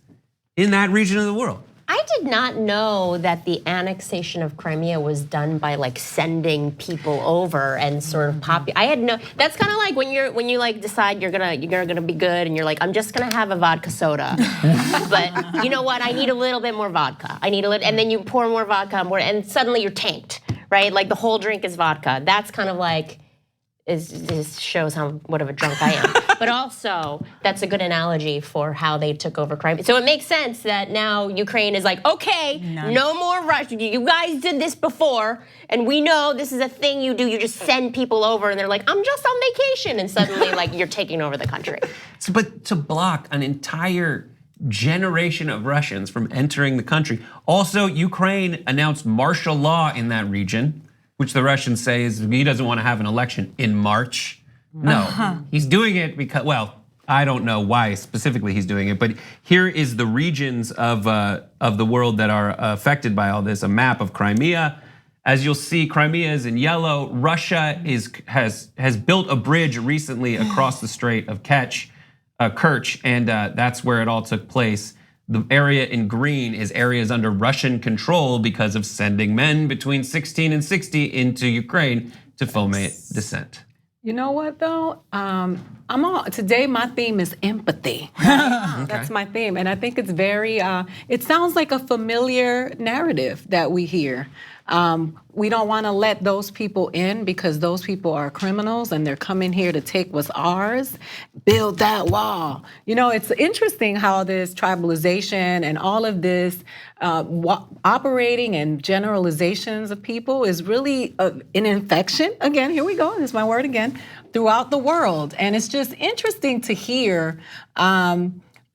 in that region of the world? I did not know that the annexation of Crimea was done by like sending people over and sort of I had no. That's kind of like when you like decide you're gonna be good and you're like, I'm just gonna have a vodka soda, but you know what? I need a little bit more vodka. I need a little, and then you pour more vodka, and suddenly you're tanked, right? Like the whole drink is vodka. That's kind of like. This shows what of a drunk I am. But also, that's a good analogy for how they took over Crimea. So it makes sense that now Ukraine is like, okay, no more Russia. You guys did this before, and we know this is a thing you do. You just send people over, and they're like, I'm just on vacation, and suddenly, like, you're taking over the country. But to block an entire generation of Russians from entering the country. Also, Ukraine announced martial law in that region, which the Russians say is he doesn't want to have an election in March. No, he's doing it because, well, I don't know why specifically he's doing it, but here is the regions of the world that are affected by all this, a map of Crimea. As you'll see, Crimea is in yellow. Russia has built a bridge recently across the Strait of Kerch, and that's where it all took place. The area in green is areas under Russian control because of sending men between 16 and 60 into Ukraine to foment dissent. You know what though? Today my theme is empathy. Right? That's my theme, and I think it's very. It sounds like a familiar narrative that we hear. We don't want to let those people in because those people are criminals and they're coming here to take what's ours. Build that wall. You know, it's interesting how this tribalization and all of this operating and generalizations of people is really an infection. Again, here we go. This is my word again. Throughout the world, and it's just interesting to hear.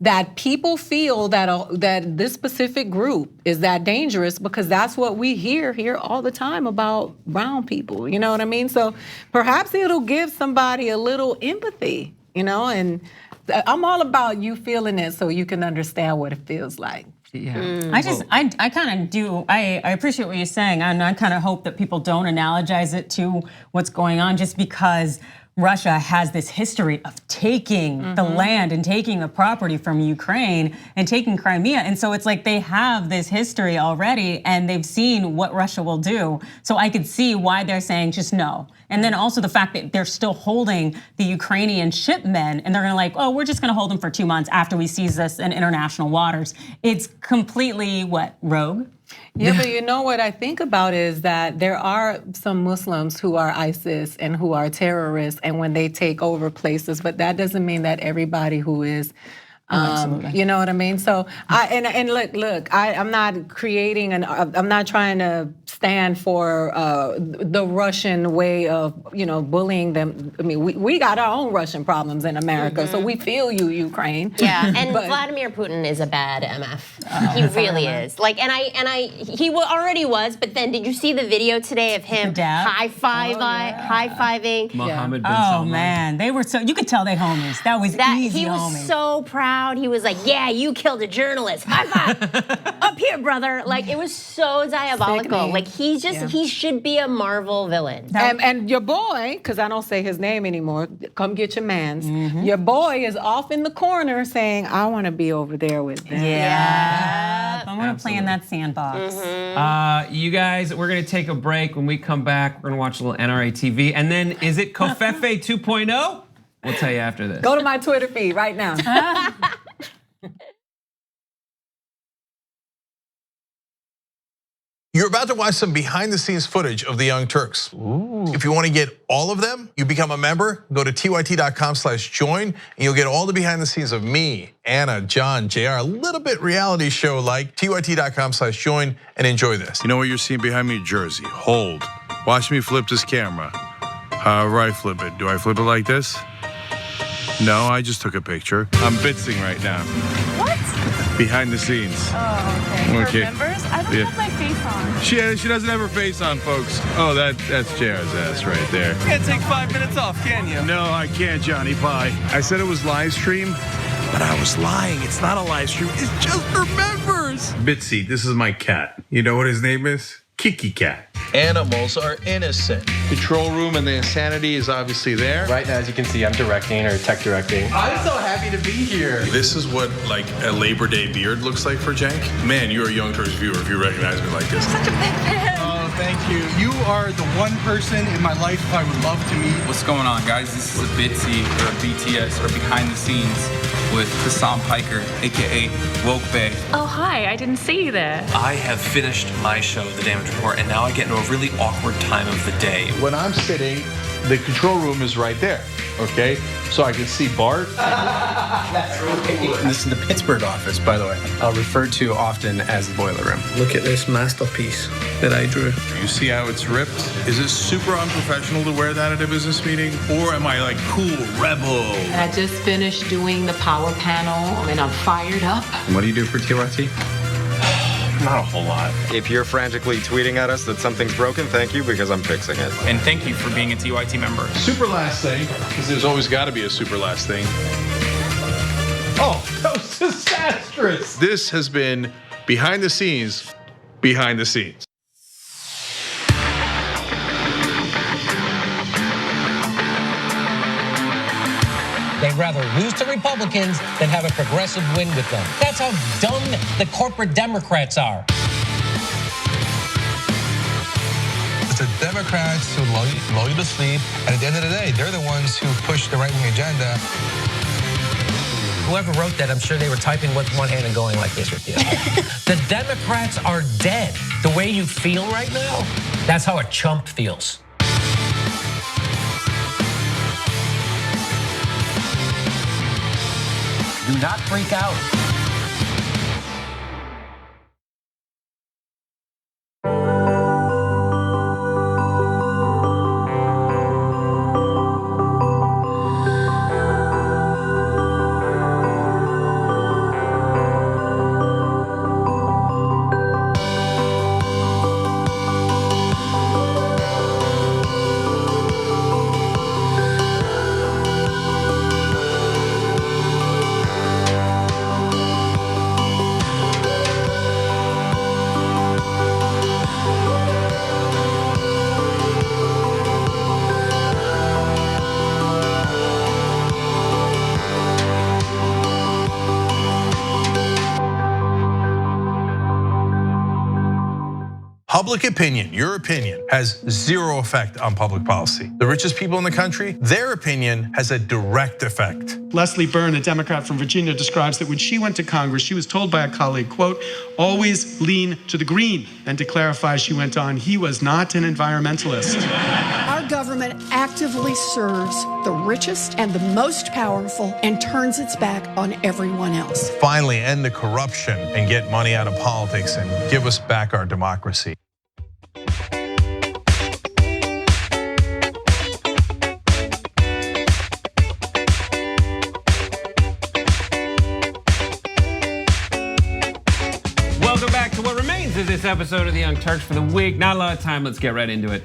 That people feel that this specific group is that dangerous because that's what we hear all the time about brown people. You know what I mean? So perhaps it'll give somebody a little empathy, you know, and I'm all about you feeling it so you can understand what it feels like. Yeah. I kind of do. I appreciate what you're saying, and I kind of hope that people don't analogize it to what's going on just because Russia has this history of taking the land and taking the property from Ukraine and taking Crimea. And so it's like they have this history already and they've seen what Russia will do. So I could see why they're saying just no. And then also the fact that they're still holding the Ukrainian shipmen and they're gonna like, oh, we're just gonna hold them for 2 months after we seize this in international waters. It's completely, rogue? Yeah, but you know what I think about is that there are some Muslims who are ISIS and who are terrorists and when they take over places, but that doesn't mean that everybody who is, you know what I mean? So, look, I'm not creating I'm not trying to stand for the Russian way of, bullying them. I mean, we got our own Russian problems in America, so we feel you, Ukraine. Yeah, and Vladimir Putin is a bad MF. He really is. Like, he already was, but then did you see the video today of him high-fiving? Mohammed bin Salman. Oh man, they were you could tell they homies. That was easy He was homies. so proud. He was like, yeah, you killed a journalist. High five. Up here, brother. Like, it was so diabolical. Sickening. Like, he should be a Marvel villain. And your boy, because I don't say his name anymore, come get your mans. Your boy is off in the corner saying, I want to be over there with them. Yeah. I want to play in that sandbox. You guys, we're gonna take a break. When we come back, we're gonna watch a little NRA TV. And then, is it Covfefe 2.0? We'll tell you after this. Go to my Twitter feed right now. You're about to watch some behind the scenes footage of the Young Turks. Ooh. If you want to get all of them, you become a member, go to tyt.com/join, and you'll get all the behind the scenes of me, Anna, John, JR, a little bit reality show like, tyt.com/join, and enjoy this. You know what you're seeing behind me? Jersey, hold. Watch me flip this camera. However I flip it. Do I flip it like this? No, I just took a picture. I'm bitsing right now. What? Behind the scenes. Oh, okay. For members? I don't have my face on. She doesn't have her face on, folks. Oh, that's JR's ass right there. You can't take 5 minutes off, can you? No, I can't, Johnny Pie. I said it was live stream, but I was lying. It's not a live stream. It's just for members. Bitsy, this is my cat. You know what his name is? Kiki Cat. Animals are innocent. Control room and the insanity is obviously there. Right now, as you can see, I'm directing or tech directing. I'm so happy to be here. This is what like a Labor Day beard looks like for Cenk. Man, you're a Young Turks viewer if you recognize me like this. Such a big fan. Oh, thank you. You are the one person in my life I would love to meet. What's going on, guys? This is a Bitsy or a BTS or behind the scenes with Hassan Piker, aka Woke Bay. Oh, hi, I didn't see you there. I have finished my show, The Damage Report, and now I get into a really awkward time of the day. When I'm sitting The control room is right there, okay? So I can see Bart. That's really cool. This is the Pittsburgh office, by the way. Referred to often as the boiler room. Look at this masterpiece that I drew. You see how it's ripped? Is it super unprofessional to wear that at a business meeting? Or am I like cool rebel? I just finished doing the power panel and I'm fired up. What do you do for TYT? Not a whole lot. If you're frantically tweeting at us that something's broken, thank you, because I'm fixing it. And thank you for being a TYT member. Super last thing, because there's always got to be a super last thing. Oh, that was disastrous. This has been behind the scenes, behind the scenes. They'd rather lose to Republicans than have a progressive win with them. That's how dumb the corporate Democrats are. It's the Democrats who lull you to sleep, and at the end of the day, they're the ones who push the right-wing agenda. Whoever wrote that, I'm sure they were typing with one hand and going like this with you. The Democrats are dead. The way you feel right now, that's how a chump feels. Do not freak out. Public opinion, your opinion, has zero effect on public policy. The richest people in the country, their opinion has a direct effect. Leslie Byrne, a Democrat from Virginia, describes that when she went to Congress, she was told by a colleague, quote, always lean to the green. And to clarify, she went on, he was not an environmentalist. Our government actively serves the richest and the most powerful and turns its back on everyone else. Finally, end the corruption and get money out of politics and give us back our democracy. Welcome back to what remains of this episode of the Young Turks for the week. Not a lot of time, let's get right into it.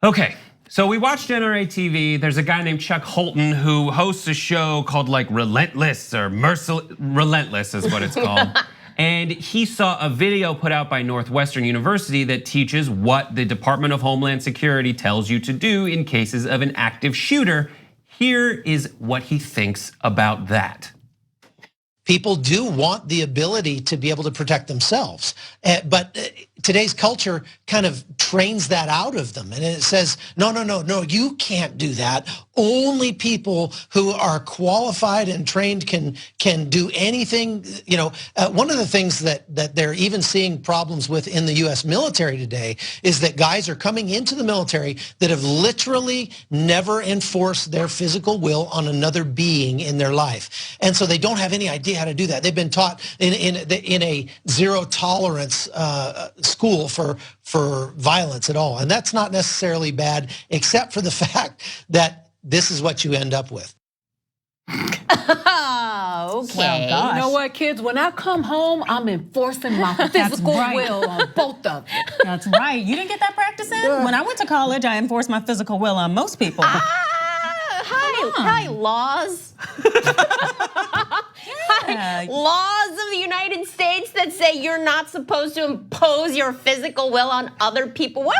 Okay, so we watched NRA TV. There's a guy named Chuck Holton who hosts a show called like Relentless or Relentless is what it's called. And he saw a video put out by Northwestern University that teaches what the Department of Homeland Security tells you to do in cases of an active shooter. Here is what he thinks about that. People do want the ability to be able to protect themselves, but today's culture kind of trains that out of them, and it says, no, you can't do that. Only people who are qualified and trained can do anything. You know, one of the things that they're even seeing problems with in the U.S. military today is that guys are coming into the military that have literally never enforced their physical will on another being in their life, and so they don't have any idea how to do that. They've been taught in a zero tolerance school for violence at all, and that's not necessarily bad, except for the fact that this is what you end up with. Oh, okay. Well, you know what, kids? When I come home, I'm enforcing my physical will on both of you. That's right. You didn't get that practice in? When I went to college, I enforced my physical will on most people. Hi, laws. Hi, laws of the United States that say you're not supposed to impose your physical will on other people. Who is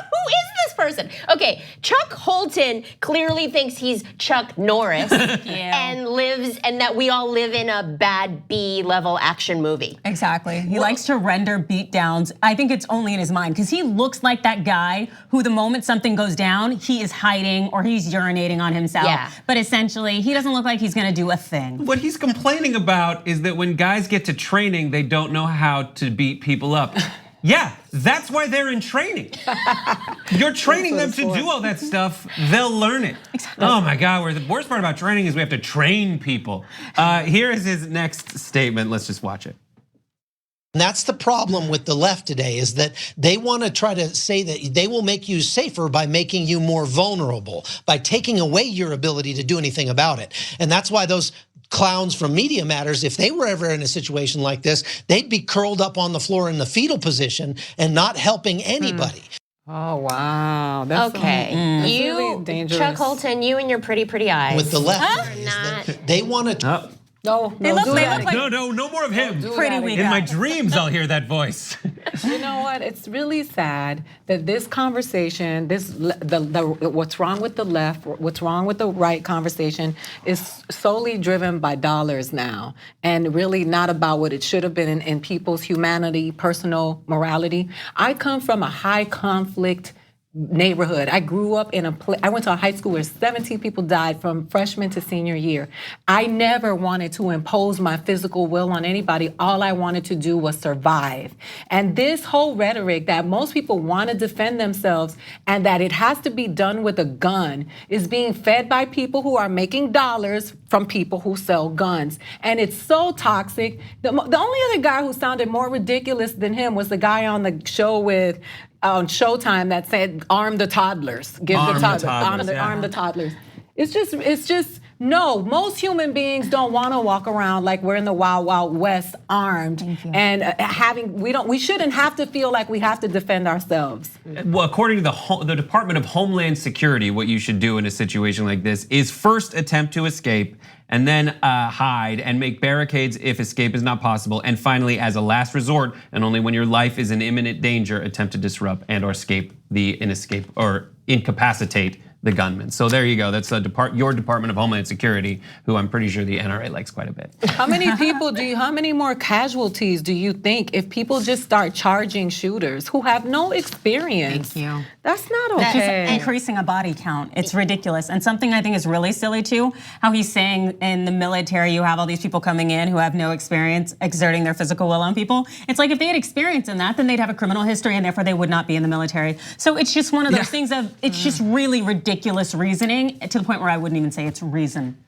this person? Okay, Chuck Holton clearly thinks he's Chuck Norris and that we all live in a bad B-level action movie. Exactly. He likes to render beatdowns. I think it's only in his mind because he looks like that guy who the moment something goes down, he is hiding or he's urinating on himself. Yeah. But essentially, he doesn't look like he's gonna do a thing. What he's complaining about is that when guys get to training, they don't know how to beat people up. Yeah, that's why they're in training. You're training them to do all that stuff. They'll learn it. Exactly. Oh my God, the worst part about training is we have to train people. Here is his next statement. Let's just watch it. And that's the problem with the left today, is that they want to try to say that they will make you safer by making you more vulnerable, by taking away your ability to do anything about it. And that's why those clowns from Media Matters, if they were ever in a situation like this, they'd be curled up on the floor in the fetal position and not helping anybody. Oh, wow. That's okay. You, really dangerous. Chuck Holton, you and your pretty eyes. With the left, they want to... No, no more of him. In my dreams, I'll hear that voice. You know what? It's really sad that this conversation, what's wrong with the left, what's wrong with the right conversation, is solely driven by dollars now, and really not about what it should have been in people's humanity, personal morality. I come from a high conflict neighborhood. I grew up in I went to a high school where 17 people died from freshman to senior year. I never wanted to impose my physical will on anybody. All I wanted to do was survive. And this whole rhetoric that most people want to defend themselves and that it has to be done with a gun is being fed by people who are making dollars from people who sell guns. And it's so toxic. The only other guy who sounded more ridiculous than him was the guy on the show with on Showtime that said, arm the toddlers. Arm the toddlers. It's just, no, most human beings don't want to walk around like we're in the Wild Wild West armed and we shouldn't have to feel like we have to defend ourselves. Well, according to the Department of Homeland Security, what you should do in a situation like this is first attempt to escape, and then hide and make barricades if escape is not possible. And finally, as a last resort, and only when your life is in imminent danger, attempt to disrupt and or incapacitate the gunman. So there you go. That's your Department of Homeland Security, who I'm pretty sure the NRA likes quite a bit. How many more casualties do you think if people just start charging shooters who have no experience? Thank you. That's not okay. That is increasing a body count. It's ridiculous. And something I think is really silly too, how he's saying in the military you have all these people coming in who have no experience exerting their physical will on people. It's like if they had experience in that, then they'd have a criminal history and therefore they would not be in the military. So it's just one of those things of, it's just really ridiculous reasoning to the point where I wouldn't even say it's reason.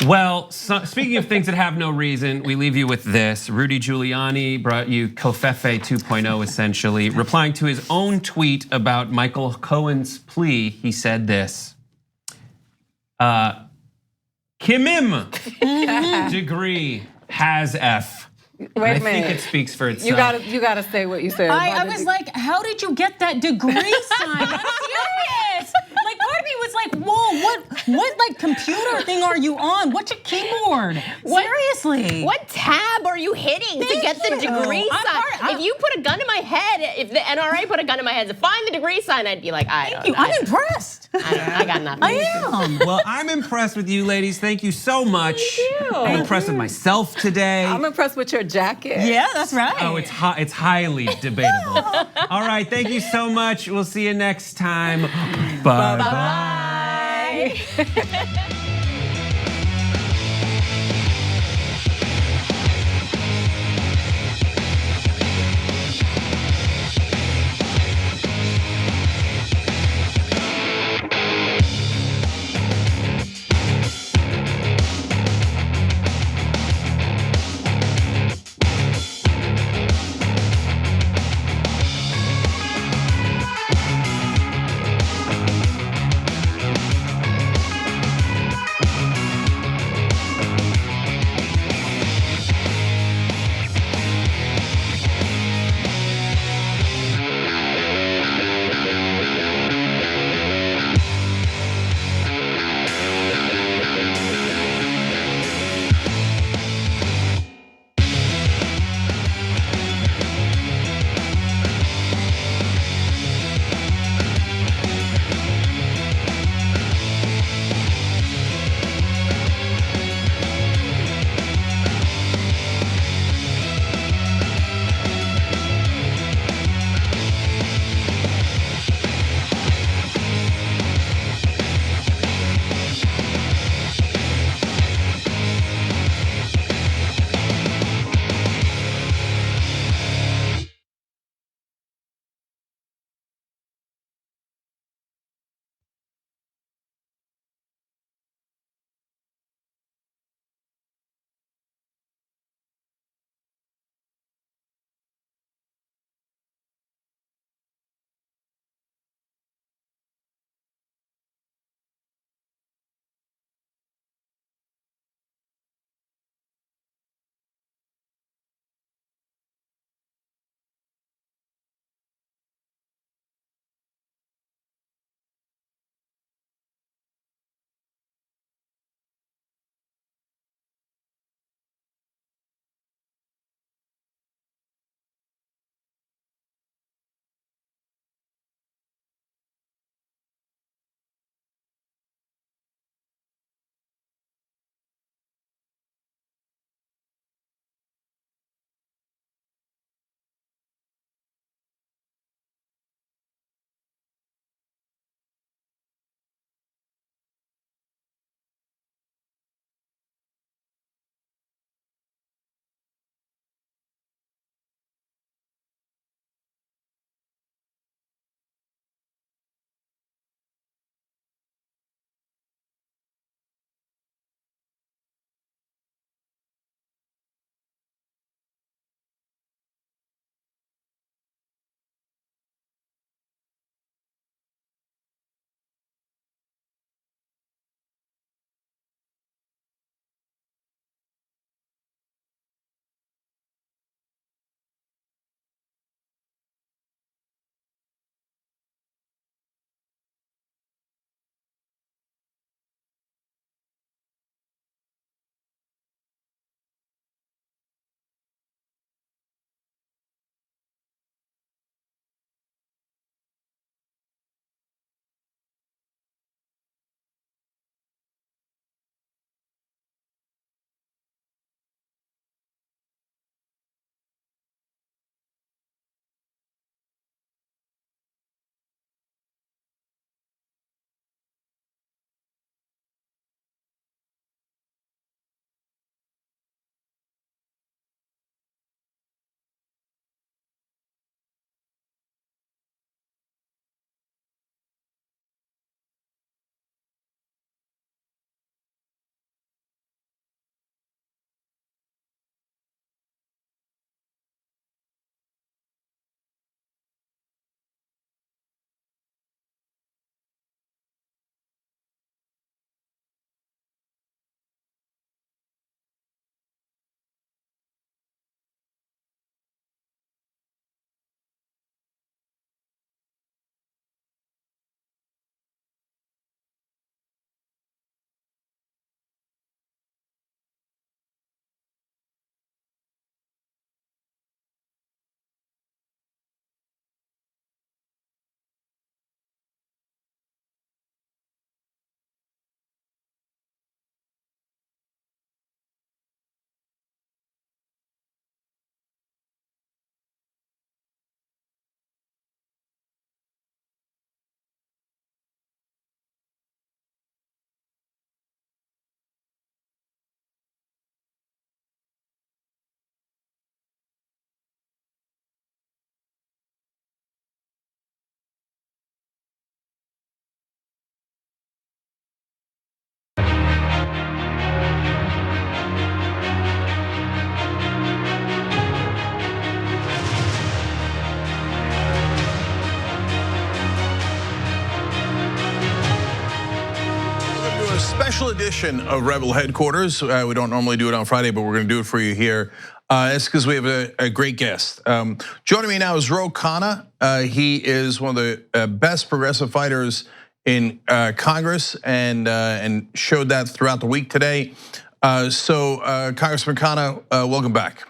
Well, speaking of things that have no reason, we leave you with this. Rudy Giuliani brought you Covfefe 2.0, essentially. Replying to his own tweet about Michael Cohen's plea, he said this. Kimim degree has F. Wait a minute. I think it speaks for itself. You gotta say what you said. I was like, how did you get that degree sign? I'm serious. Like, part of me was like, whoa, what like computer thing are you on? What's your keyboard? Seriously. What tab are you hitting to get the degree sign? If you put a gun in my head, if the NRA put a gun in my head to find the degree sign, I'd be like, I'm impressed. I got nothing. I am. Well, I'm impressed with you ladies. Thank you so much. Thank you. I'm impressed with myself today. I'm impressed with your jacket. Yeah, that's right. Oh, it's highly debatable. All right, thank you so much. We'll see you next time. Bye-bye. edition of Rebel Headquarters. We don't normally do it on Friday, but we're going to do it for you here. It's because we have a great guest. Joining me now is Ro Khanna. He is one of the best progressive fighters in Congress and showed that throughout the week today. Congressman Khanna, welcome back.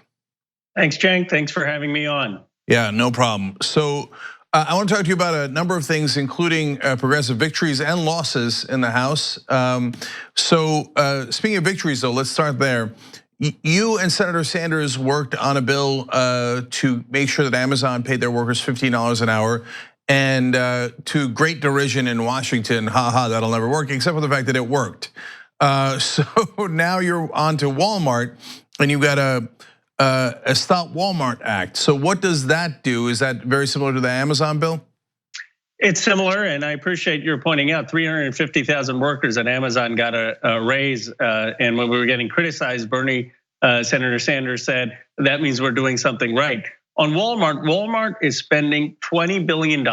Thanks, Cenk. Thanks for having me on. Yeah, no problem. So I want to talk to you about a number of things, including progressive victories and losses in the House. Speaking of victories, though, let's start there. You and Senator Sanders worked on a bill to make sure that Amazon paid their workers $15 an hour. And to great derision in Washington, that'll never work, except for the fact that it worked. So now you're on to Walmart, and you've got a Stop Walmart Act. So what does that do? Is that very similar to the Amazon bill? It's similar, and I appreciate your pointing out 350,000 workers at Amazon got a raise. And when we were getting criticized, Senator Sanders said, that means we're doing something right. On Walmart is spending $20 billion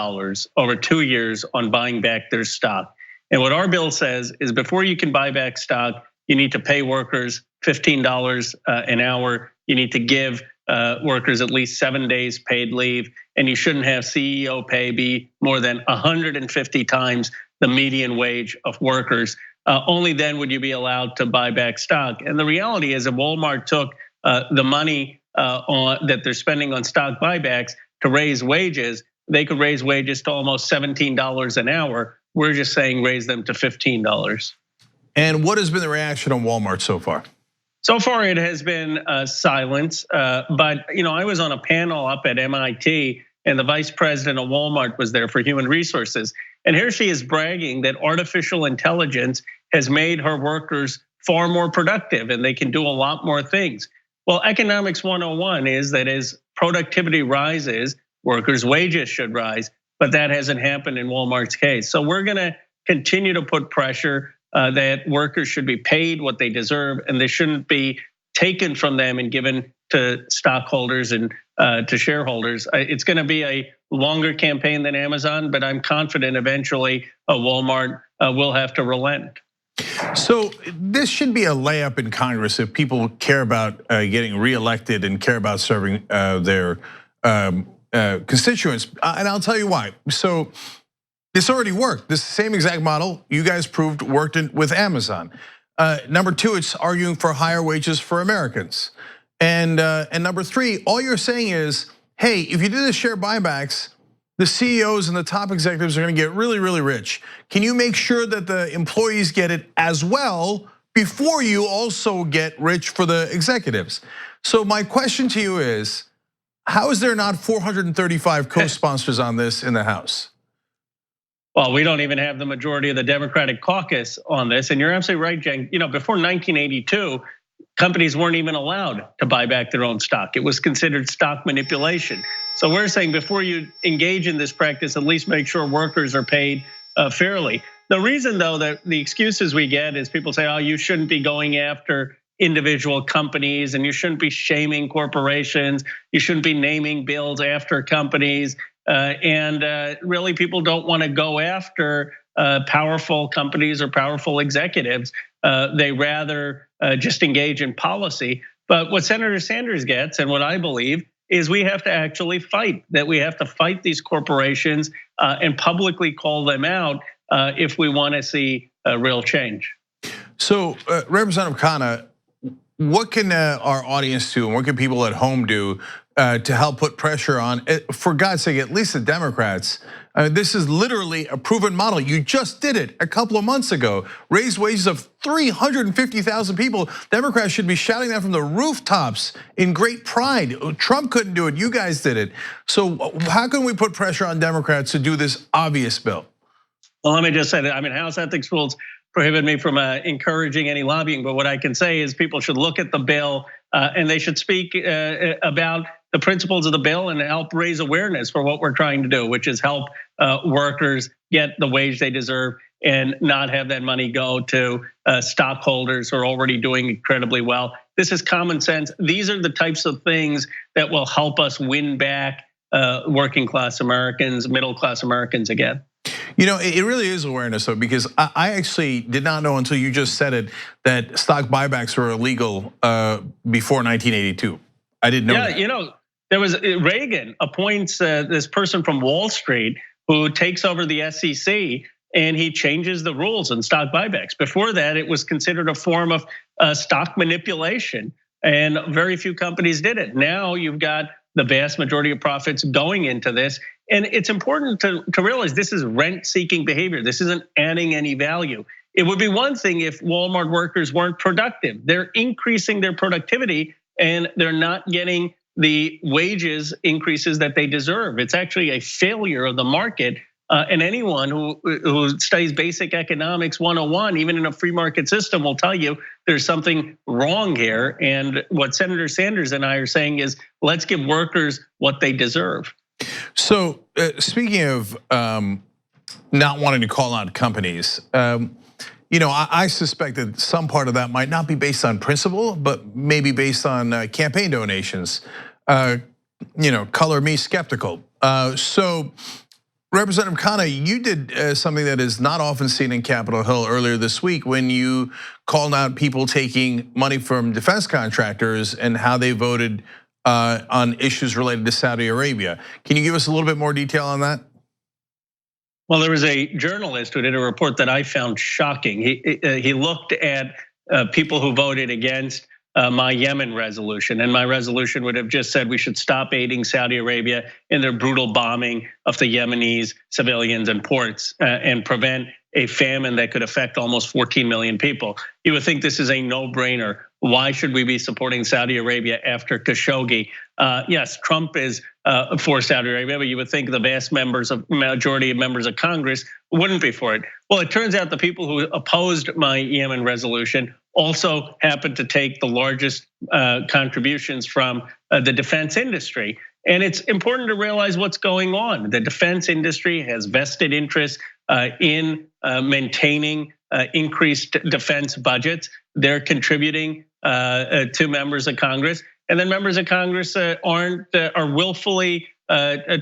over 2 years on buying back their stock. And what our bill says is before you can buy back stock, you need to pay workers $15 an hour. You need to give workers at least 7 days paid leave, and you shouldn't have CEO pay be more than 150 times the median wage of workers. Only then would you be allowed to buy back stock. And the reality is, if Walmart took the money that they're spending on stock buybacks to raise wages, they could raise wages to almost $17 an hour. We're just saying raise them to $15. And what has been the reaction on Walmart so far? So far, it has been silence. But I was on a panel up at MIT, and the vice president of Walmart was there for human resources. And here she is bragging that artificial intelligence has made her workers far more productive, and they can do a lot more things. Well, economics 101 is that as productivity rises, workers' wages should rise, but that hasn't happened in Walmart's case. So we're gonna continue to put pressure that workers should be paid what they deserve, and they shouldn't be taken from them and given to stockholders and to shareholders. It's gonna be a longer campaign than Amazon, but I'm confident eventually Walmart will have to relent. So this should be a layup in Congress if people care about getting reelected and care about serving their constituents. And I'll tell you why. So this already worked. This same exact model you guys proved worked with Amazon. Number two, it's arguing for higher wages for Americans. And number three, all you're saying is, hey, if you do the share buybacks, the CEOs and the top executives are gonna get really, really rich. Can you make sure that the employees get it as well before you also get rich for the executives? So my question to you is, how is there not 435 co-sponsors on this in the House? Well, we don't even have the majority of the Democratic caucus on this. And you're absolutely right, Cenk. Before 1982, companies weren't even allowed to buy back their own stock. It was considered stock manipulation. So we're saying before you engage in this practice, at least make sure workers are paid fairly. The reason, though, that the excuses we get is people say, oh, you shouldn't be going after individual companies, and you shouldn't be shaming corporations. You shouldn't be naming bills after companies. And really, people don't want to go after powerful companies or powerful executives. They rather just engage in policy. But what Senator Sanders gets, and what I believe, is we have to actually fight. That we have to fight these corporations and publicly call them out if we want to see a real change. So, Representative Khanna, what can our audience do, and what can people at home do to help put pressure on, for God's sake, at least the Democrats? This is literally a proven model. You just did it a couple of months ago. Raised wages of 350,000 people. Democrats should be shouting that from the rooftops in great pride. Trump couldn't do it, you guys did it. So how can we put pressure on Democrats to do this obvious bill? Well, let me just say that, House ethics rules prohibit me from encouraging any lobbying, but what I can say is people should look at the bill and they should speak about the principles of the bill and help raise awareness for what we're trying to do, which is help workers get the wage they deserve and not have that money go to stockholders who are already doing incredibly well. This is common sense. These are the types of things that will help us win back working class Americans, middle class Americans again. You know, it really is awareness though, because I actually did not know until you just said it that stock buybacks were illegal before 1982. I didn't know that. You know, there was Reagan appoints this person from Wall Street who takes over the SEC, and he changes the rules on stock buybacks. Before that, it was considered a form of stock manipulation, and very few companies did it. Now you've got the vast majority of profits going into this. And it's important to realize this is rent-seeking behavior. This isn't adding any value. It would be one thing if Walmart workers weren't productive. They're increasing their productivity and they're not getting the wages increases that they deserve. It's actually a failure of the market. And anyone who studies basic economics 101, even in a free market system, will tell you there's something wrong here. And what Senator Sanders and I are saying is, let's give workers what they deserve. So speaking of not wanting to call out companies, I suspect that some part of that might not be based on principle, but maybe based on campaign donations. Color me skeptical. So Representative Khanna, you did something that is not often seen in Capitol Hill earlier this week when you called out people taking money from defense contractors and how they voted on issues related to Saudi Arabia. Can you give us a little bit more detail on that? Well, there was a journalist who did a report that I found shocking. He looked at people who voted against my Yemen resolution, and my resolution would have just said we should stop aiding Saudi Arabia in their brutal bombing of the Yemenis civilians and ports and prevent a famine that could affect almost 14 million people. You would think this is a no-brainer. Why should we be supporting Saudi Arabia after Khashoggi? Yes, Trump is for Saudi Arabia, but you would think the vast majority of members of Congress wouldn't be for it. Well, it turns out the people who opposed my Yemen resolution also happened to take the largest contributions from the defense industry. And it's important to realize what's going on. The defense industry has vested interest in maintaining increased defense budgets. They're contributing to members of Congress, and then members of Congress are willfully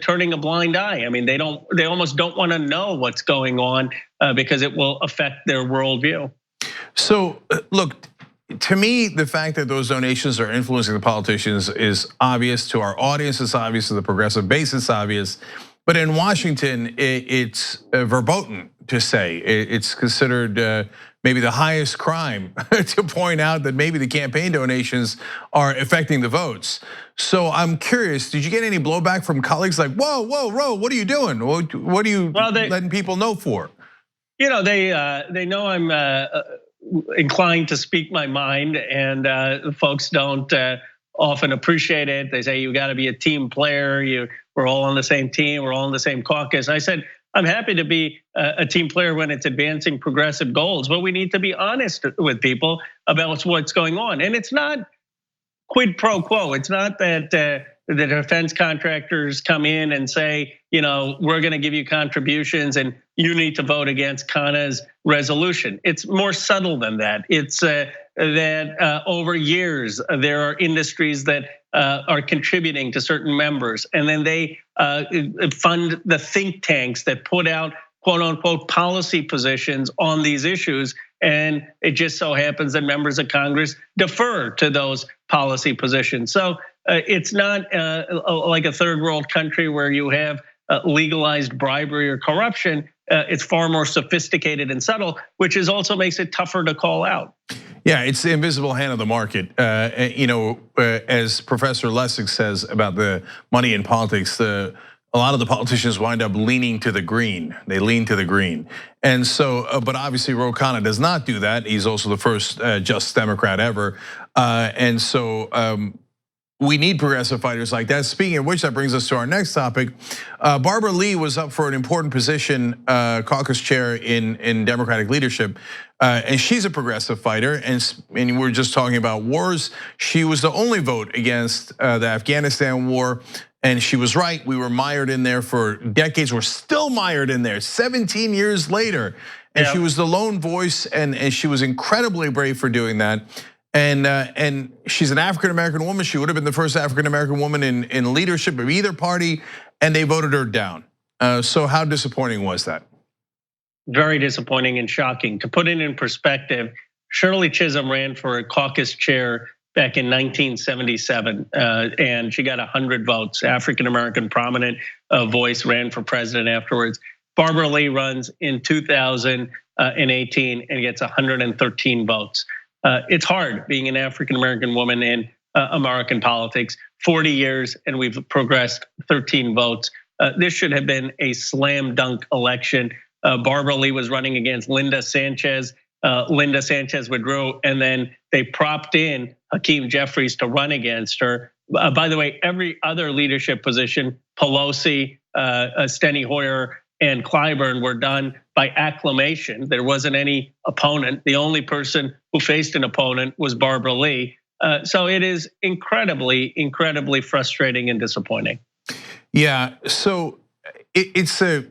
turning a blind eye. I mean, they almost don't want to know what's going on because it will affect their worldview. So look, to me, the fact that those donations are influencing the politicians is obvious to our audience. It's obvious to the progressive base. It's obvious. But in Washington, it's verboten to say. It's considered maybe the highest crime to point out that maybe the campaign donations are affecting the votes. So I'm curious, did you get any blowback from colleagues like, whoa, Ro, what are you doing? What are you letting people know for? You know, they know I'm inclined to speak my mind, and folks don't often appreciate it. They say you got to be a team player. We're all on the same team. We're all in the same caucus. I said I'm happy to be a team player when it's advancing progressive goals, but we need to be honest with people about what's going on. And it's not quid pro quo. It's not that the defense contractors come in and say, we're going to give you contributions and you need to vote against Khanna's resolution. It's more subtle than that. It's that over years, there are industries that are contributing to certain members, and then they fund the think tanks that put out quote unquote policy positions on these issues. And it just so happens that members of Congress defer to those policy positions. So it's not like a third world country where you have legalized bribery or corruption. It's far more sophisticated and subtle, which also makes it tougher to call out. Yeah, it's the invisible hand of the market. As Professor Lessig says about the money in politics, a lot of the politicians wind up leaning to the green. They lean to the green. And so, but obviously Ro Khanna does not do that. He's also the first Justice Democrat ever. And so we need progressive fighters like that. Speaking of which, that brings us to our next topic. Barbara Lee was up for an important position, caucus chair in Democratic leadership. And she's a progressive fighter, and we're just talking about wars. She was the only vote against the Afghanistan war, and she was right. We were mired in there for decades. We're still mired in there 17 years later. And she was the lone voice, and she was incredibly brave for doing that. And she's an African-American woman. She would have been the first African-American woman in leadership of either party, and they voted her down. So how disappointing was that? very disappointing and shocking. To put it in perspective, Shirley Chisholm ran for a caucus chair back in 1977, and she got 100 votes. African-American prominent voice ran for president afterwards. Barbara Lee runs in 2018 and gets 113 votes. It's hard being an African-American woman in American politics. 40 years and we've progressed 13 votes. This should have been a slam dunk election. Barbara Lee was running against Linda Sanchez. Linda Sanchez withdrew, and then they propped in Hakeem Jeffries to run against her. By the way, every other leadership position, Pelosi, Steny Hoyer, and Clyburn were done by acclamation. There wasn't any opponent. The only person who faced an opponent was Barbara Lee. So it is incredibly, incredibly frustrating and disappointing. Yeah, so it's a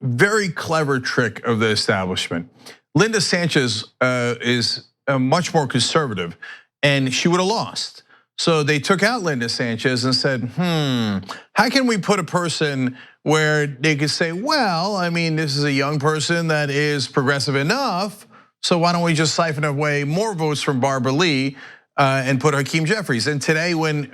very clever trick of the establishment. Linda Sanchez is much more conservative, and she would have lost. So they took out Linda Sanchez and said, how can we put a person where they could say, well, I mean, this is a young person that is progressive enough, so why don't we just siphon away more votes from Barbara Lee and put Hakeem Jeffries? And today, or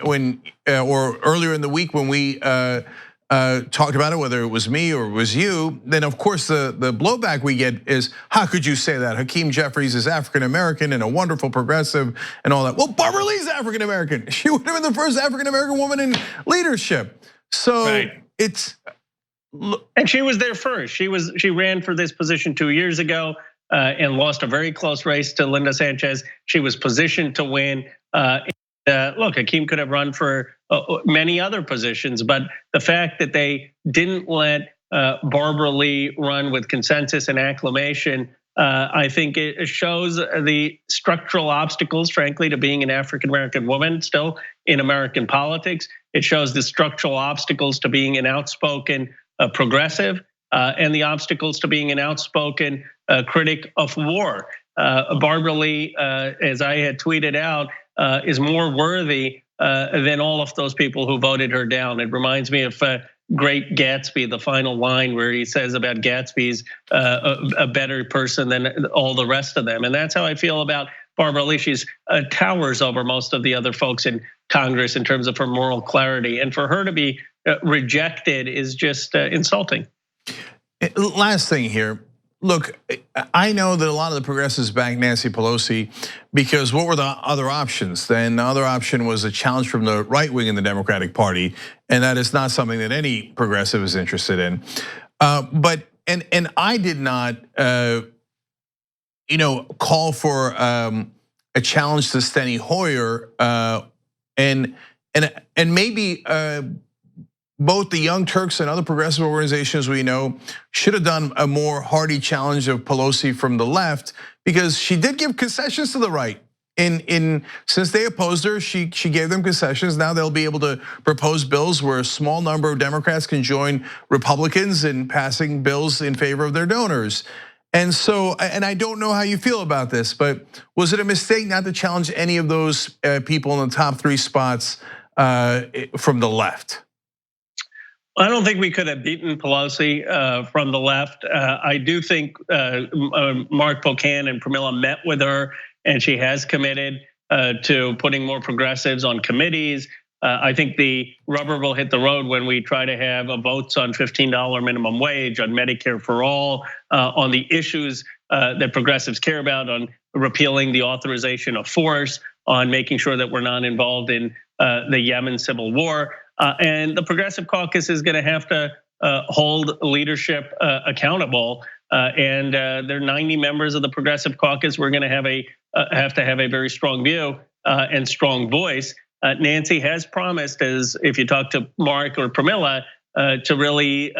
earlier in the week when we talked about it, whether it was me or it was you, then of course the blowback we get is, how could you say that? Hakeem Jeffries is African-American and a wonderful progressive and all that. Well, Barbara Lee's African-American. She would have been the first African-American woman in leadership. So it's. And she was there first. She ran for this position 2 years ago and lost a very close race to Linda Sanchez. She was positioned to win. Look, Hakeem could have run for many other positions, but the fact that they didn't let Barbara Lee run with consensus and acclamation, I think it shows the structural obstacles, frankly, to being an African-American woman still in American politics. It shows the structural obstacles to being an outspoken progressive and the obstacles to being an outspoken critic of war. Barbara Lee, as I had tweeted out, is more worthy than all of those people who voted her down. It reminds me of Great Gatsby, the final line where he says about Gatsby's a better person than all the rest of them. And that's how I feel about Barbara Lee. She's towers over most of the other folks in Congress in terms of her moral clarity. And for her to be rejected is just insulting. Last thing here. Look, I know that a lot of the progressives backed Nancy Pelosi because what were the other options? Then the other option was a challenge from the right wing in the Democratic Party, and that is not something that any progressive is interested in. But I did not, call for a challenge to Steny Hoyer, and maybe. Both the Young Turks and other progressive organizations we know should have done a more hearty challenge of Pelosi from the left, because she did give concessions to the right. Since they opposed her, she gave them concessions. Now they'll be able to propose bills where a small number of Democrats can join Republicans in passing bills in favor of their donors. And so, and I don't know how you feel about this, but was it a mistake not to challenge any of those people in the top 3 spots from the left? I don't think we could have beaten Pelosi from the left. I do think Mark Pocan and Pramila met with her, and she has committed to putting more progressives on committees. I think the rubber will hit the road when we try to have votes on $15 minimum wage, on Medicare for all, on the issues that progressives care about, on repealing the authorization of force, on making sure that we're not involved in the Yemen civil war. And the Progressive Caucus is going to have to hold leadership accountable. And there are 90 members of the Progressive Caucus. We're going to have a very strong view and strong voice. Nancy has promised, as if you talk to Mark or Pramila, to really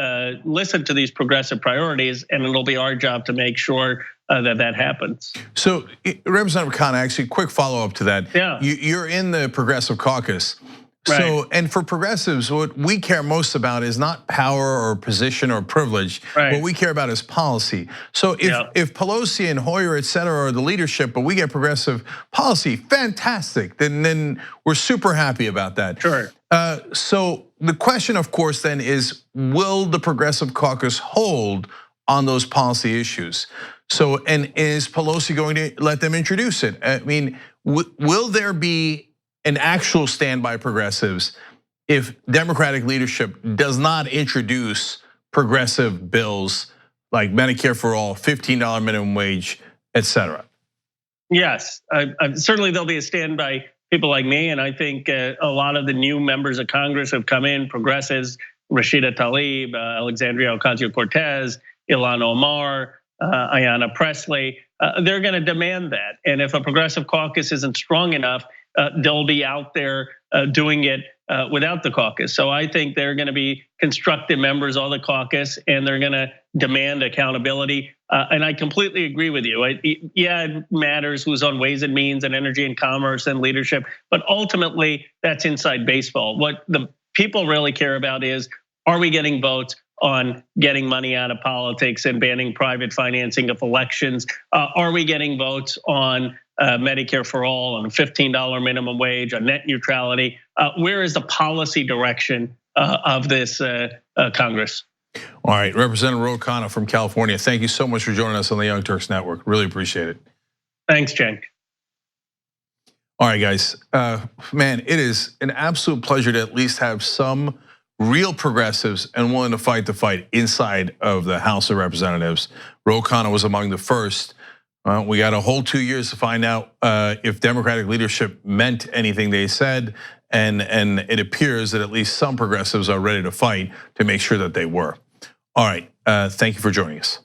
listen to these progressive priorities, and it'll be our job to make sure that happens. So, Representative Khanna, actually, quick follow up to that. Yeah, you're in the Progressive Caucus. So, and for progressives, what we care most about is not power or position or privilege. What we care about is policy. So if Pelosi and Hoyer, et cetera, are the leadership, but we get progressive policy, fantastic. Then we're super happy about that. Sure. So the question, of course, then is, will the Progressive Caucus hold on those policy issues. So, and is Pelosi going to let them introduce it? I mean, will there be an actual stand by progressives if Democratic leadership does not introduce progressive bills like Medicare for all, $15 minimum wage, et cetera? Yes, certainly there'll be a stand by people like me, and I think a lot of the new members of Congress have come in, progressives, Rashida Tlaib, Alexandria Ocasio-Cortez, Ilhan Omar, Ayanna Pressley. They're going to demand that, and if a progressive caucus isn't strong enough, they'll be out there doing it without the caucus. So I think they're going to be constructive members of the caucus, and they're going to demand accountability. And I completely agree with you. Yeah, it matters who's on Ways and Means and Energy and Commerce and leadership, but ultimately that's inside baseball. What the people really care about is, are we getting votes on getting money out of politics and banning private financing of elections? Are we getting votes on Medicare for all, on a $15 minimum wage, on net neutrality? Where is the policy direction of this Congress? All right, Representative Ro Khanna from California, thank you so much for joining us on the Young Turks Network. Really appreciate it. Thanks, Cenk. All right, guys, man, it is an absolute pleasure to at least have some real progressives and willing to fight the fight inside of the House of Representatives. Ro Khanna was among the first. We got a whole 2 years to find out if Democratic leadership meant anything they said, and it appears that at least some progressives are ready to fight to make sure that they were. All right, thank you for joining us.